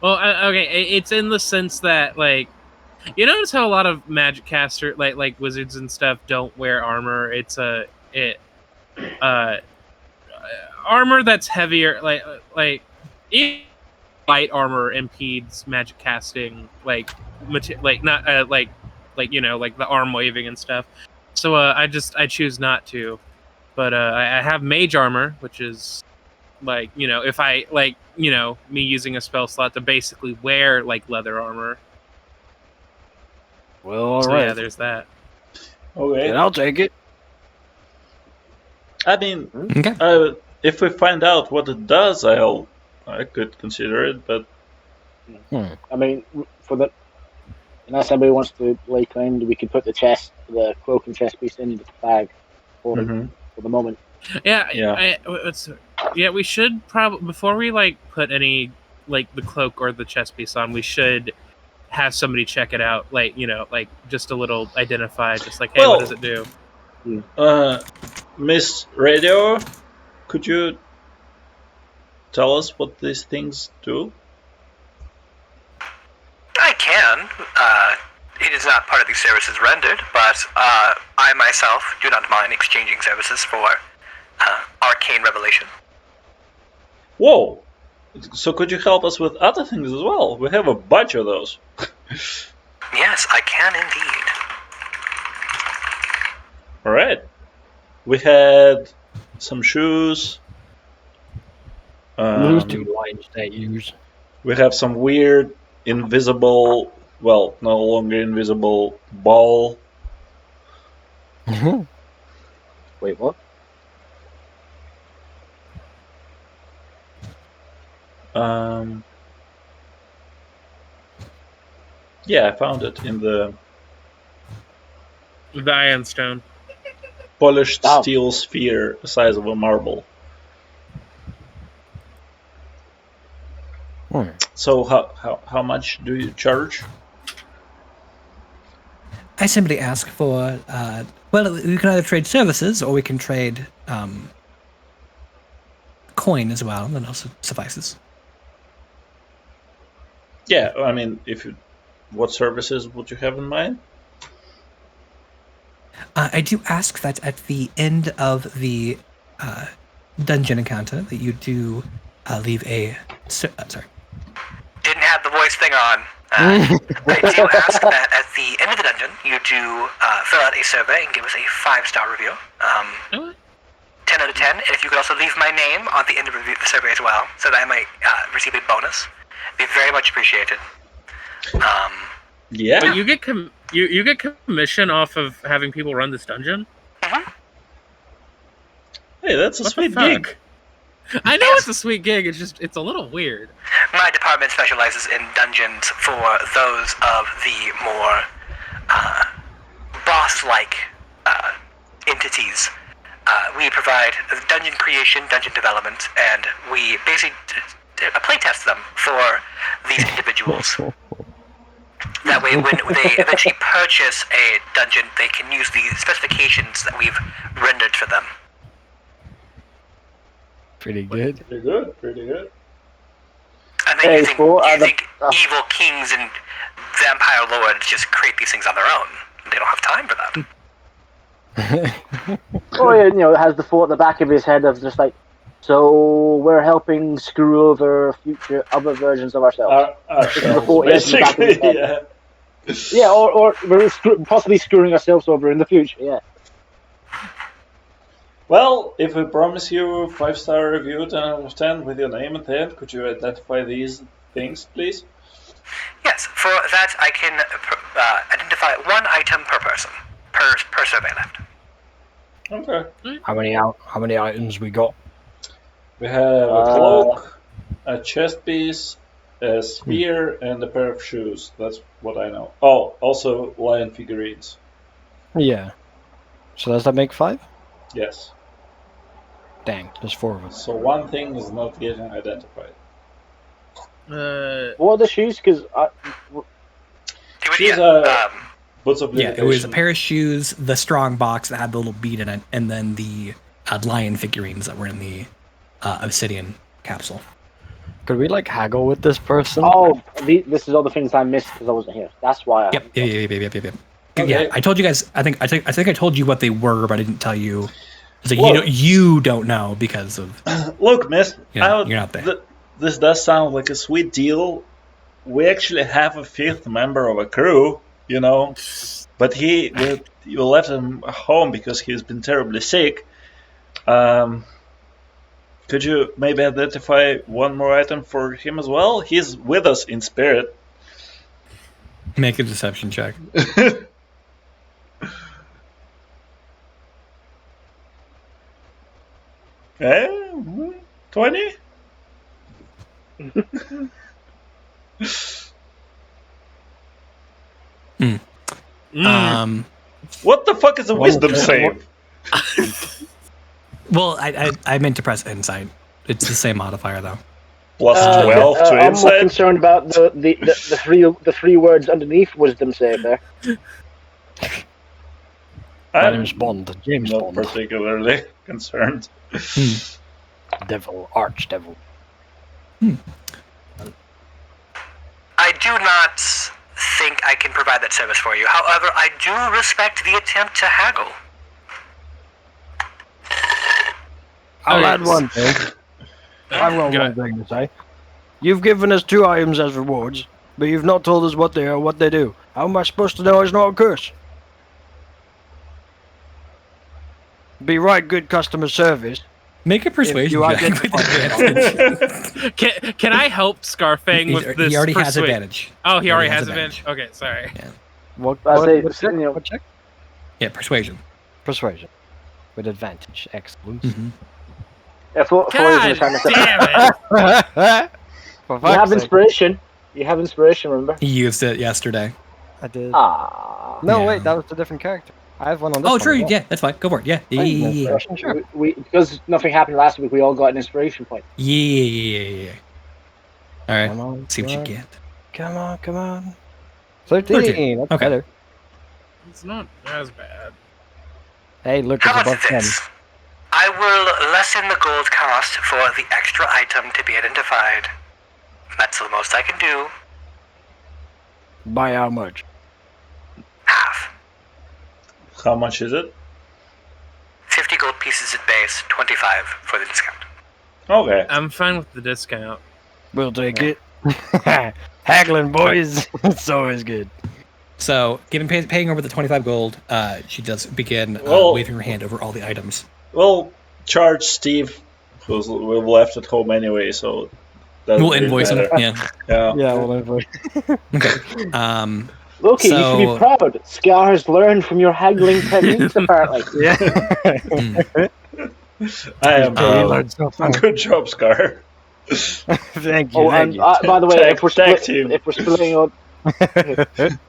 Well, okay, it's in the sense that like, you notice how a lot of magic caster like wizards and stuff don't wear armor. It's armor that's heavier, like light armor impedes magic casting, like not like the arm waving and stuff. So I choose not to, but I have mage armor, which is like if I like me using a spell slot to basically wear like leather armor. Well, all so right. Yeah, there's that. Okay, then I'll take it. I mean, okay. If we find out what it does, I could consider it, but I mean, unless anybody wants to lay claim, we could put the cloak and chest piece in the bag for the moment. Yeah. We should probably, before we like put any like the cloak or the chest piece on, we should have somebody check it out, like like just a little identify, just like, hey, what does it do? Miss Radio, could you tell us what these things do? I can. It It is not part of the services rendered, but I myself do not mind exchanging services for arcane revelation. Whoa! So could you help us with other things as well? We have a bunch of those. Yes, I can indeed. Alright. We had some shoes. Those 2 lines they use. We have some weird invisible, well, no longer invisible ball. Wait, what? Yeah, I found it in the Ironstone. polished steel sphere the size of a marble. So how much do you charge? I simply ask for, well, we can either trade services or we can trade coin as well. That also suffices. Yeah, I mean, what services would you have in mind? I do ask that at the end of the dungeon encounter that you do leave a... sorry. Didn't have the voice thing on. I do ask that at the end of the dungeon, you do fill out a survey and give us a 5-star review. 10 out of 10. And if you could also leave my name on the end of the survey as well, so that I might receive a bonus. Be very much appreciated. Yeah. But you get you get commission off of having people run this dungeon? Mm-hmm. Hey, that's a sweet gig. I know it's a sweet gig, it's a little weird. My department specializes in dungeons for those of the more boss-like entities. We provide dungeon creation, dungeon development, and we basically playtest them for these individuals. That way, when they eventually purchase a dungeon, they can use the specifications that we've rendered for them. Pretty good. Pretty good. Pretty good. And then you think evil kings and vampire lords just create these things on their own. They don't have time for that. Oh, yeah, it has the thought at the back of his head of just like, so we're helping screw over future other versions of ourselves. Basically, yeah. Yeah, or we're possibly screwing ourselves over in the future, yeah. Well, if we promise you 5-star review, 10 out of 10 with your name at the end, could you identify these things, please? Yes, for that I can identify 1 item per person, per survey left. Okay. How many items we got? We have a cloak, a chest piece, a spear, and a pair of shoes. That's what I know. Oh, also lion figurines. Yeah. So does that make 5? Yes. Dang, there's 4 of them. So one thing is not getting identified. What are the shoes? Because shoes are boots of yeah, it was a pair of shoes, the strong box that had the little bead in it, and then the lion figurines that were in the obsidian capsule. Could we haggle with this person? Oh, this is all the things I missed because I wasn't here. That's why. Yep. Okay. Yeah, I told you guys. I think I told you what they were, but I didn't tell you. So you don't know because of. Look, miss, you're not there. This does sound like a sweet deal. We actually have a 5th member of a crew, but we left him home because he's been terribly sick. Could you maybe identify 1 more item for him as well? He's with us in spirit. Make a deception check. 20? What the fuck is a wisdom save? Well, I meant to press insight. It's the same modifier though. Plus 12 to I'm insight. more concerned about the 3 words underneath wisdom save there. My name's Bond. James not Bond. Particularly concerned. Devil, archdevil. I do not think I can provide that service for you. However, I do respect the attempt to haggle. I'll add one thing. I've got one thing to say. You've given us 2 items as rewards, but you've not told us what they are or what they do. How am I supposed to know it's not a curse? Be right good customer service. Make a persuasion you check with advantage. Can I help Scarfang with this? He already has advantage. Oh, he already has advantage. Okay, sorry. Yeah. What check? Yeah, persuasion. Persuasion. With advantage. Excellent. Mm-hmm. Yeah, God damn it! You have inspiration. You have inspiration, remember? He used it yesterday. I did. Ah. No, wait, that was a different character. I have one on this one. True. Yeah, that's fine. Go for it. Yeah. Sure. We because nothing happened last week, we all got an inspiration point. Yeah. All right. Come on, Let's see what you get. Come on. 13. That's okay. Better. It's not as bad. Hey, look, How it's above about 10. this? I will lessen the gold cost for the extra item to be identified. That's the most I can do. By how much? Half. How much is it? 50 gold pieces at base, 25 for the discount. Okay. I'm fine with the discount. We'll take it. Haggling, boys. It's always good. So, paying over the 25 gold, she does begin waving her hand over all the items. We'll charge Steve, who's left at home anyway, so... We'll invoice him, yeah. Yeah, we'll invoice. Okay. Loki, you should be proud. Scar has learned from your haggling techniques, apparently. Yeah. I am. Good job, Scar. Thank you. Oh, thank you. by the way, if we're splitting up,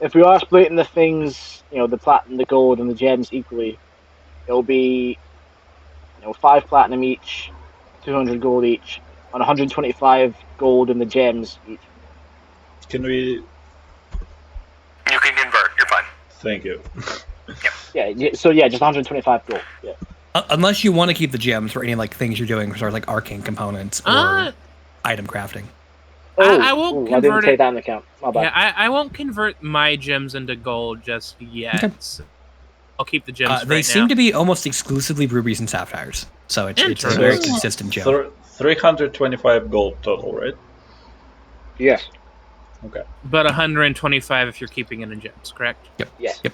if we are splitting the things, the platinum, the gold, and the gems equally, it'll be, 5 platinum each, 200 gold each, and 125 gold in the gems each. Can we? You can convert. You're fine. Thank you. Yeah. So just 125 gold. Yeah. Unless you want to keep the gems for any things you're doing, sort of like arcane components or item crafting. I won't convert I didn't take that into account. My bad. Yeah, I won't convert my gems into gold just yet. Okay. So I'll keep the gems. They seem to be almost exclusively rubies and sapphires, so it's a very consistent gem. 325 gold total, right? Yes. Okay. But 125 if you're keeping it in gems, correct? Yep. Yes. Yep.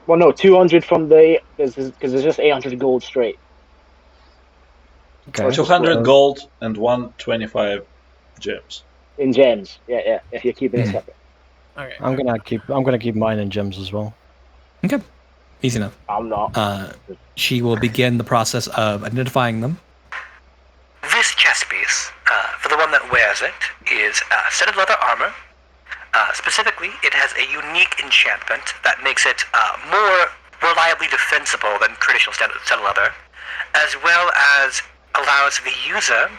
Well, no, 200 from the because there's just 800 gold straight. Okay. 200 gold and 125 gems. In gems, yeah. If you're keeping it separate. Okay. I'm gonna keep mine in gems as well. Okay. Easy enough. I'm not. She will begin the process of identifying them. This chest piece, for the one that wears it, is studded leather armor. Specifically, it has a unique enchantment that makes it more reliably defensible than traditional studded leather, as well as allows the user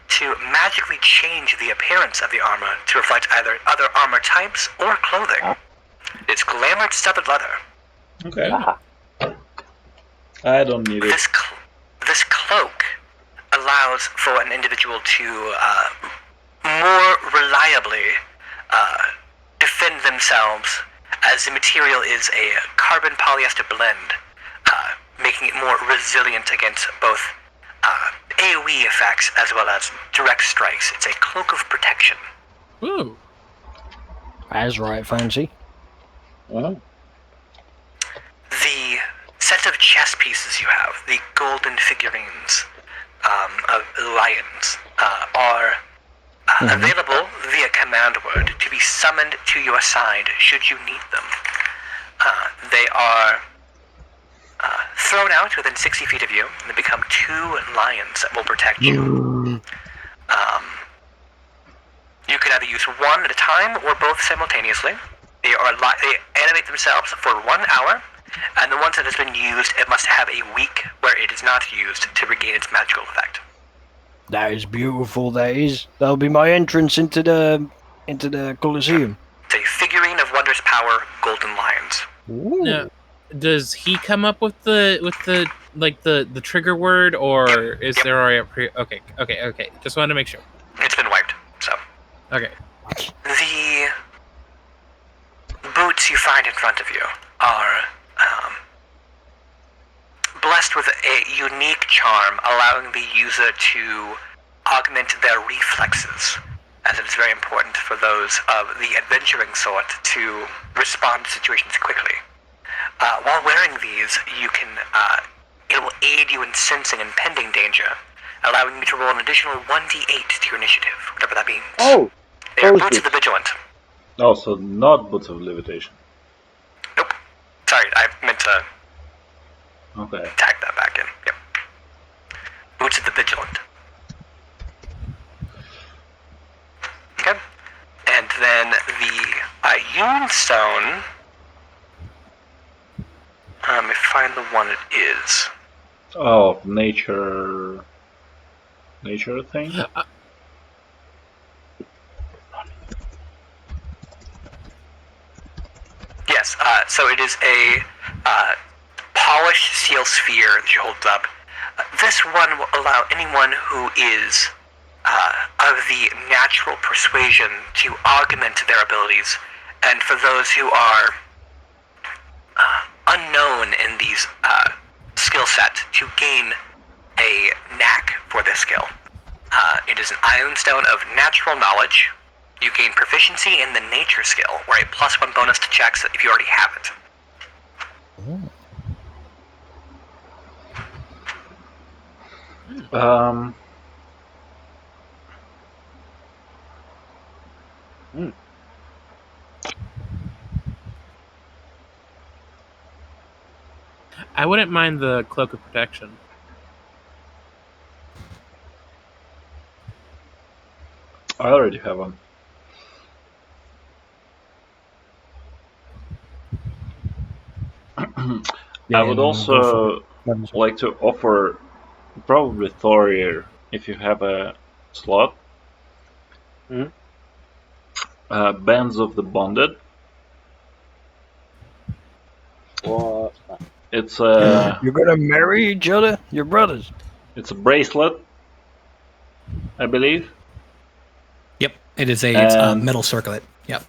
to magically change the appearance of the armor to reflect either other armor types or clothing. It's glamored studded leather. Okay. I don't need it. This cloak allows for an individual to more reliably defend themselves, as the material is a carbon polyester blend, making it more resilient against both AoE effects as well as direct strikes. It's a cloak of protection. Ooh. That's right, fancy. Well. The set of chess pieces you have, the golden figurines of lions, are available via command word to be summoned to your side should you need them. They are thrown out within 60 feet of you, and they become 2 lions that will protect you. You can either use one at a time or both simultaneously. They animate themselves for 1 hour, and the ones that has been used, it must have a week where it is not used to regain its magical effect. That is beautiful. That is. That'll be my entrance into the Colosseum. It's a figurine of wondrous power, golden lions. Ooh. Now, does he come up with the trigger word, or is there already a pre? Okay. Just wanted to make sure. It's been wiped, so. Okay. you find in front of you are blessed with a unique charm, allowing the user to augment their reflexes, as it is very important for those of the adventuring sort to respond to situations quickly. While wearing these, you can it will aid you in sensing impending danger, allowing you to roll an additional 1d8 to your initiative, whatever that means. Oh! They are Boots of the Vigilant. Oh, so not Boots of Levitation. Nope. Sorry, I meant to Okay. tag that back in. Yep. Boots of the Vigilant. Okay. And then the Yun Stone. Let me find the one it is. Oh, nature thing? Yes, so it is a polished steel sphere that she holds up. This one will allow anyone who is of the natural persuasion to augment their abilities, and for those who are unknown in these skill set, to gain a knack for this skill. It is an Ion Stone of Natural Knowledge. You gain proficiency in the Nature skill, or a +1 bonus to checks if you already have it. I wouldn't mind the Cloak of Protection. I already have one. I would also like to offer probably Thorir, if you have a slot. Bands of the Bonded. What's that? It's a... You're gonna marry each other? You're brothers. It's a bracelet, I believe. Yep, it is a metal circlet. Yep.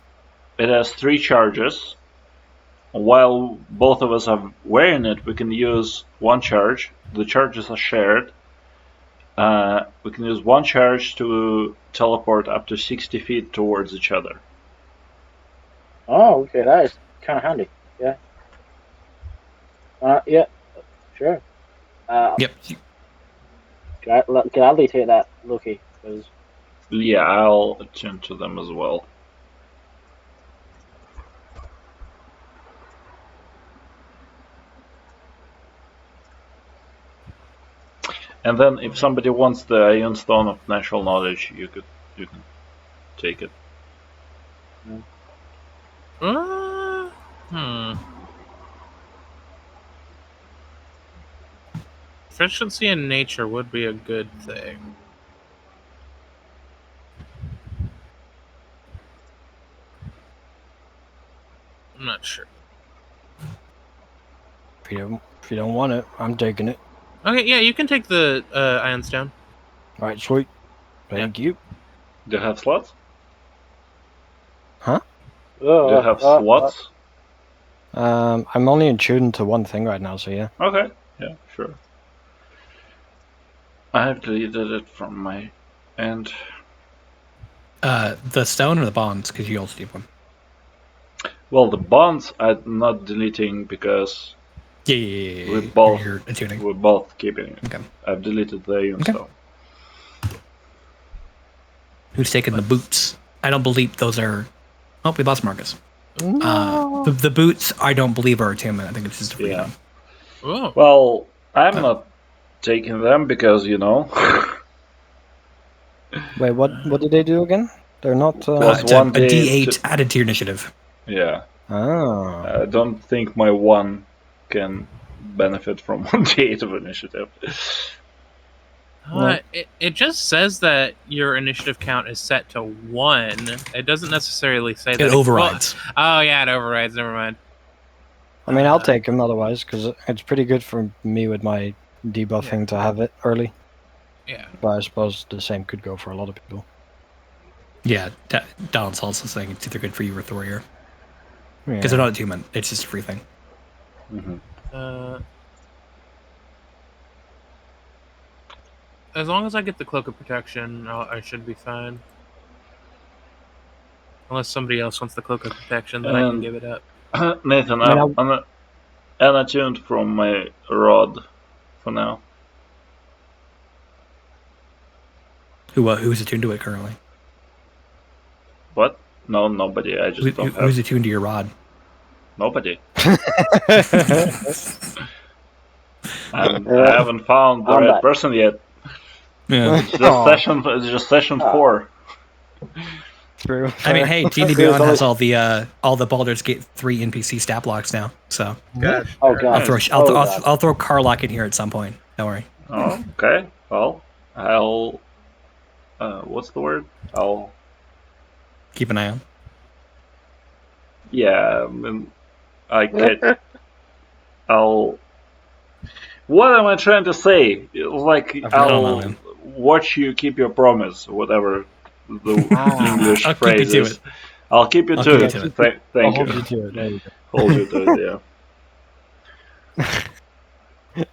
It has 3 charges. While both of us are wearing it, we can use 1 charge. The charges are shared. We can use 1 charge to teleport up to 60 feet towards each other. Oh, okay, that is kind of handy. Yeah. Yeah, sure. Yep. Gladly take that, Loki. Because Yeah, I'll attune to them as well. And then, if somebody wants the Ion Stone of Natural Knowledge, you can take it. Efficiency in nature would be a good thing. I'm not sure. If you don't want it, I'm taking it. Okay, yeah, you can take the Ion Stone. Alright, sweet. Thank you. Do you have slots? Huh? Do you have slots? I'm only attuned to 1 thing right now, so yeah. Okay, yeah, sure. I have deleted it from my end. The stone or the bonds, because you also need one. Well, the bonds I'm not deleting because Yeah. we're both keeping it. Okay. I've deleted the Ion Stone. Who's taking the boots? I don't believe those are... Oh, we lost Marcus. No. The boots, I don't believe are attunement. I think it's just a freedom. Oh. Well, I'm not taking them because, you know... Wait, what did they do again? They're not... it's a D8 added to your initiative. Yeah. Oh. I don't think my 1 can benefit from 1 D8 of initiative. It just says that your initiative count is set to 1. It doesn't necessarily say that it overrides. Oh yeah, it overrides. Never mind. I mean, I'll take him otherwise, because it's pretty good for me with my debuffing to have it early. Yeah. But I suppose the same could go for a lot of people. Yeah, Donald's also saying it's either good for you or Thorir. Because they're not attunement. It's just a free thing. As long as I get the Cloak of Protection, I should be fine. Unless somebody else wants the Cloak of Protection, then I can give it up. Nathan, I'm unattuned from my rod for now. Who's attuned to it currently? What? No, nobody. I just don't have... Who's attuned to your rod? Nobody. And I haven't found the right person yet. Yeah. It's just session 4. True. I mean, hey, D&D Beyond has all the Baldur's Gate 3 NPC stat blocks now. So Gosh. Oh god. I'll throw Carlock in here at some point. Don't worry. Oh, okay. Well, I'll... what's the word? I'll... Keep an eye on. Yeah, I'll... What am I trying to say? Like, I'll watch you keep your promise, whatever the English phrase is. I'll keep you to it. Thank you. Hold you to it. There you go. Hold you to it, yeah.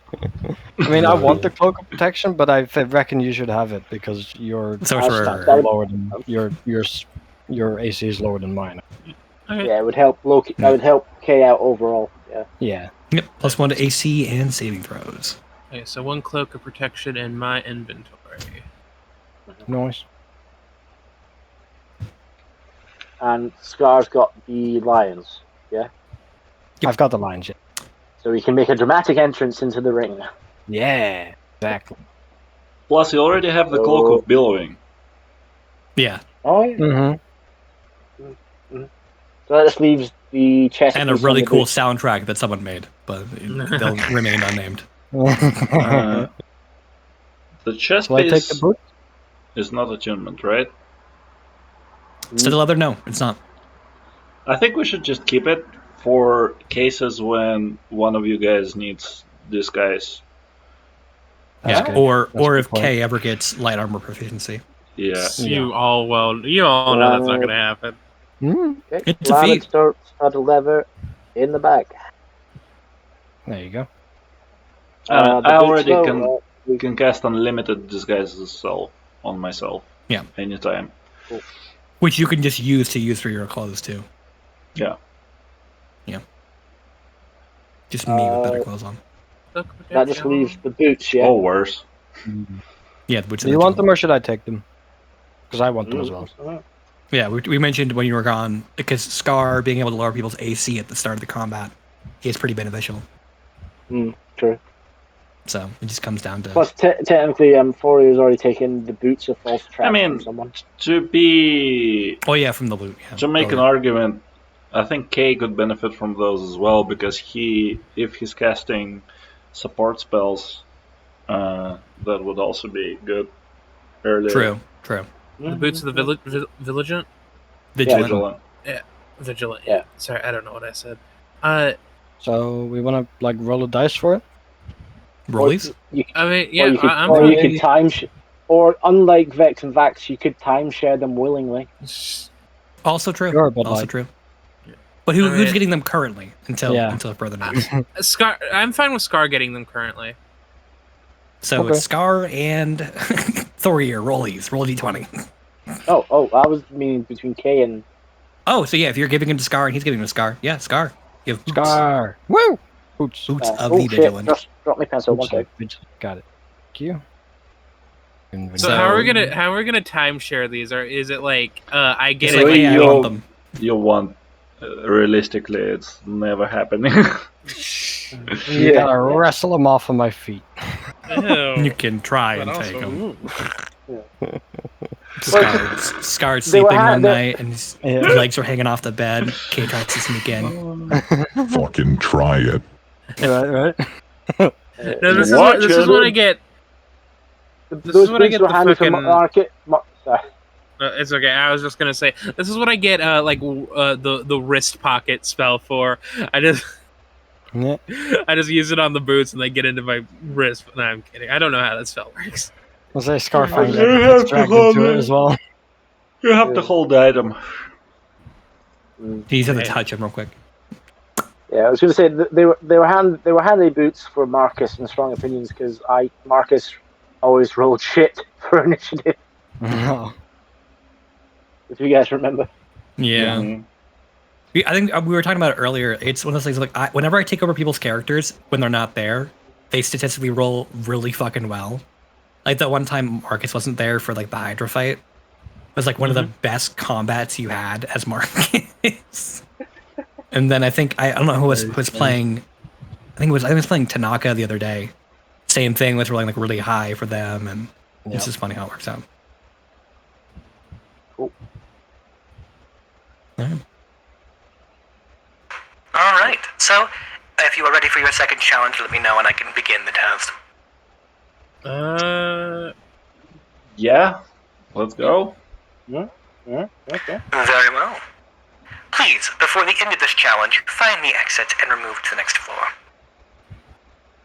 I mean, I want the Cloak of Protection, but I reckon you should have it because your lower than your AC is lower than mine. Okay. Yeah, it would help Loki. That would help K out overall. Yeah. Yeah. Yep. +1 to AC and saving throws. Okay, so 1 Cloak of Protection in my inventory. Nice. And Scar's got the lions. Yeah. Yep. I've got the lions. Yeah. So he can make a dramatic entrance into the ring. Yeah. Exactly. Plus, you already have the Cloak of Billowing. Yeah. Oh yeah. Mm-hmm. So that just leaves the chest and a really cool soundtrack that someone made, but they'll remain unnamed. The chest piece is not attunement, right? Studded leather? No, it's not. I think we should just keep it for cases when one of you guys needs disguise. Yeah, or if Kay ever gets light armor proficiency. Yeah. You all know that's not going to happen. Okay. It's a feat. Studded leather in the back. There you go. I already can cast unlimited disguises on myself. Yeah. Anytime. Cool. Which you can just use for your clothes too. Yeah. Yeah. Just me with better clothes on. That just leaves the boots, yeah. Oh, worse. Yeah, the boots. Do you want them or should I take them? Because I want them as well. Yeah, we mentioned when you were gone, because Scar being able to lower people's AC at the start of the combat is pretty beneficial. True. So it just comes down to... Plus, technically, Forier's already taken the boots of false trap from someone. To be... Oh yeah, from the loot. Yeah. To make an argument, I think Kay could benefit from those as well, because if he's casting support spells, that would also be good earlier. True. The boots of the Vigilant? Vigilant. Yeah, Vigilant. Yeah. Sorry, I don't know what I said. So we want to roll a dice for it. Rollies? I mean, yeah. You could time, or unlike Vex and Vax, you could time share them willingly. Also true. Sure, but also true. But who's getting them currently until further notice? Scar. I'm fine with Scar getting them currently. So it's Scar and Thorier rollies. Roll a d20. Oh, I was meaning between K and... Oh, so yeah, if you're giving him to Scar and he's giving him to Scar. Yeah, Scar. You have Scar. Woo! Boots of the Vigilant. Just drop my pencil, one sec. Got it. Thank you. So how are we gonna timeshare these? Or is it like I get it? Like, I want them. You'll want realistically, it's never happening. You gotta wrestle them off of my feet. You can try and take them. Scar's sleeping one night and his legs are hanging off the bed. Kay tries to sneak in. Fucking try it. Right. No, this is what I get. This is what I get. It's okay. I was just gonna say this is what I get. The wrist pocket spell for. I just use it on the boots and they get into my wrist. No, I'm kidding. I don't know how that spell works. I'll say Scarfinger gets dragged into it as well. You have to hold the item. You just have to touch him real quick. Yeah, I was going to say they were handy boots for Marcus and strong opinions because Marcus always rolled shit for initiative. No. If you guys remember. Yeah. Mm-hmm. I think we were talking about it earlier. It's one of those things like whenever I take over people's characters when they're not there, they statistically roll really fucking well. Like that one time Marcus wasn't there for like the Hydra fight. It was like one of the best combats you had as Marcus. And then I don't know who was playing. I was playing Tanaka the other day. Same thing with rolling like really high for them, and it's just funny how it works out. Cool. Yeah. All right. So, if you are ready for your second challenge, let me know and I can begin the test. Yeah, let's go. Yeah. Okay. Very well. Please, before the end of this challenge, find the exit and remove to the next floor.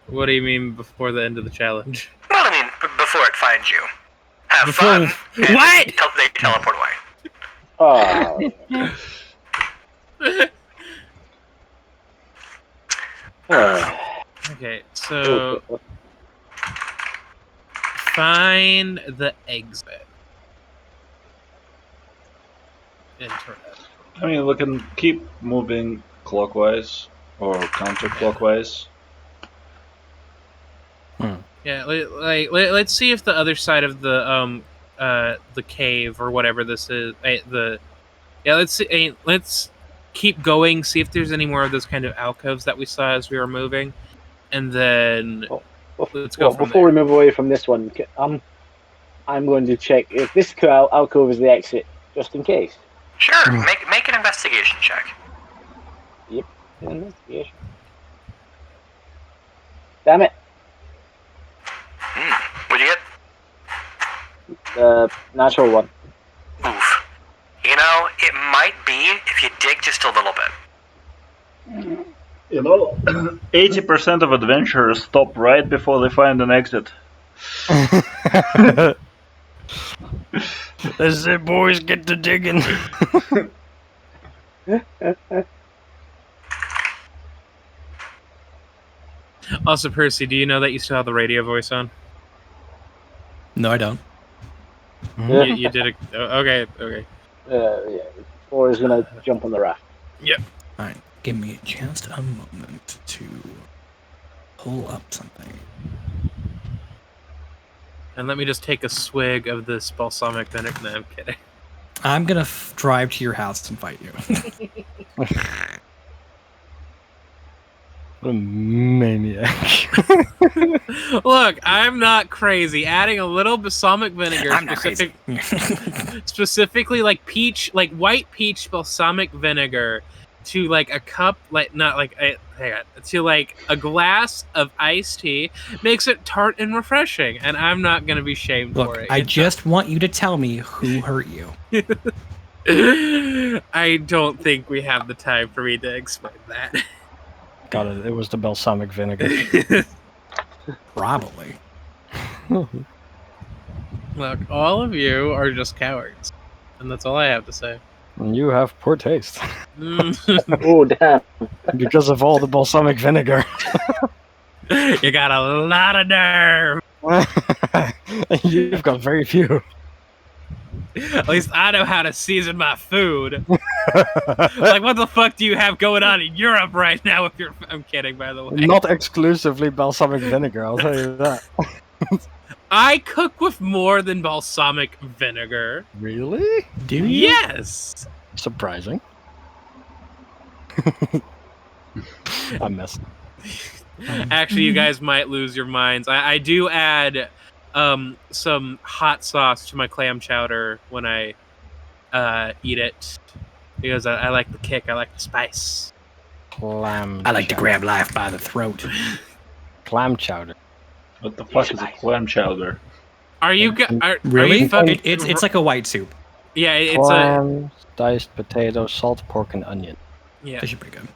What do you mean before the end of the challenge? Well, I mean, before it finds you. Have fun. What? They teleport away. Oh. Okay, so find the exit. Internet. I mean, we can keep moving clockwise or counterclockwise. Yeah, let's see if the other side of the cave or whatever this is, let's see. Let's keep going. See if there's any more of those kind of alcoves that we saw as we were moving, and then let's go. Before we move away from this one, I'm going to check if this alcove is the exit, just in case. Sure. Make an investigation check. Yep. Investigation. Damn it. What'd you get? Natural one. Oof. You know, it might be if you dig just a little bit. You know, 80% of adventurers stop right before they find an exit. That's it, boys. Get to digging. Also, Percy, do you know that you still have the radio voice on? No, I don't. You did it. Okay. Yeah. Or is gonna jump on the raft. Yep. All right. Give me just a moment to pull up something. And let me just take a swig of this balsamic vinegar. No, I'm kidding. I'm gonna drive to your house and fight you. What a maniac. Look, I'm not crazy. Adding a little balsamic vinegar, specifically like white peach balsamic vinegar, to like a cup, to like a glass of iced tea, makes it tart and refreshing, and I'm not gonna be shamed for it. I just want you to tell me who hurt you. I don't think we have the time for me to explain that. Got it. It was the balsamic vinegar. Probably. Look, all of you are just cowards, and that's all I have to say. And you have poor taste. Oh, damn. Because of all the balsamic vinegar. You got a lot of nerve. You've got very few. At least I know how to season my food. Like, what the fuck do you have going on in Europe right now? I'm kidding, by the way. Not exclusively balsamic vinegar, I'll tell you that. I cook with more than balsamic vinegar. Really? Do you? Yes. Surprising. I messed. Actually, you guys might lose your minds. I do add some hot sauce to my clam chowder when I eat it, because I like the kick. I like the spice. I like to grab life by the throat. Clam chowder. What the fuck is a clam chowder? Are you really? Are you It's like a white soup. Yeah, it's Clam, diced potato, salt, pork, and onion. Yeah, that should be good.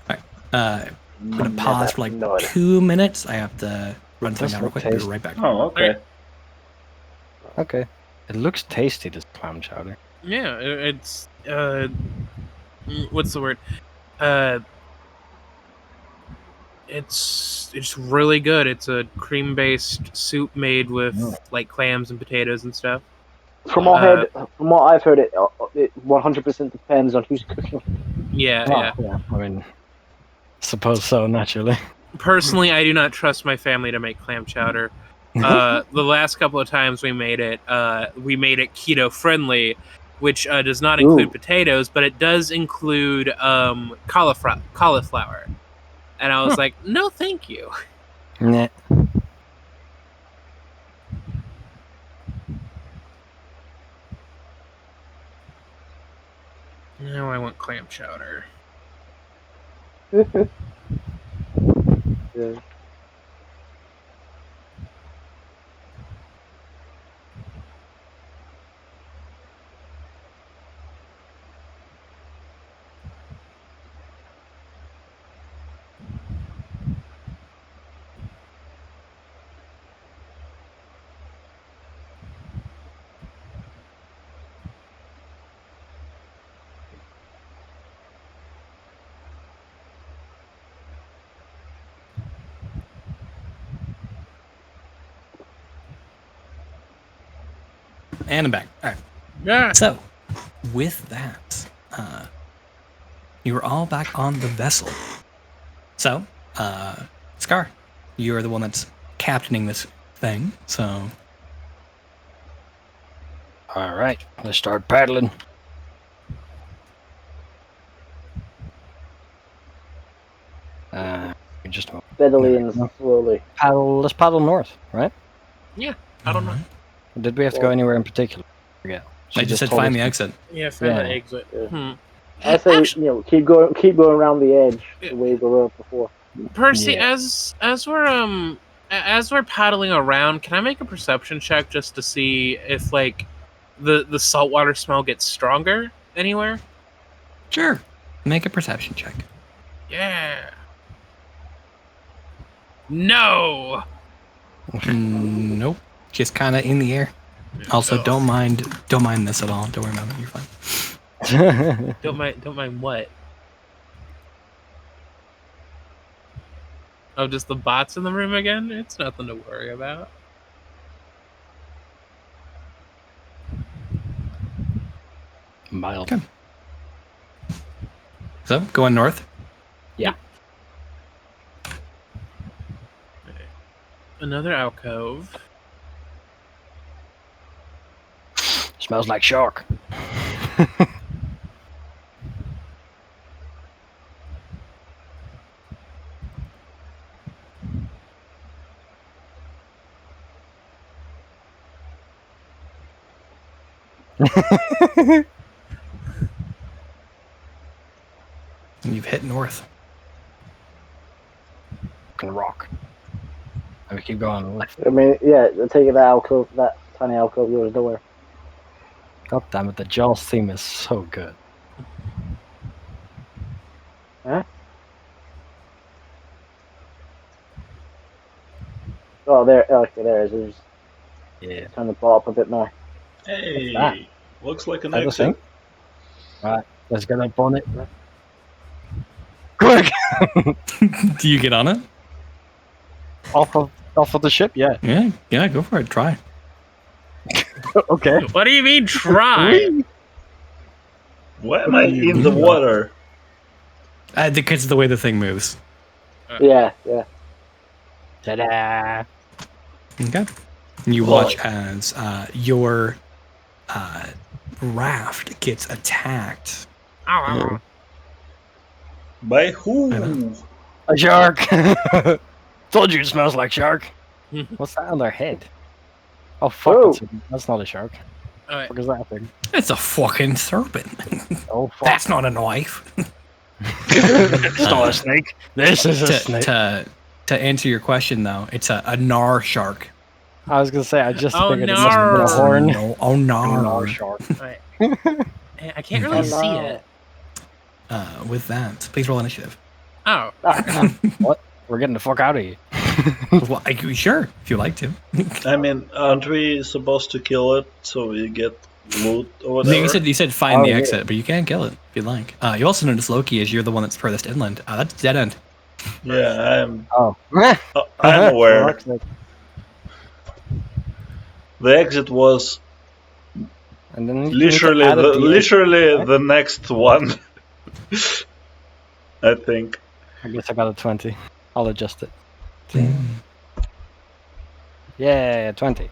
All right, I'm gonna pause for like 2 minutes. I have to run something out real quick. I'll be right back. Oh, okay. Okay. It looks tasty, this clam chowder. Yeah, it's what's the word? It's really good. It's a cream-based soup made with like clams and potatoes and stuff. From what I've heard, it 100% depends on who's cooking. Yeah. I mean, suppose so, naturally. Personally, I do not trust my family to make clam chowder. The last couple of times we made it keto friendly, which does not include potatoes, but it does include cauliflower. And I was like, no, thank you. Nah. Now I want clam chowder. Yeah. And I'm back. All right. Yeah. So, with that, you are all back on the vessel. So, Scar, you are the one that's captaining this thing. So, All right, let's start paddling. Just Steadily and slowly. Let's paddle north, right? Yeah, I don't know. Did we have to go anywhere in particular? Yeah. I just said find the exit. Yeah, find the exit. Yeah. I say, keep going around the edge the way we were before. Percy, as we're paddling around, can I make a perception check just to see if like the saltwater smell gets stronger anywhere? Sure. Make a perception check. Yeah. No. Nope. Just kind of in the air. Also, don't mind this at all. Don't worry about it. You're fine. Don't mind what? Oh, just the bots in the room again? It's nothing to worry about. Mild. Okay. So, going north? Yeah. Another alcove. Smells like shark. And you've hit north. Fucking rock. And we keep going left. I mean, yeah, take that tiny alcove yours nowhere. God damn it, the Jaws theme is so good. Huh? Oh, there. Okay, there it is. Yeah. Turn the ball up a bit more. Hey, looks like an That's the exit. thing. Alright, let's get up on it. Quick! Do you get on it? Off of the ship, yeah. Yeah, go for it. Try. Okay. What do you mean try? Why am I in the water? Because of the way the thing moves. Yeah. Ta-da! Okay. And you watch as your raft gets attacked. Ow. By who? A shark! Told you it smells like shark. What's that on their head? Oh fuck, Whoa. that's not a shark. Alright. What is that thing? It's a fucking serpent. Oh fuck. That's not a knife. It's not a snake. This is a snake. To answer your question though, it's a nar shark. I was gonna say, I just Oh, figured it must have been a no. horn. No, oh nar. Nar shark. Alright. I can't really see it. With that, please roll initiative. Oh. What? We're getting the fuck out of here. Well, sure, if you like to. I mean, aren't we supposed to kill it so we get loot or whatever? You said find the yeah. exit, but you can kill it if you like. You also notice Loki as you're the one that's furthest inland. That's dead end. Yeah, Oh. I'm aware. For fuck's sake. The exit was And then you need to literally add a D8, right? the next one. I think. I guess I got a 20. I'll adjust it. Yeah, 20.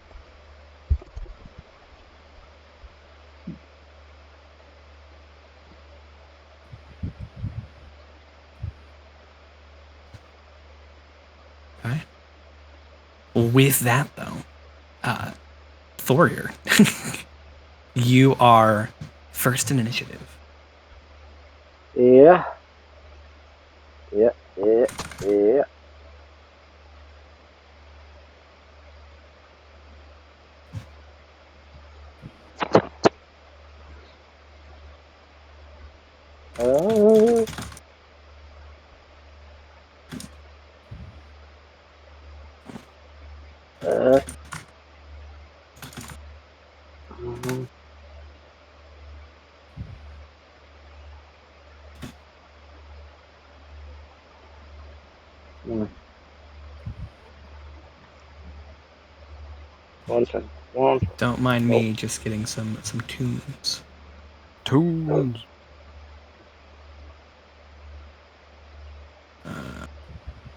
Okay. With that, though, Thorir, you are first in initiative. Yeah. One second. Don't mind me just getting some tunes. Tunes.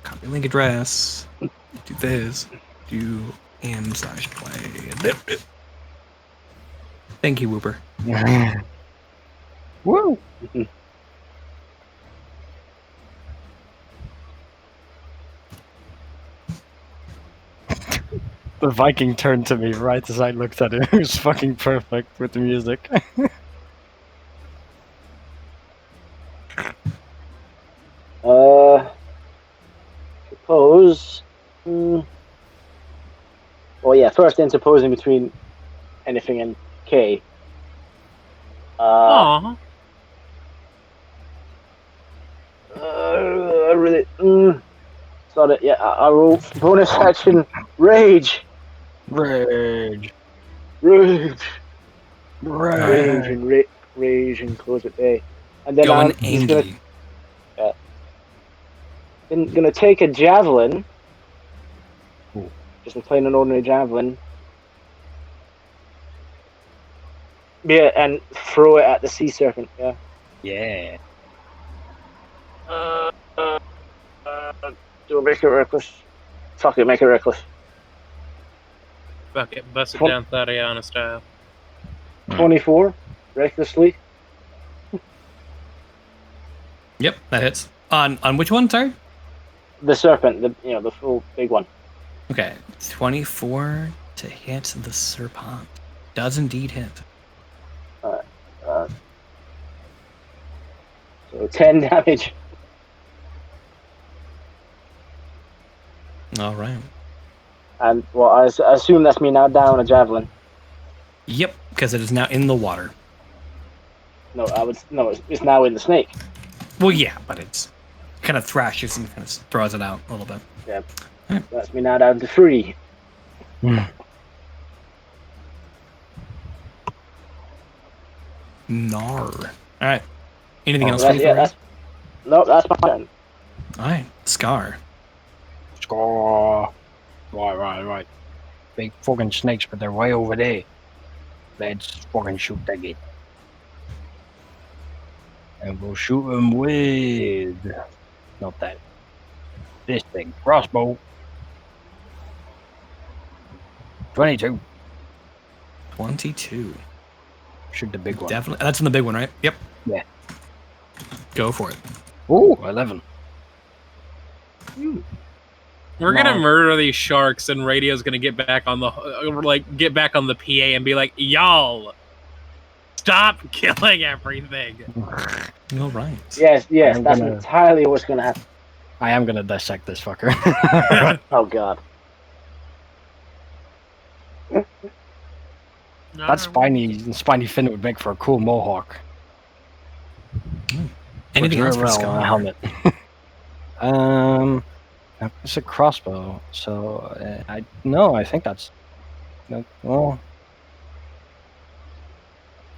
Copy link address. Do this. Do am/play. Thank you, Whooper. Woo! The Viking turned to me right as I looked at it. It was fucking perfect with the music. Suppose. Well, yeah. First, interposing between anything and K. Aww. Really. Sorry. Yeah. I will bonus action. Rage. Rage. Rage. Rage. Rage and close it bay. And then Going I'm just gonna take a javelin. Ooh. Just a plain and ordinary javelin. Yeah, and throw it at the sea serpent. Yeah. Yeah. Do I make it reckless? Fuck it, make it reckless. Fuck it, bust it Twen- down Thaddeana style. 24, recklessly. Yep, that hits. On which one? Sorry. The serpent, the full big one. Okay, 24 to hit the serpent. Does indeed hit. So 10 damage. All right. And well, I assume that's me now down a javelin. Yep, because it is now in the water. No, it's now in the snake. Well, yeah, but it's kind of thrashes and kind of throws it out a little bit. Yeah, that's me now down to 3. Nar. All right. Anything else? That's my turn. All right, Scar. Score. Right. Big fucking snakes, but they're way over there. Let's fucking shoot that gate. And we'll shoot them with... Not that. This thing. Crossbow. 22. 22. Shoot the big one. Definitely. That's in the big one, right? Yep. Yeah. Go for it. Ooh, 11. We're gonna murder these sharks, and Radio's gonna get back on the PA and be like, "Y'all, stop killing everything." All right. Yes, that's entirely what's gonna happen. I am gonna dissect this fucker. Oh god. That spiny fin would make for a cool mohawk. Anything else for Scar? Helmet. It's a crossbow, so I think that's well.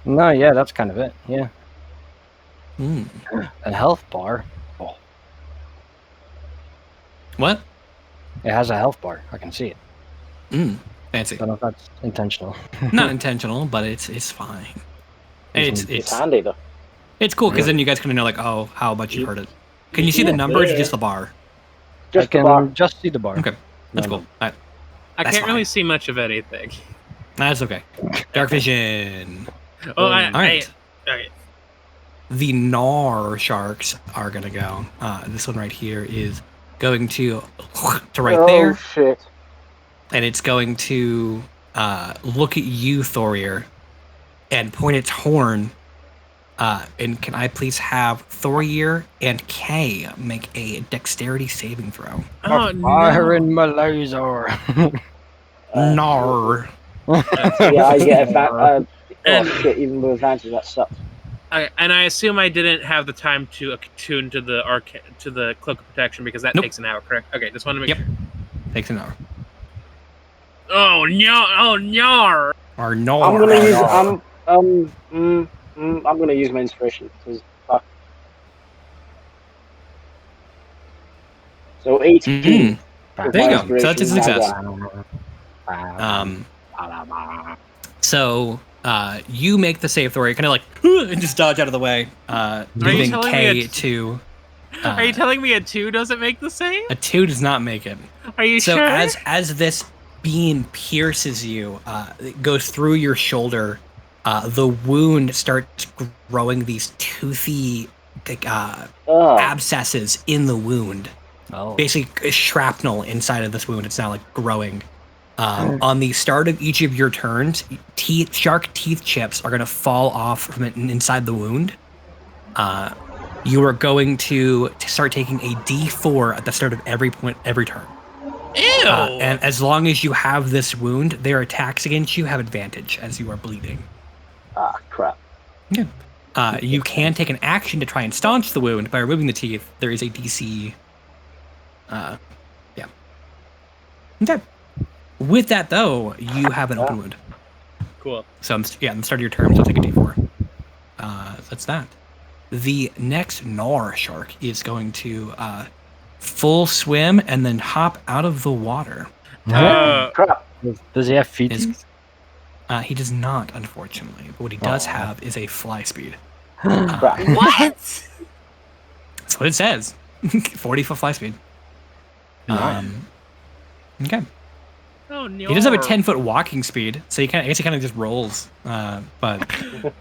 No, yeah, that's kind of it. Yeah. And health bar. Oh. What? It has a health bar. I can see it. Fancy. I don't know if that's intentional. Not intentional, but it's fine. It's handy though. It's cool because then you guys kind of know like, oh, how much you've heard it. Can you see the numbers or just the bar? Just I the bar. can just see the bar. Okay, that's cool. I That's can't really fine. see much of anything. That's okay. Dark vision. Oh, Alright. Okay. The Gnar sharks are gonna go. This one right here is going to right Oh there, shit. and it's going to look at you, Thorir, and point its horn. And can I please have Thorir and Kay make a dexterity saving throw? Oh no! Fire in my laser. Gnar. Yeah, I get oh And- shit! Even with advantage, that sucks. And I assume I didn't have the time to attune to the cloak of protection because that Nope. takes an hour, correct? Okay, just wanted to make Yep. sure. Takes an hour. Oh no! Oh no! Or Gnar. I'm gonna use I'm gonna use my inspiration because fuck. So 18. Mhm. with There my you go. So that's a inspiration. success. So you make the save, Thorir. You kind of like and just dodge out of the way, leaving telling me Kay it's- to. Are you telling me a 2 doesn't make the same? A 2 does not make it. Are you So sure? as this beam pierces you, it goes through your shoulder. The wound starts growing these toothy abscesses in the wound. Oh. Basically, shrapnel inside of this wound. It's now like growing. On the start of each of your turns, shark teeth chips are going to fall off from inside the wound. You are going to start taking a D4 at the start of every turn. Ew! And as long as you have this wound, their attacks against you have advantage as you are bleeding. Ah, crap. Yeah. You can take an action to try and staunch the wound by removing the teeth. There is a DC. Yeah. Okay. With that, though, you have an open wound. Cool. So, on the start of your turn, so take a D4. That's that. The next Gnar shark is going to full swim and then hop out of the water. Crap. Does he have feet? He does not, unfortunately. But what he does have is a fly speed. Crap. What? That's what it says. 40-foot fly speed. Okay. Oh no! He does have a 10-foot walking speed, so I guess he kind of just rolls. But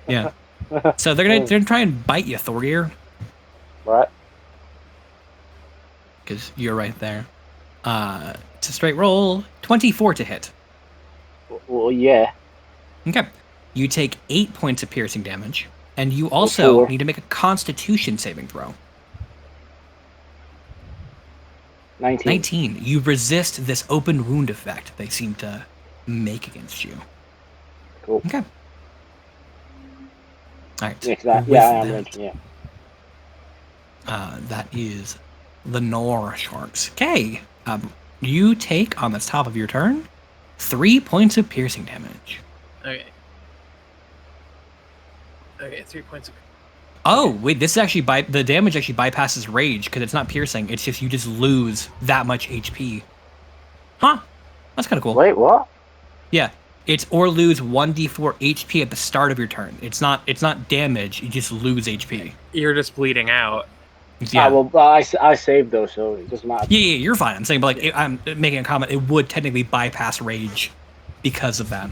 yeah. So they're gonna try and bite you, Thorir, Right. because you're right there. It's a straight roll. 24 to hit. Well, yeah. Okay. You take 8 points of piercing damage, and you also Four. need to make a Constitution saving throw. 19. 19. You resist this open wound effect they seem to make against you. Cool. Okay. All right. Yeah, 'cause I With am that, raging, yeah. that is the Gnar sharks. Okay. You take on the top of your turn 3 points of piercing damage. Okay. Okay, 3 points. Oh wait, this is actually the damage actually bypasses rage because it's not piercing. It's just you just lose that much HP. Huh? That's kind of cool. Wait, what? Yeah, it's or lose 1d4 HP at the start of your turn. It's not damage. You just lose HP. You're just bleeding out. Yeah. Well, I saved though, so it doesn't matter. Yeah, you're fine. I'm saying, but like, I'm making a comment. It would technically bypass rage because of that.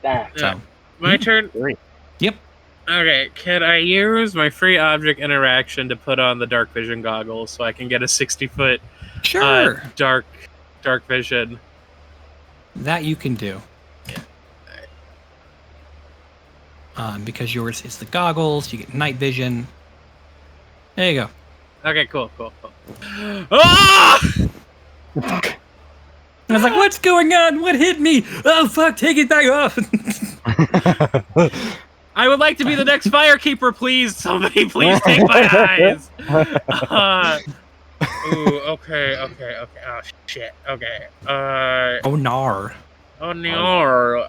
Damn. So, My turn. Yep. Okay, can I use my free object interaction to put on the dark vision goggles so I can get a 60-foot Sure. dark vision? That you can do. Yeah. Because yours is the goggles. You get night vision. There you go. Okay, cool. Ah! I was like, what's going on? What hit me? Oh, fuck, take it back off. I would like to be the next firekeeper, please. Somebody, please take my eyes. Ooh, okay. Oh, shit. Okay. Oh, Gnar. Oh, no.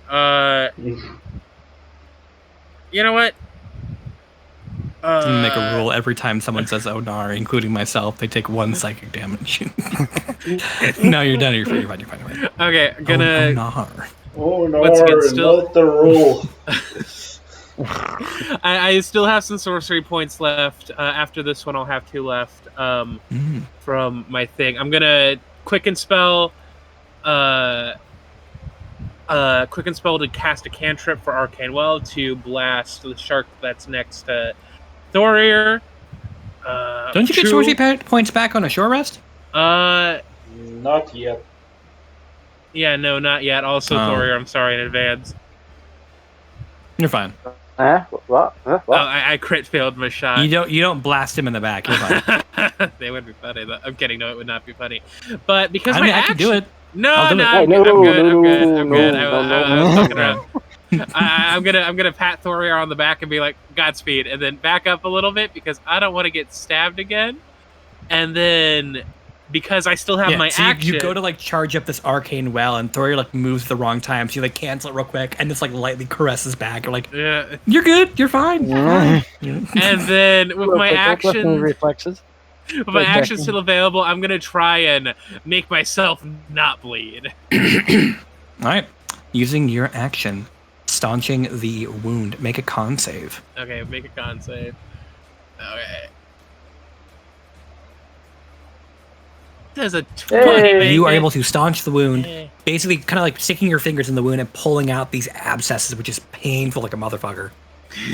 You know what? Make a rule every time someone says Onar, including myself, they take 1 psychic damage. No, you're done. You're fine. You're fine. Okay, I'm gonna. Onar. Oh no, Once again, still- not the rule. I still have some sorcery points left. After this one, I'll have 2 left from my thing. I'm gonna quicken spell. Quicken spell to cast a cantrip for Arcane Well to blast the shark that's next to Thorir. Don't you get sorcery points back on a short rest? Not yet. Yeah, no, not yet. Also, Thorir, I'm sorry in advance. You're fine. What? Oh, I crit failed my shot. You don't blast him in the back. You're fine. They would be funny. I'm kidding. No, it would not be funny. But because I could do it. No, I'm good. I'm good. I was fucking around. I'm gonna pat Thorir on the back and be like, Godspeed, and then back up a little bit because I don't want to get stabbed again. And then because I still have my action, you go to like charge up this arcane well, and Thorir like moves at the wrong time, so you like cancel it real quick, and just like lightly caresses back. You're like, yeah, you're good, you're fine. And then with my action reflexes. With my actions still available, I'm gonna try and make myself not bleed. Alright. Using your action, staunching the wound, make a con save. Okay, make a con save. Okay. There's a 20. You are able to staunch the wound, basically kind of like sticking your fingers in the wound and pulling out these abscesses, which is painful like a motherfucker.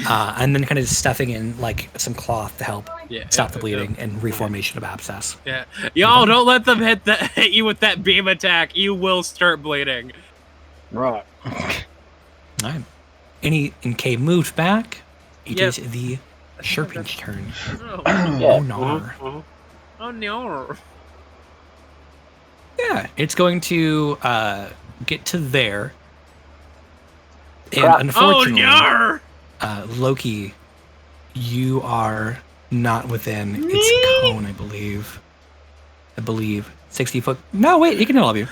And then kind of stuffing in like some cloth to help stop the bleeding and reformation of abscess. Yeah, y'all don't let them hit you with that beam attack. You will start bleeding. Right. Alright. K moved back. It is the Sherpin's turn. Oh no. Oh no. Yeah, it's going to get to there. And unfortunately, Loki, you are not within its cone, I believe. 60 foot. No, wait, it can all of you.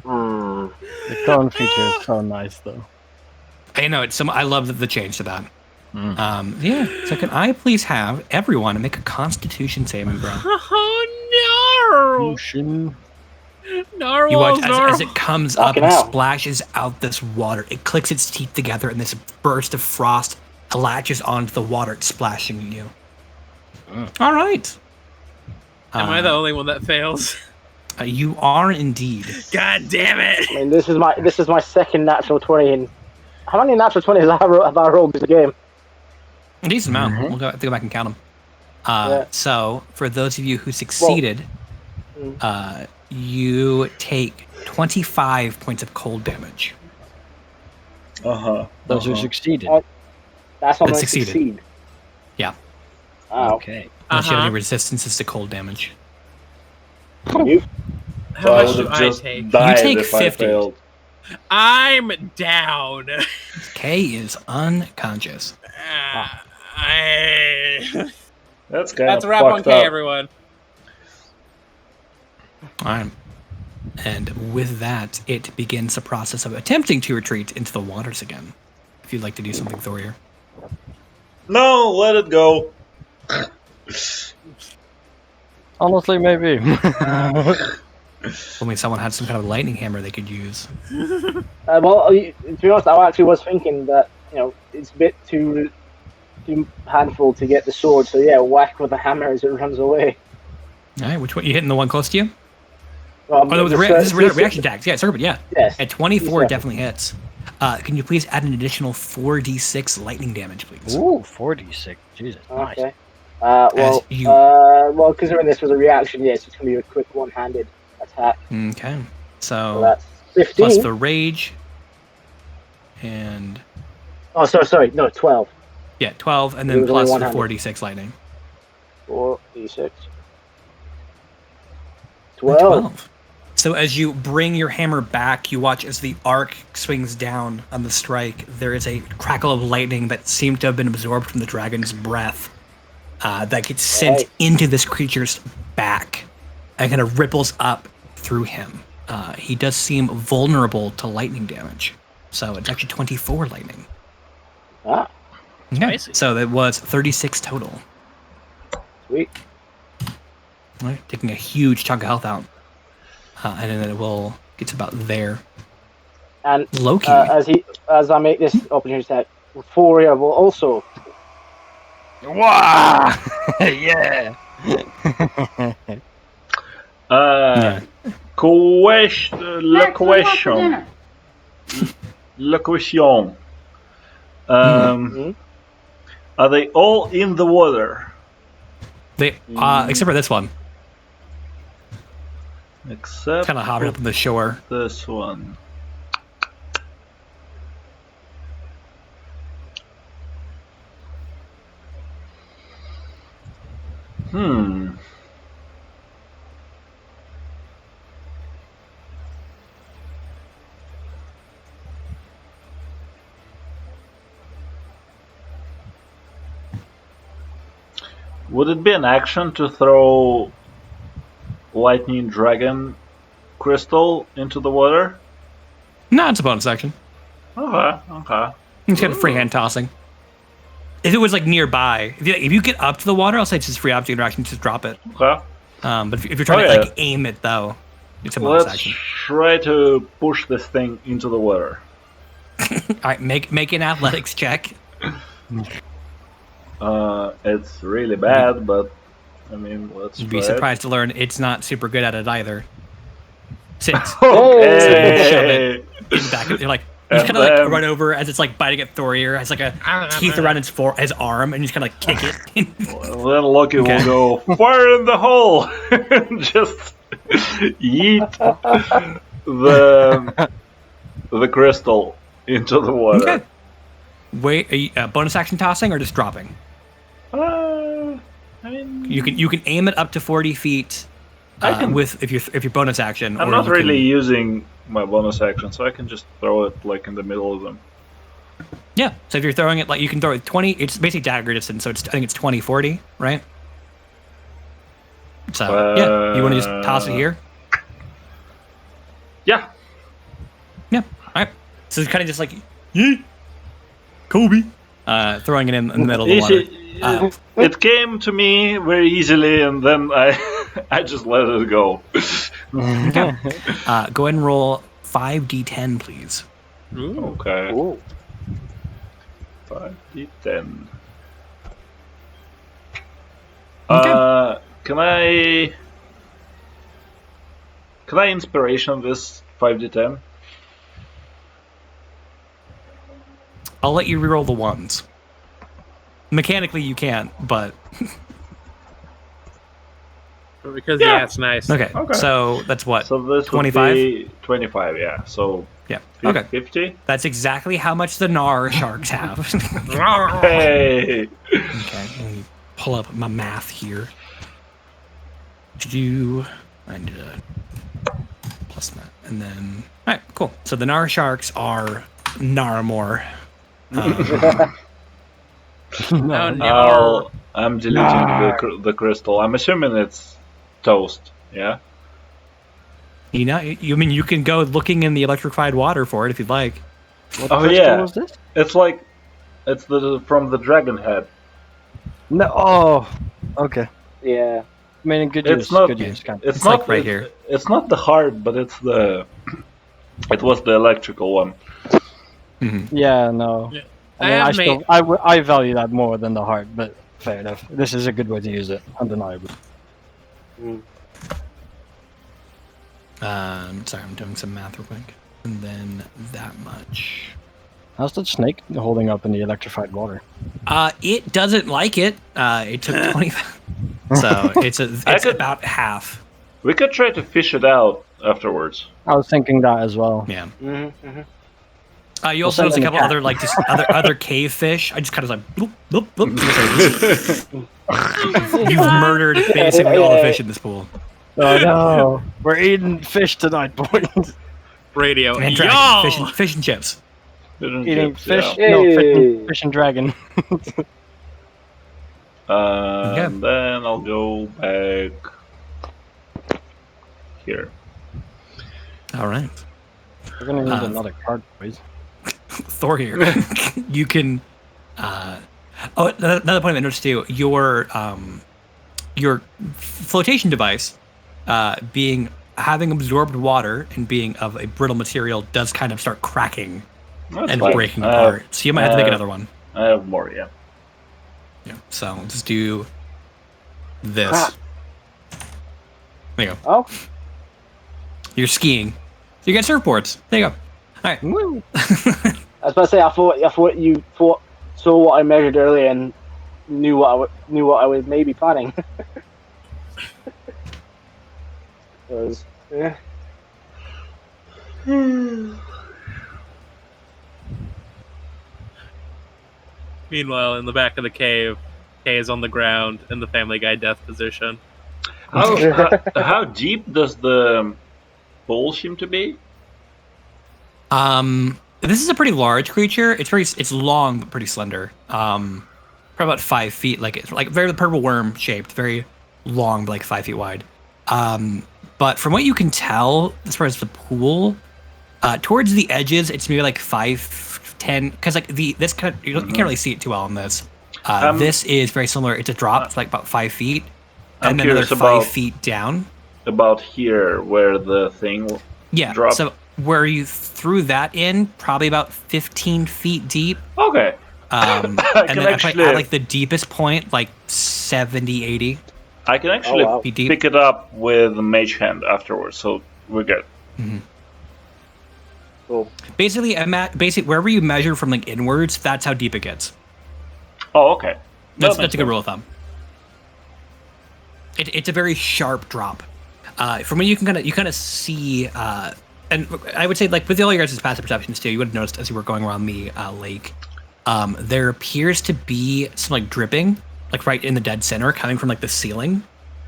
The cone feature is so nice, though. I know it's some. I love the change to that. So can I please have everyone make a Constitution saving throw? Oh no! Narwhal, you watch as it comes up and splashes out this water. It clicks its teeth together, and this burst of frost latches onto the water, it's splashing at you. All right. Am I the only one that fails? You are indeed. God damn it! I mean, this is my second natural 20. And how many natural 20s have I rolled in the game? A decent amount. We'll have to go back and count them. So, for those of you who succeeded, you take 25 points of cold damage. Those who succeeded. That's not succeed. Yeah. Oh. Okay. Unless you have any resistances to cold damage. How much do I take? You take 50. I'm down. K is unconscious. That's a wrap on K, everyone. All right. And with that, it begins the process of attempting to retreat into the waters again. If you'd like to do something, Thorir. No, let it go. Honestly, maybe. Only someone had some kind of lightning hammer they could use. Well, to be honest, I actually was thinking that it's a bit too handful to get the sword. So yeah, whack with the hammer as it runs away. All right, which one? You hitting the one close to you? This is reaction tags. Yeah, circle. Yeah. Yes. At 24, it definitely hits. Can you please add an additional 4d6 lightning damage, please? Ooh, 4d6. Jesus, nice. Okay. Well, considering this was a reaction, yes, it's going to be a quick one-handed attack. Okay. So that's 15. Plus the rage. And... Oh, sorry. No, 12. Yeah, 12, and then plus the 4d6 lightning. 4d6. 12. So as you bring your hammer back, you watch as the arc swings down on the strike. There is a crackle of lightning that seemed to have been absorbed from the dragon's breath that gets sent into this creature's back and kind of ripples up through him. He does seem vulnerable to lightning damage. So it's actually 24 lightning. Okay. Spicy. So that was 36 total. Sweet. All right, taking a huge chunk of health out. And then it will get to about there. And Loki. as I make this opportunity attack, Euphoria will also. Wow! Yeah! Yeah. Max, what do you want for dinner? La question. Mhm. Are they all in the water? They except for this one. Except Kind of hopping up on the shore. this one. Would it be an action to throw lightning dragon crystal into the water? No, it's a bonus action. Okay. It's kind of freehand tossing. If it was like nearby, if you get up to the water, I'll say it's just free object interaction. Just drop it. Okay. But if you're trying to like aim it though, it's a bonus Let's action. try to push this thing into the water. All right, make an athletics check. It's really bad, but I mean, let's You'd try be surprised to learn it's not super good at it either. 6. Okay. In back, you're like you kind of like run over as it's like biting at Thorir, has like a teeth around his arm, and you just kind of like kick it. Then Loki will go fire in the hole, and just yeet the crystal into the water. Okay. Wait, bonus action tossing or just dropping? I mean, You can aim it up to 40 feet. With if your bonus action. I'm not really using my bonus action, so I can just throw it like in the middle of them. Yeah. So if you're throwing it like you can throw it 20. It's basically dagger distance, so I think it's 20, 40, right? So yeah, you want to just toss it here? Yeah. Yeah. All right. So it's kind of just like, yeet, Kobe, throwing it in the middle of the water. It came to me very easily, and then I just let it go. Okay. Go ahead and roll 5d10, please. Okay. Ooh. 5d10. Okay. Can I inspiration this 5d10? I'll let you reroll the ones. Mechanically, you can't, but because it's nice. Okay. So that's what. So this 25? would be 25. Yeah. So yeah. Okay. 50. That's exactly how much the Nar sharks have. Hey. Okay. Let me pull up my math here. I need a plus that, and then all right, cool. So the Nar sharks are Narmore. I'm deleting the crystal. I'm assuming it's toast. Yeah. You know, you can go looking in the electrified water for it if you'd like. What crystal was this? It's like it's from the dragon head. No. Oh. Okay. Yeah. I mean, good It's use. not. Good use. It's like not right here. It's not the heart, but it's the. It was the electrical one. Mm-hmm. Yeah. No. Yeah. I mean, I value that more than the heart, but fair enough. This is a good way to use it, undeniably. Sorry, I'm doing some math real quick. And then that much. How's that snake holding up in the electrified water? It doesn't like it. It took 25. So it's about half. We could try to fish it out afterwards. I was thinking that as well. Yeah. Mm-hmm. You also notice a couple other like just other cave fish. I just kind of like bloop, bloop, bloop. You've murdered basically all the fish in this pool. Oh no, we're eating fish tonight, boys. Radio. And dragon, fish and chips. Eating fish? Yeah. No, fish and dragon. And then I'll go back here. All right. We're gonna need another card, please. Thor here. You can Oh, another point of interest too. Your flotation device, having absorbed water and being of a brittle material, does kind of start cracking and breaking apart. So you might have to make another one. I have more, yeah. Yeah. So just do this. Crap. There you go. Oh, You're skiing. You get surfboards. There you go. All right. Woo. I was about to say, I thought you saw what I measured earlier and knew what I was maybe planning. Yeah. Meanwhile, in the back of the cave, Kay is on the ground in the Family Guy death position. How deep does the pool seem to be? This is a pretty large creature. It's long but pretty slender. Probably about 5 feet. It's like very purple worm shaped, very long, but like 5 feet wide. But from what you can tell, as far as the pool, towards the edges, it's maybe like 5-10. Because like this kind of, you can't really see it too well on this. This is very similar. It's a drop. It's like about 5 feet, and then another 5 feet down. About here, where the thing dropped. So where you threw that in, probably about 15 feet deep. Okay. And then at like the deepest point, like 70, 80. I can actually pick it up with a mage hand afterwards, so we're good. Mm-hmm. Cool. Basically, wherever you measure from like inwards, that's how deep it gets. Oh, okay. That's a good rule of thumb. It's a very sharp drop. From what you kind of see, and I would say like with all your guys' passive perceptions too, you would have noticed as you were going around the lake, there appears to be some like dripping, like right in the dead center, coming from like the ceiling.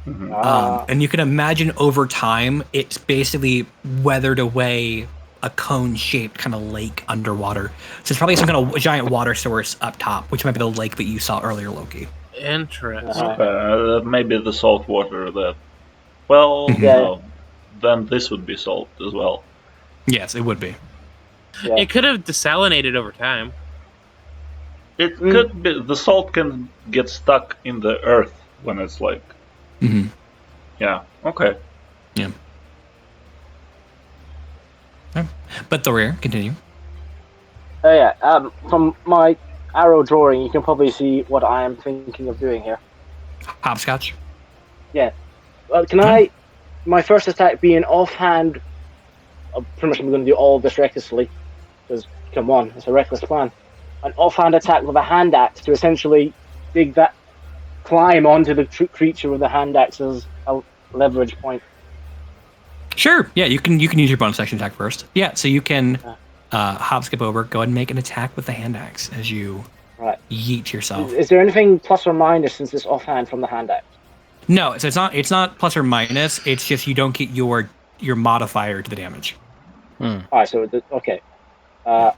Mm-hmm. And you can imagine over time, it's basically weathered away a cone-shaped kind of lake underwater. So it's probably some kind of giant water source up top, which might be the lake that you saw earlier, Loki. Interesting. Okay, maybe the salt water that... Well, no. Then this would be salt as well. Yes, it would be. Yeah. It could have desalinated over time. It could be. The salt can get stuck in the earth when it's like... Mm-hmm. Yeah, okay. Yeah. But the rear, continue. Oh yeah. From my arrow drawing, you can probably see what I am thinking of doing here. Hopscotch. Yeah. Well, can I? My first attack be an offhand. Pretty much, I'm going to do all of this recklessly, because come on, it's a reckless plan. An offhand attack with a hand axe to essentially climb onto the creature with the hand axe as a leverage point. Sure. Yeah, you can use your bonus action attack first. Yeah, so you can hop skip over, go ahead and make an attack with the hand axe as you yeet yourself. Is there anything plus or minus since it's offhand from the hand axe? No, so it's not plus or minus. It's just you don't get your modifier to the damage. Alright, so okay.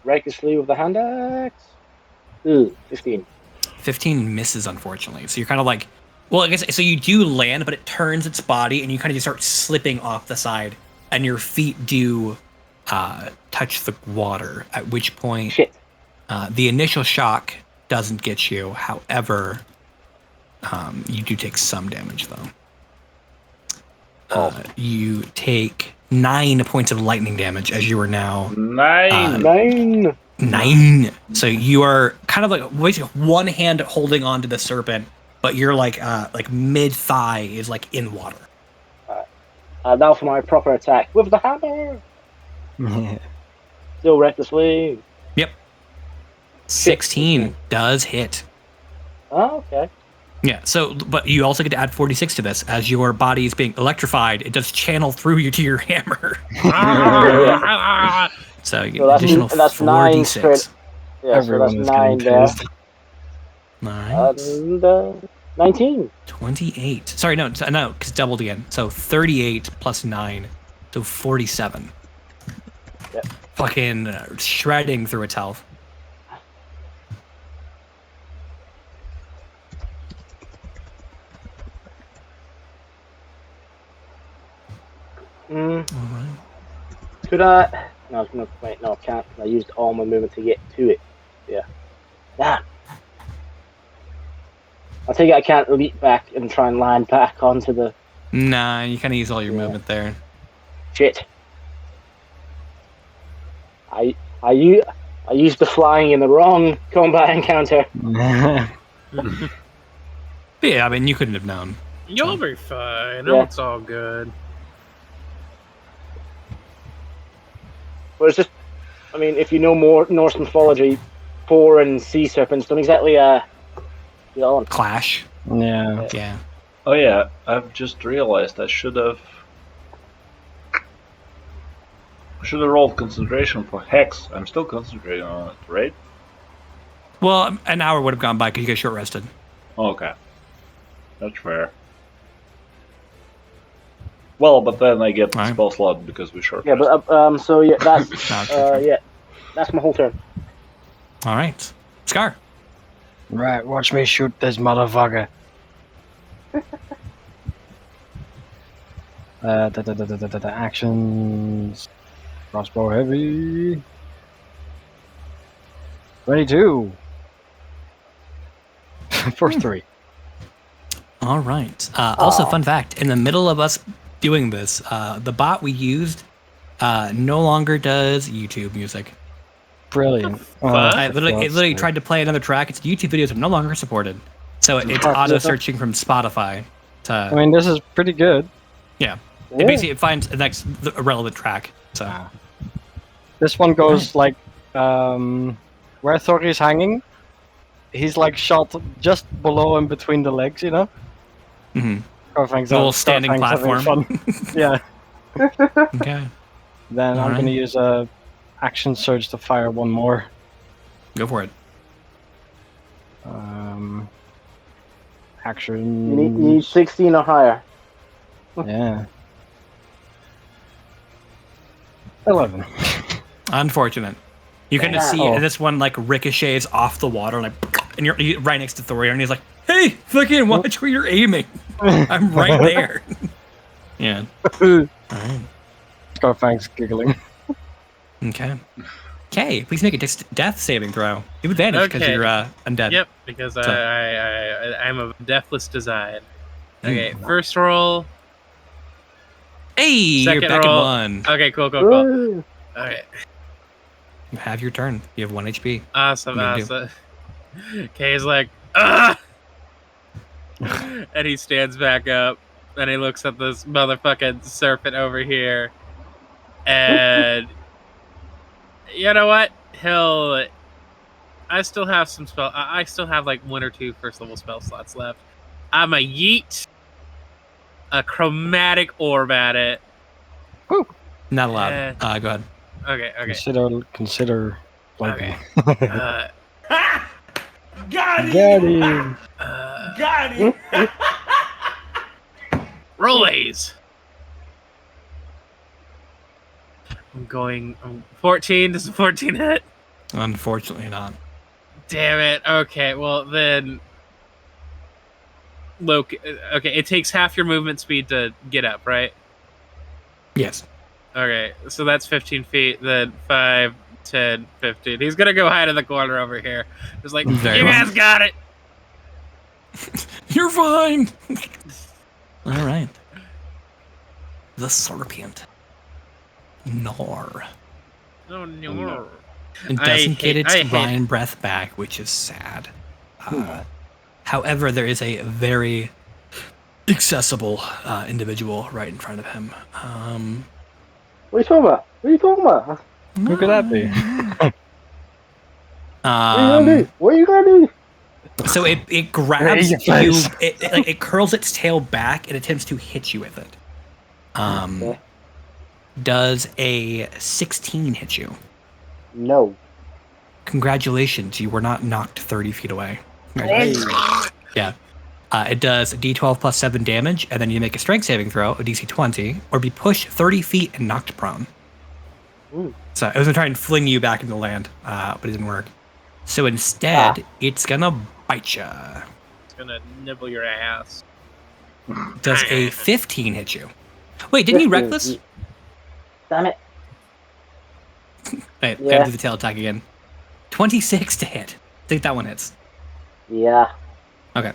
Recklessly with the hand axe. 15. 15 misses, unfortunately. So you're kind of like, well, I guess so. You do land, but it turns its body, and you kind of just start slipping off the side, and your feet do touch the water. At which point, the initial shock doesn't get you. However, you do take some damage, though. You take 9 points of lightning damage as you are now 9. 9. So you are kind of like one hand holding onto the serpent, but you're like mid thigh is like in water. Now for my proper attack with the hammer. Still recklessly. Yep. 16 does hit. Oh, okay. Yeah, so, but you also get to add 46 to this. As your body is being electrified, it does channel through you to your hammer. So you get additional 4d6. Straight, yeah, so that's 9 there. 9. 19. 28. Sorry, no, because doubled again. So 38 plus 9, so 47. Yep. Fucking shredding through its health. Could I? No, wait, no, I can't. I used all my movement to get to it. Yeah. Damn. I take it I can't leap back and try and land back onto the... Nah, you kind of use all your movement there. Shit. I used the flying in the wrong combat encounter. But yeah, I mean, you couldn't have known. You'll be fine. Yeah. It's all good. But it's just, I mean, if you know more Norse mythology, boar and sea serpents don't exactly get on. Clash. Yeah. Yeah. Oh yeah, I've just realized I should have rolled concentration for Hex. I'm still concentrating on it, right? Well, an hour would have gone by because you get short rested. Okay. That's fair. Well, but then I get the spell slot because we short Yeah, rested. but so yeah, that's Okay. yeah, that's my whole turn. All right. Scar. Right, watch me shoot this motherfucker. Actions. Crossbow heavy. 22. For 3. All right. Also, fun fact: in the middle of us doing this, the bot we used no longer does YouTube music. Brilliant. It literally tried to play another track. Its YouTube videos are no longer supported, so it's auto searching from Spotify. I mean, this is pretty good. Yeah. It basically it finds the relevant track. So this one goes like where Thor is hanging. He's like shot just below and between the legs, you know. Mm-hmm. Corvang's a little standing platform. Yeah. Okay. Then I'm gonna use a action surge to fire one more. Go for it. Action. You need 16 or higher. Yeah. 11. Unfortunate. You kind of see this one like ricochets off the water, like, and you're right next to Thor, and he's like, "Hey, fucking watch where you're aiming. I'm right there." Yeah. Corvang's giggling. Okay. Okay, please make a death saving throw. You have advantage because you're undead. Yep, because I'm of deathless design. Okay, first roll. Hey, second you're back roll. at 1. Okay, cool. Okay. You have your turn. You have 1 HP. Awesome. Kay's like, ah! And he stands back up, and he looks at this motherfucking serpent over here, and you know what? I still have some spell. I still have like 1 or 2 first level spell slots left. I'm a yeet a chromatic orb at it. Woo. Not allowed. Go ahead. Okay. Consider. Okay. Got him. Got him. Rollies. I'm going 14. Does a 14 hit? Unfortunately not. Damn it. Okay, well then. Okay, it takes half your movement speed to get up, right? Yes. Okay, so that's 15 feet, then 5, 10, 15. He's gonna go hide in the corner over here. Just like, Very you well. guys got it! You're fine! Alright. The serpent. Nor. Oh, no. It doesn't get its Ryan breath back, which is sad. However, there is a very accessible individual right in front of him. What are you talking about? Who could that be? What are you gonna do? So it grabs you, it curls its tail back and attempts to hit you with it. Does a 16 hit you? No. Congratulations, you were not knocked 30 feet away. Yeah. It does D12 plus 7 damage, and then you make a strength saving throw, a DC 20, or be pushed 30 feet and knocked prone. Ooh. So it was going to try and fling you back into the land, but it didn't work. So instead, it's going to bite you. It's gonna nibble your ass. Does a 15 hit you? Wait, didn't you reckless? Damn it. Wait, gotta do the tail attack again. 26 to hit. I think that one hits. Yeah. Okay.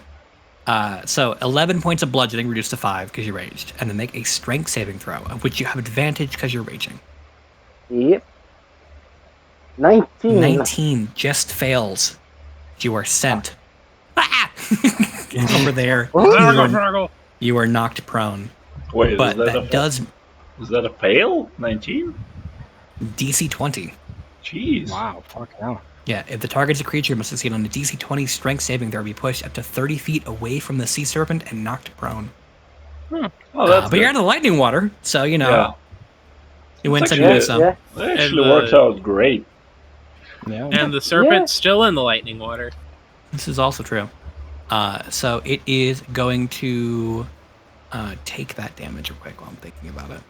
So 11 points of bludgeoning reduced to 5 because you raged, and then make a strength saving throw, of which you have advantage because you're raging. Yep. 19. 19 just fails. You are sent over there. You are knocked prone. Wait, But is that a fail? 19? DC 20. Jeez. Wow, fuck hell. Yeah, if the target's a creature, must succeed on a DC 20 strength saving throw, be pushed up to 30 feet away from the sea serpent and knocked prone. Oh, that's but you're out of the lightning water, so you know. Yeah. You win some, actually- you lose some. Yeah. That actually worked out great. Yeah. And the serpent's still in the lightning water. This is also true. So it is going to take that damage real quick while I'm thinking about it.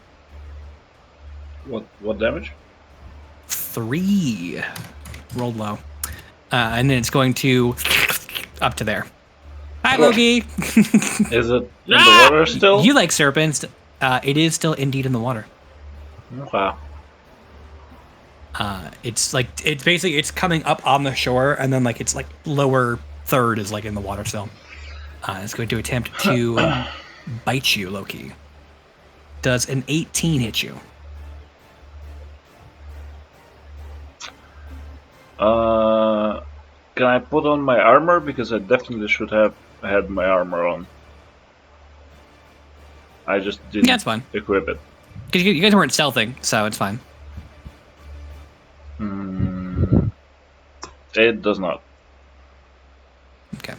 What damage? 3. Rolled low. And then it's going to up to there. Hi, Loki. Is it in the water still? You like serpents. It is still indeed in the water. Wow. It's basically it's coming up on the shore, and then like its like lower third is like in the water still. It's going to attempt to bite you, Loki. Does an 18 hit you? Can I put on my armor? Because I definitely should have had my armor on. I just didn't Yeah, it's fine. equip it. Because you guys weren't stealthing, so it's fine. It does not. Okay.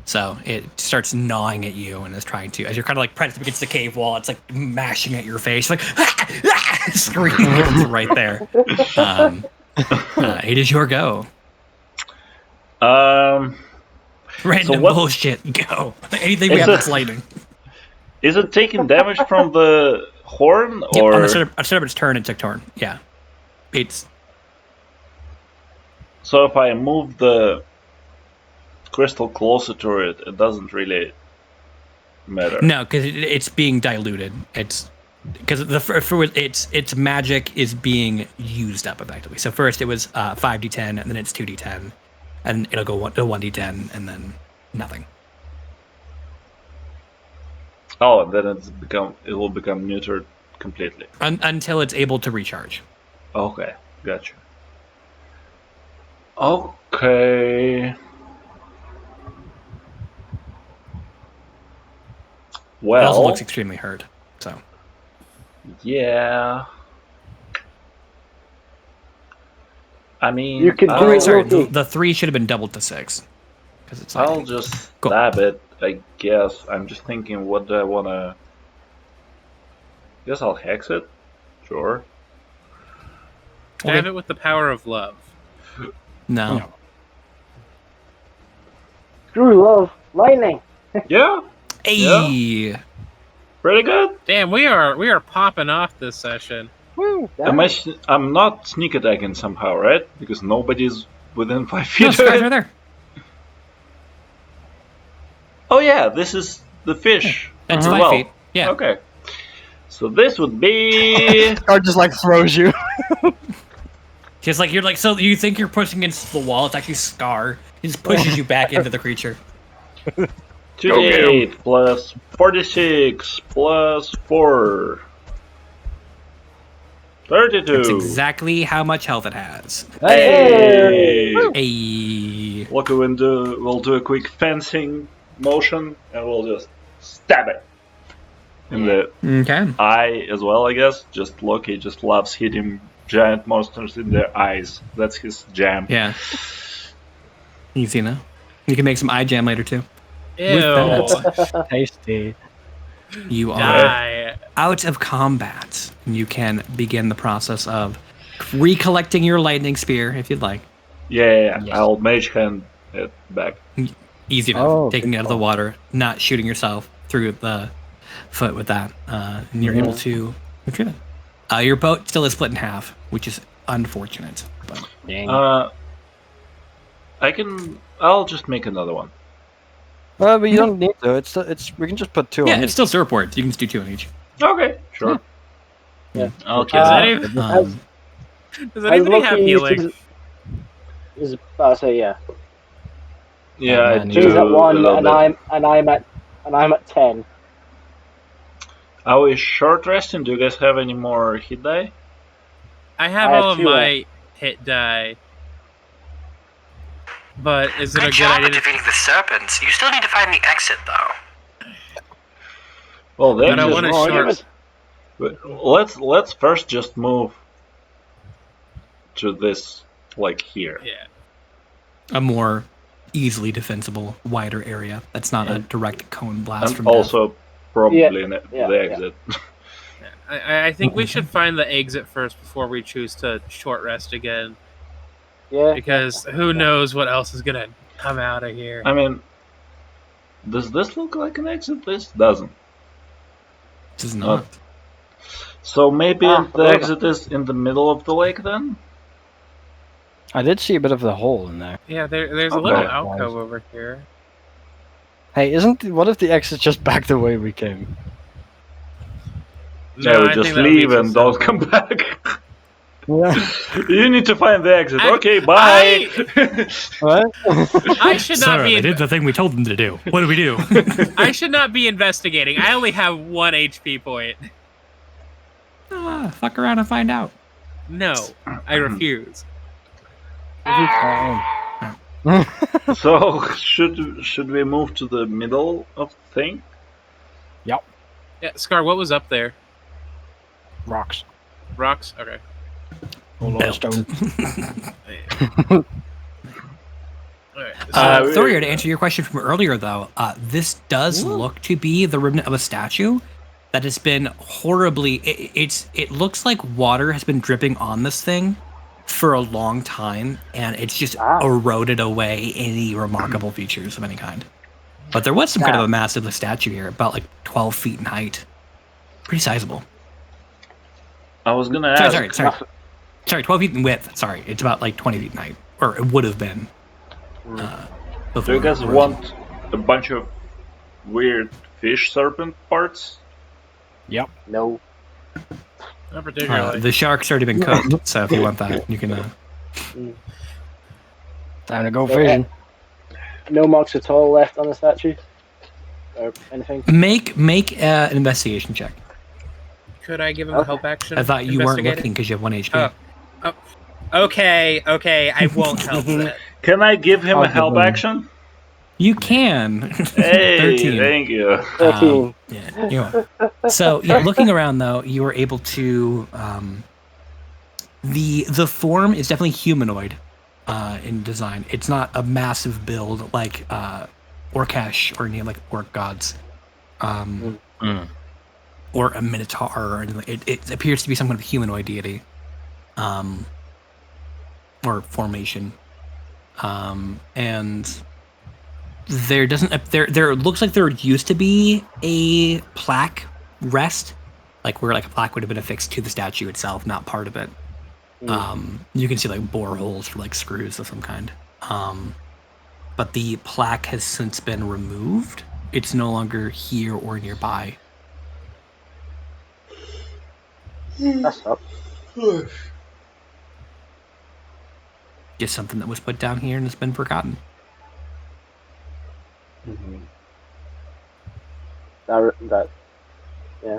So it starts gnawing at you and is trying to, as you're kind of like pressed up against the cave wall, it's like mashing at your face, like screaming right there. It is your go. Random bullshit. Go. Anything we have that's lightning. Is it taking damage from the horn Yep, or? on the start of its turn, it took turn. Yeah. It's. So if I move the crystal closer to it, it doesn't really matter. No, because it's being diluted. It's because its magic is being used up effectively. So first it was 5d10, and then it's 2d10, and it'll go to 1d10, and then nothing. Oh, and then it will become neutered completely. Until it's able to recharge. Okay, gotcha. Okay. Well, It also looks extremely hurt. So. Yeah. I mean, You can do Alright, it, sorry. Loki. The 3 should have been doubled to 6. Because it's. I'll just stab it, I guess. I'm just thinking, what do I wanna? Guess I'll hex it. Sure. Stab it with the power of love. No. Screw love. Lightning. Yeah. Hey. Yeah. Pretty good. Damn, we are popping off this session. Woo. I'm not sneak attacking somehow, right? Because nobody's within 5 feet No, of Sky's it. right there. Oh yeah, this is the fish. That's as 5 well. feet. Yeah. Okay. So this would be. Or just like throws you. Just like you're like, so you think you're pushing against the wall, it's actually Scar. He just pushes you back into the creature. 2d8 plus 46 plus 4. 32. That's exactly how much health it has. Hey! Hey. Loki we'll do a quick fencing motion and we'll just stab it in the Okay. eye as well, I guess. Just Loki just loves hitting giant monsters in their eyes. That's his jam. Yeah. Easy enough. You can make some eye jam later too. Ew. that- Tasty. You are Die. out of combat. You can begin the process of recollecting your lightning spear if you'd like. Yeah. Yes. I'll mage hand it back. Easy enough. Oh, Taking it good out of the call. water, not shooting yourself through the foot with that. And you're able to retrieve it. Your boat still is split in half, which is unfortunate. But Dang. I'll just make another one. But you don't need to. We can just put 2 yeah, on it's still surfboards. You can just do 2 on each. Okay, sure. Yeah. Okay. Um, Does anybody have healing? Is about to say yeah. Yeah, I man, do. He's at a 1, little and bit. I'm at 10. Are we short resting? Do you guys have any more hit die? I have I have all of 2 my hit die. But is it Good a good job idea at to... defeating the serpents. You still need to find the exit, though. Well, I then don't just want to short... let's first just move to this, like here. Yeah. A more easily defensible, wider area. That's not a direct cone blast And from also probably Yeah, the exit. I think we should find the exit first before we choose to short rest again. Yeah. Because who knows what else is gonna come out of here. I mean, does this look like an exit? This doesn't. This is not. So maybe the whatever. exit is in the middle of the lake then? I did see a bit of the hole in there. Yeah, there's a Okay. little alcove over here. Hey, what if the exit's just back the way we came? No, Yeah, we I just think that would be leave too and don't simple. come back. Yeah. You need to find the exit. I- Okay, bye. What? I should not Sir, be. they did the thing we told them to do. What do we do? I should not be investigating. I only have 1 HP point. Fuck around and find out. No, I refuse. So should we move to the middle of the thing? Yeah, Scar, what was up there? Rocks. Rocks? Okay. Belt. Stone. Alright. Thorir, to answer your question from earlier, though, this does look to be the remnant of a statue that has been horribly. It looks like water has been dripping on this thing for a long time, and it's just eroded away any remarkable features of any kind. But there was some kind of a massive statue here, about like 12 feet in height. Pretty sizable. I was gonna ask. Sorry, 12 feet in width. Sorry, it's about like 20 feet in height, or it would have been. Do you guys want a bunch of weird fish serpent parts? Yep. No. Not particularly. The shark's already been cooked, so if you want that, you can. Time to go fishing. No marks at all left on the statue? Or anything? Make an investigation check. Could I give him a help action? I thought you weren't investigating? looking because you have 1 HP. Oh. Okay, I won't help that. Can I give him a help action? You can. Hey, 13. thank you. 13. Yeah, you are. So, yeah, looking around though, you were able to. The form is definitely humanoid in design. It's not a massive build like Orcash or any like orc gods, or a minotaur or anything. It appears to be some kind of humanoid deity, or formation, and. There looks like there used to be a plaque rest, like where like a plaque would have been affixed to the statue itself, not part of it. You can see like bore holes for like screws of some kind. But the plaque has since been removed. It's no longer here or nearby. That's up. Just something that was put down here and has been forgotten. That, yeah.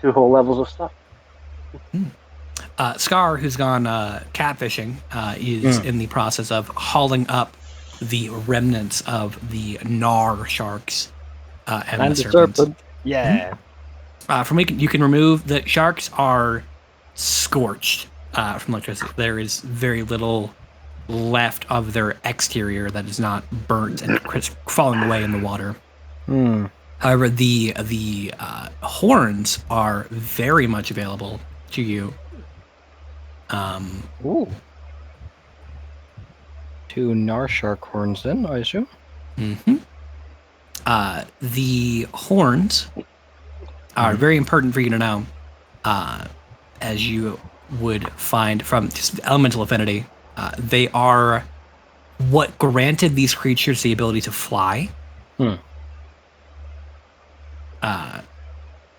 2 whole levels of stuff. Scar, who's gone catfishing, is in the process of hauling up the remnants of the Gnar sharks and the serpents. Yeah. You can remove the sharks are scorched from electricity. There is very little left of their exterior that is not burnt and falling away in the water. However, the horns are very much available to you. Ooh. 2 Gnar shark horns then, I assume? The horns are very important for you to know, as you would find from just elemental affinity. They are what granted these creatures the ability to fly.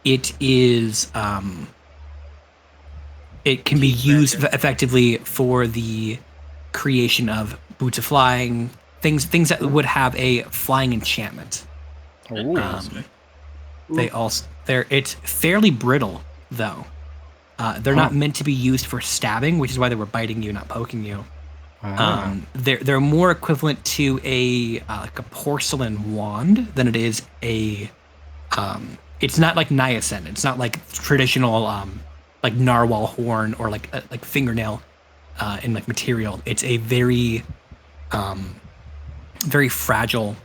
It is it can be used effectively for the creation of boots of flying, things that would have a flying enchantment. It's fairly brittle though. They're not meant to be used for stabbing, which is why they were biting you, not poking you. They're more equivalent to like a porcelain wand than it is a. It's not like niacin. It's not like traditional like narwhal horn or like fingernail in like material. It's a very very fragile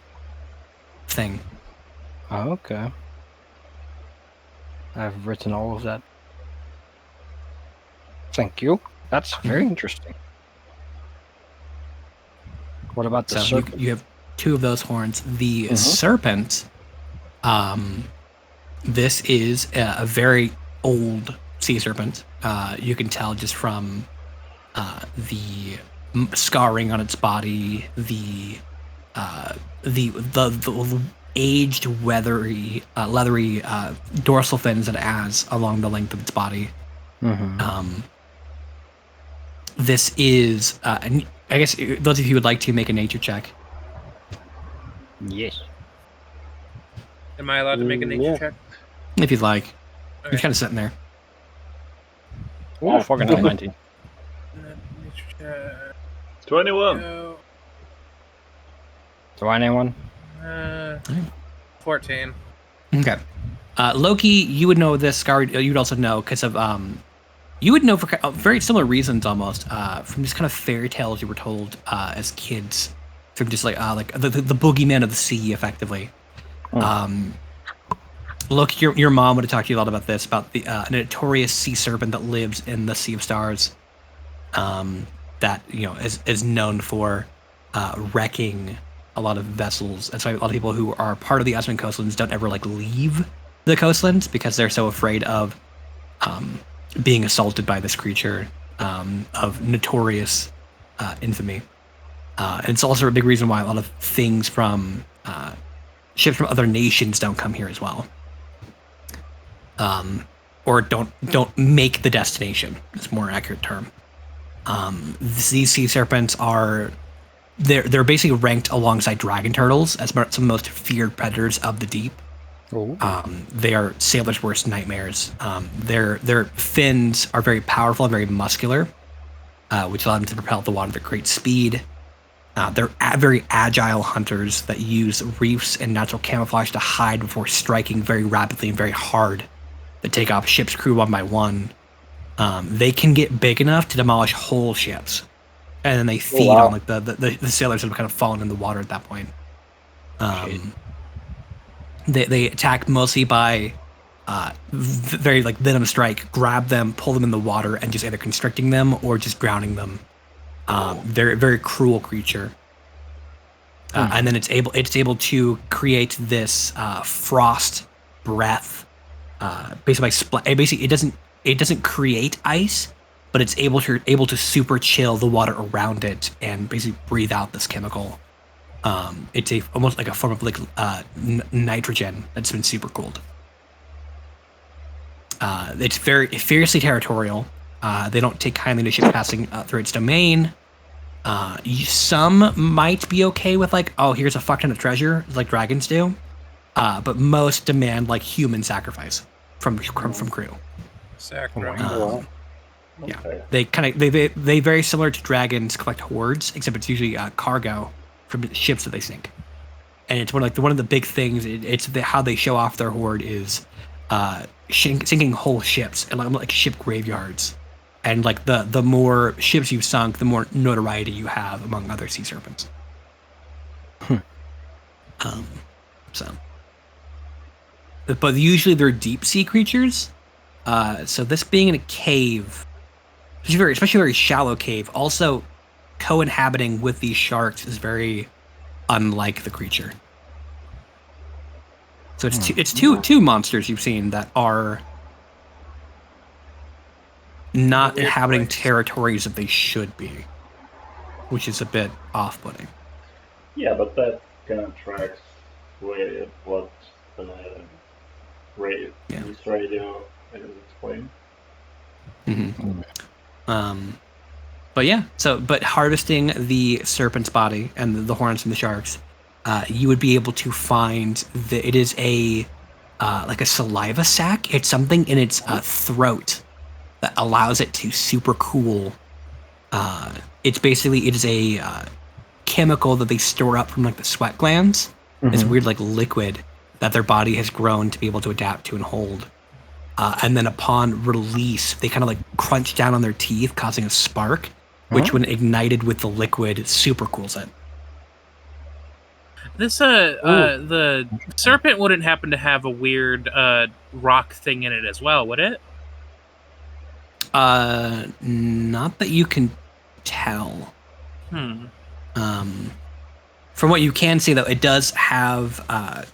thing. Oh, okay. I've written all of that. Thank you. That's very interesting. What about the serpent? You have 2 of those horns. The serpent, this is a very old sea serpent. You can tell just from the scarring on its body, the aged, leathery dorsal fins it has along the length of its body. This is, and I guess those of you who would like to make a nature check. Yes. Am I allowed to make a nature check? If you'd like. Okay. You're kind of sitting there. Oh, fucking 19. Nature check. 21. Go. Do anyone? 14. Okay. Loki, you would know this. Scar, you would also know because of you would know for very similar reasons almost from just kind of fairy tales you were told as kids, from just like the boogeyman of the sea, effectively. Look, your mom would have talked to you a lot about this, about the notorious sea serpent that lives in the Sea of Stars, that is known for wrecking a lot of vessels. That's why a lot of people who are part of the Ozmium Coastlands don't ever leave the coastlands, because they're so afraid of being assaulted by this creature of notorious infamy. And it's also a big reason why a lot of things from ships from other nations don't come here as well, or don't make the destination. It's a more accurate term. These sea serpents are they're basically ranked alongside dragon turtles as some of the most feared predators of the deep. They are sailors' worst nightmares. Their fins are very powerful and very muscular, which allow them to propel the water at great speed. They're very agile hunters that use reefs and natural camouflage to hide before striking very rapidly and very hard. That take off ship's crew one by one. They can get big enough to demolish whole ships, and then they feed on the sailors that have kind of fallen in the water at that point. They attack mostly by very venom strike, grab them, pull them in the water, and just either constricting them or just drowning them. They're a very cruel creature, and then it's able to create this frost breath. Basically, it doesn't create ice, but it's able to super chill the water around it and basically breathe out this chemical. It's almost like a form of nitrogen that's been super cooled. It's very fiercely territorial. They don't take kindly to ships passing through its domain. Some might be okay with here's a fuck ton of treasure, like dragons do, but most demand human sacrifice from crew. Sacrifice. Yeah, they very similar to dragons collect hoards, except it's usually cargo from ships that they sink. And it's one of the big things. It's how they show off their hoard is sinking whole ships and like ship graveyards. And the more ships you've sunk, the more notoriety you have among other sea serpents. But usually they're deep sea creatures. So this being in a cave, especially a very shallow cave, also co-inhabiting with these sharks is very unlike the creature. So it's two monsters you've seen that are not inhabiting territories that they should be, which is a bit off-putting. Yeah, but that kind of tracks with what this radio is explaining. But yeah, but harvesting the serpent's body and the horns from the sharks, you would be able to find it is a like a saliva sac. It's something in its throat that allows it to super cool. It is a chemical that they store up from like the sweat glands. This weird like liquid that their body has grown to be able to adapt to and hold. And then upon release, they kind of like crunch down on their teeth, causing a spark, which when ignited with the liquid, super cools it. This the serpent wouldn't happen to have a weird rock thing in it as well, would it? Not that you can tell. From what you can see, though, it does have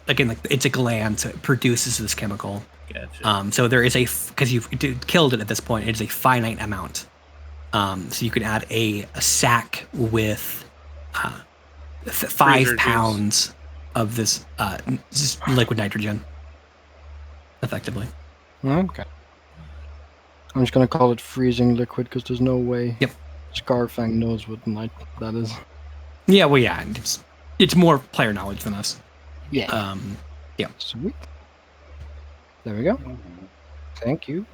again, like it's a gland, so it produces this chemical. Gotcha. So there is because you've killed it at this point, it is a finite amount. So you can add a sack with 5 pounds of this liquid nitrogen, effectively. Okay. I'm just gonna call it freezing liquid because there's no way. Yep. Scarfang knows what that is. Yeah, well, yeah, it's more player knowledge than us. Yeah. Yeah. Sweet. There we go. Thank you.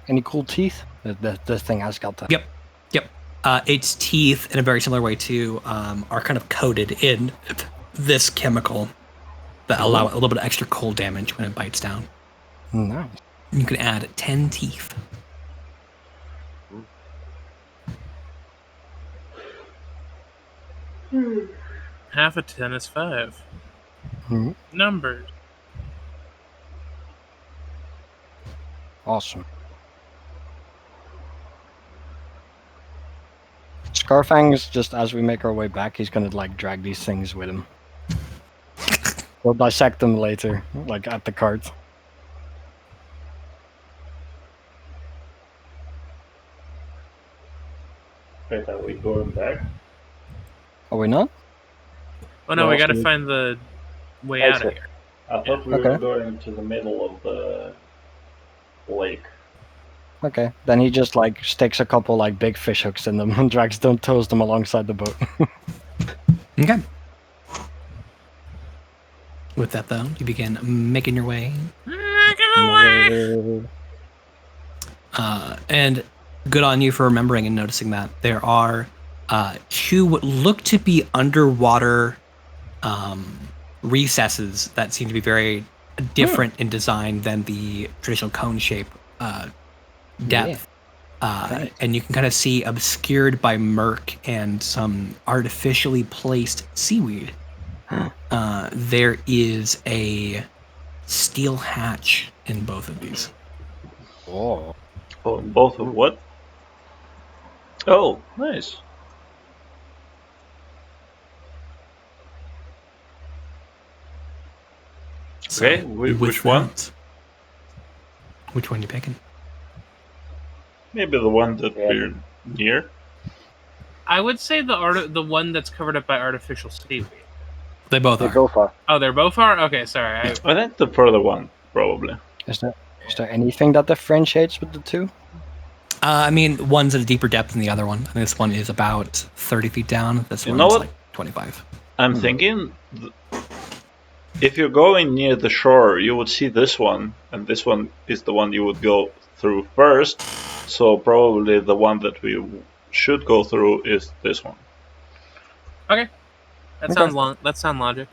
Any cool teeth? This thing has got that. Yep. Its teeth, in a very similar way too, are kind of coated in this chemical that allow a little bit of extra cold damage when it bites down. Nice. You can add 10 teeth. Half of 10 is 5. Numbers. Awesome. Scarfang's just as we make our way back, he's gonna like drag these things with him. We'll dissect them later, like at the cart. Wait, are we going back? Are we not? Oh no, we gotta find the way out of here. I thought we were going to the middle of the lake. Okay, then he just like sticks a couple like big fish hooks in them and tows them alongside the boat. Okay. With that though, you begin making your way. And good on you for remembering and noticing that there are 2 what look to be underwater recesses that seem to be very different in design than the traditional cone shape depth. And you can kind of see, obscured by murk and some artificially placed seaweed, there is a steel hatch in both of these. Oh, both of what? Oh, nice. So, okay, which one? Which one you picking? Maybe the one that we're near. I would say the one that's covered up by artificial seaweed. They both are. Both are. Oh, they're both are? Okay, sorry. I think the further one, probably. Is there anything that differentiates with the 2? I mean, one's at a deeper depth than the other one. This one is about 30 feet down. This one's like 25. I'm thinking, if you're going near the shore, you would see this one, and this one is the one you would go through first. So probably the one that we should go through is this one. Okay. That sounds logic.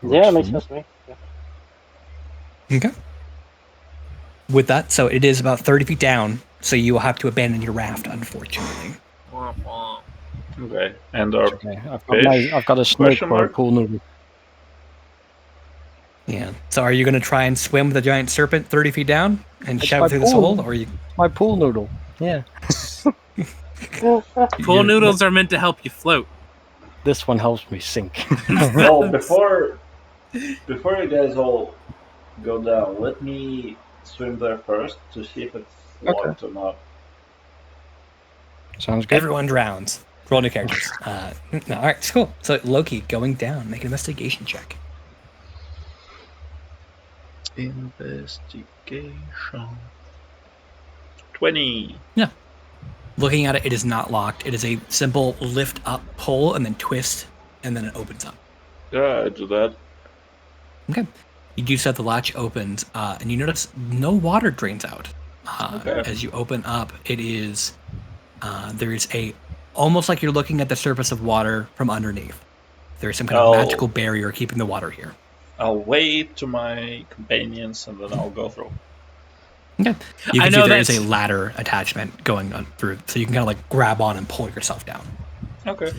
Yeah, it makes sense to me. Yeah. Okay. With that, so it is about 30 feet down, so you will have to abandon your raft, unfortunately. Okay, and our I've got a snake for a pool noodle. Yeah. So are you going to try and swim with a giant serpent 30 feet down and shove through this hole, or you? My pool noodle. Yeah. Pool noodles are meant to help you float. This one helps me sink. Well, before you guys all go down, let me swim there first to see if it's locked or not. Sounds good. Everyone drowns. Roll new characters. No, all right, cool. So Loki going down, make an investigation check. Investigation. 20. Yeah. Looking at it, it is not locked. It is a simple lift up, pull, and then twist, and then it opens up. Yeah, I do that. Okay. You do set the latch opens, and you notice no water drains out. Okay. As you open up, it is there is almost like you're looking at the surface of water from underneath. There is some kind of magical barrier keeping the water here. I'll wait to my companions and then I'll go through. Okay. You can see there is a ladder attachment going on through, so you can kind of like grab on and pull yourself down. Okay.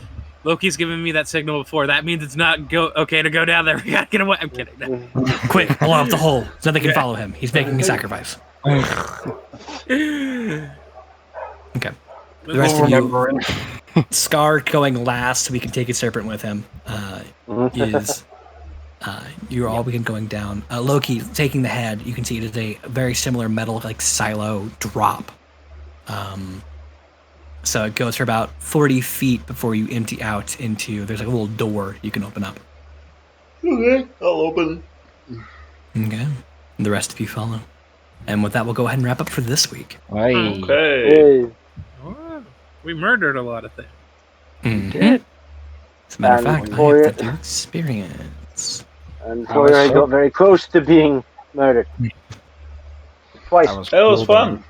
Loki's given me that signal before. That means it's not okay to go down there. We gotta get away. I'm kidding. Quick, blow up the hole so they can follow him. He's making a sacrifice. Okay. The rest of you, Scar going last, so we can take a serpent with him, is you're all begin going down. Loki taking the head. You can see it is a very similar metal like silo drop. So it goes for about 40 feet before you empty out into. There's like a little door you can open up. Okay, I'll open it. Okay. And the rest of you follow. And with that, we'll go ahead and wrap up for this week. Okay. Hey. Oh, we murdered a lot of things. Mm-hmm. As a matter of fact, I have the experience. And Fourier got very close to being murdered. Twice. That was fun.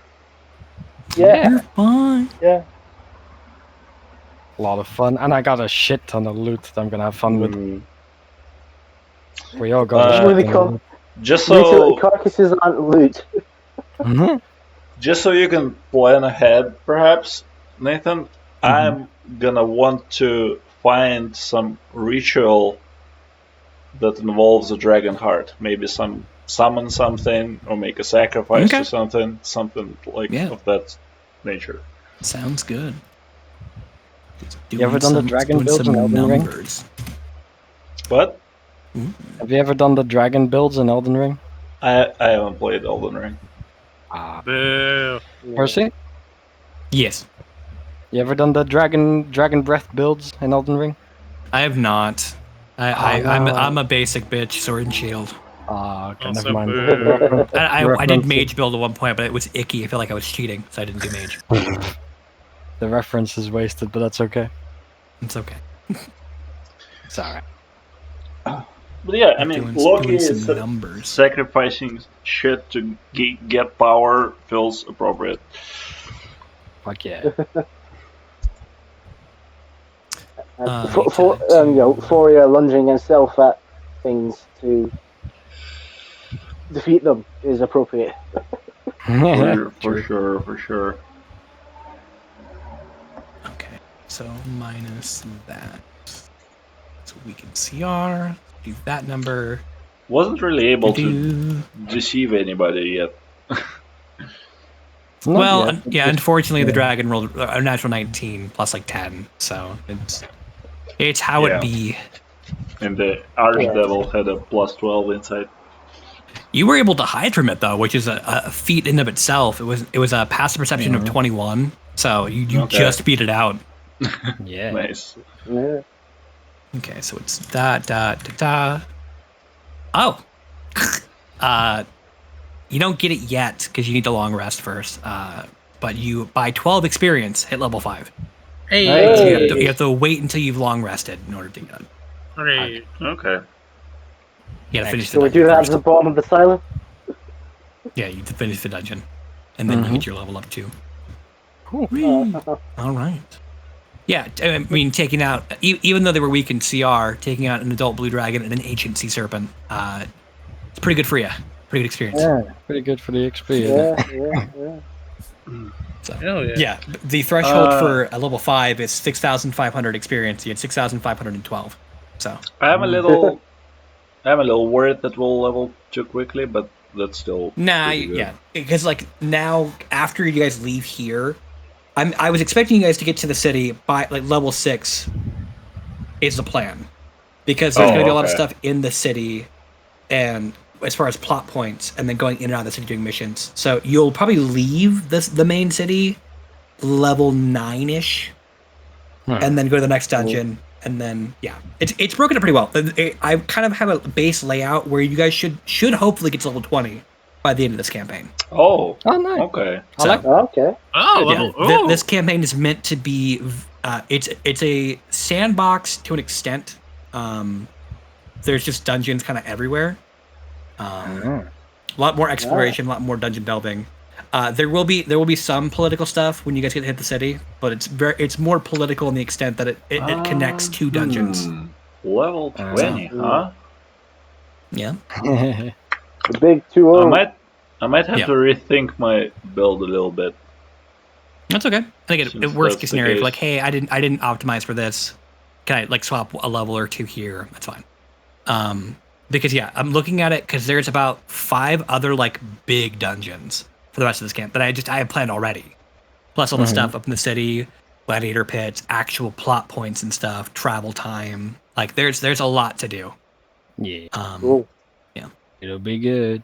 Yeah. Fun. Yeah. A lot of fun, and I got a shit ton of loot that I'm gonna have fun with. We all got a shit ton of loot. Just so carcasses aren't loot. Just so you can plan ahead, perhaps, Nathan, I'm gonna want to find some ritual that involves a dragon heart. Maybe summon something or make a sacrifice to something like of that nature. Sounds good. You ever done the dragon builds in Elden Ring? What? Have you ever done the dragon builds in Elden Ring? I haven't played Elden Ring. Boo. Percy? Yes. You ever done the dragon breath builds in Elden Ring? I have not. I'm a basic bitch, sword and shield. Okay, never mind. I did mage build at one point, but it was icky. I feel like I was cheating, so I didn't do mage. The reference is wasted, but that's okay. It's okay. It's alright. But yeah, I mean, Loki is numbers. Sacrificing shit to get power feels appropriate. Fuck yeah. Fourier lunging himself at things to defeat them is appropriate. For sure. Okay, so minus that. So we can CR, do that number. Wasn't really able to deceive anybody yet. Well, yeah, unfortunately the dragon rolled a natural 19 plus like 10, so it's how it be. And the Archdevil had a plus 12 inside. You were able to hide from it though, which is a feat in of itself. It was a passive perception of 21, so you just beat it out. Yeah. Nice. Yeah. Okay, so it's da. Oh, you don't get it yet because you need the long rest first. But you, by 12 experience, hit level 5. Hey. So you have to wait until you've long rested in order to get it. Alright. Okay. You gotta finish the So we do that at the bottom of the silo? Yeah, you have to finish the dungeon. And then you get your level up too. Cool. All right. Yeah, I mean, taking out, even though they were weak in CR, taking out an adult blue dragon and an ancient sea serpent, it's pretty good for you. Pretty good experience. Yeah, pretty good for the XP. Yeah. So, Hell yeah. yeah, the threshold for a level 5 is 6,500 experience. You had 6,512. So I'm a little worried that we'll level too quickly, but that's still yeah, because like now after you guys leave here, I was expecting you guys to get to the city by like level 6 is the plan, because there's going to be a lot of stuff in the city, and as far as plot points, and then going in and out of the city doing missions. So you'll probably leave the main city level 9-ish, and then go to the next dungeon, and then it's broken up pretty well. I kind of have a base layout where you guys should hopefully get to level 20 by the end of this campaign. Oh, nice. okay. So, Okay. This campaign is meant to be. It's a sandbox to an extent. There's just dungeons kind of everywhere. A lot more exploration, a lot more dungeon delving. There will be some political stuff when you guys get to hit the city, but it's more political in the extent that it connects to dungeons. Level 20, huh? Yeah. The big 2-0. I might have to rethink my build a little bit. That's okay. I think it worst case scenario, if like, hey, I didn't optimize for this. Can I like swap a level or two here? That's fine. Because I'm looking at it because there's about 5 other like big dungeons for the rest of this camp that I have planned already. Plus all the stuff up in the city, gladiator pits, actual plot points and stuff, travel time. Like there's a lot to do. Yeah. Cool. Yeah. It'll be good.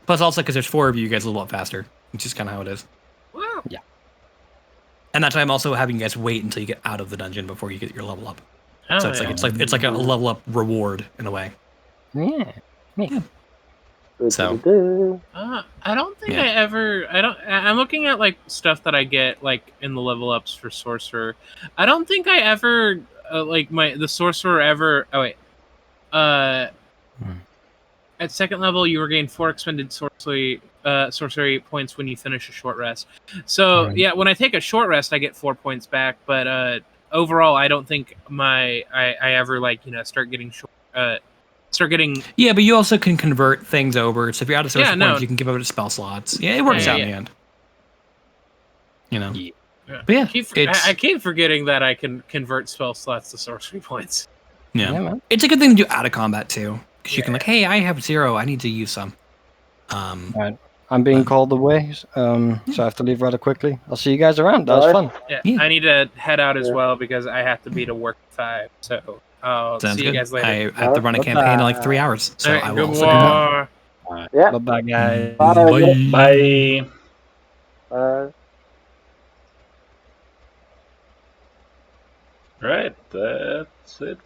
Plus also because there's 4 of you guys level up faster, which is kind of how it is. Wow. Yeah. And that's why I'm also having you guys wait until you get out of the dungeon before you get your level up. Oh, So it's like a level up reward in a way. Yeah. So I don't think I'm looking at like stuff that I get like in the level ups for sorcerer. I don't think I ever like the sorcerer ever. Oh wait, at second level you regain 4 expended sorcery points when you finish a short rest. So when I take a short rest, I get 4 points back. But overall, I don't think I ever like start getting Yeah, but you also can convert things over. So if you're out of sorcery points, you can give over to spell slots. Yeah, it works out in the end. You know. Yeah. But yeah, I keep forgetting that I can convert spell slots to sorcery points. Yeah, it's a good thing to do out of combat too, because you can like, hey, I have 0, I need to use some. Right. I'm being called away, so I have to leave rather quickly. I'll see you guys around. That was fun. Yeah, I need to head out as well because I have to be to work at 5. So I'll see you guys later. I have to run a campaign in like 3 hours, so I will also go. Right. Yeah. Bye-bye, guys. Bye. Right, that's it.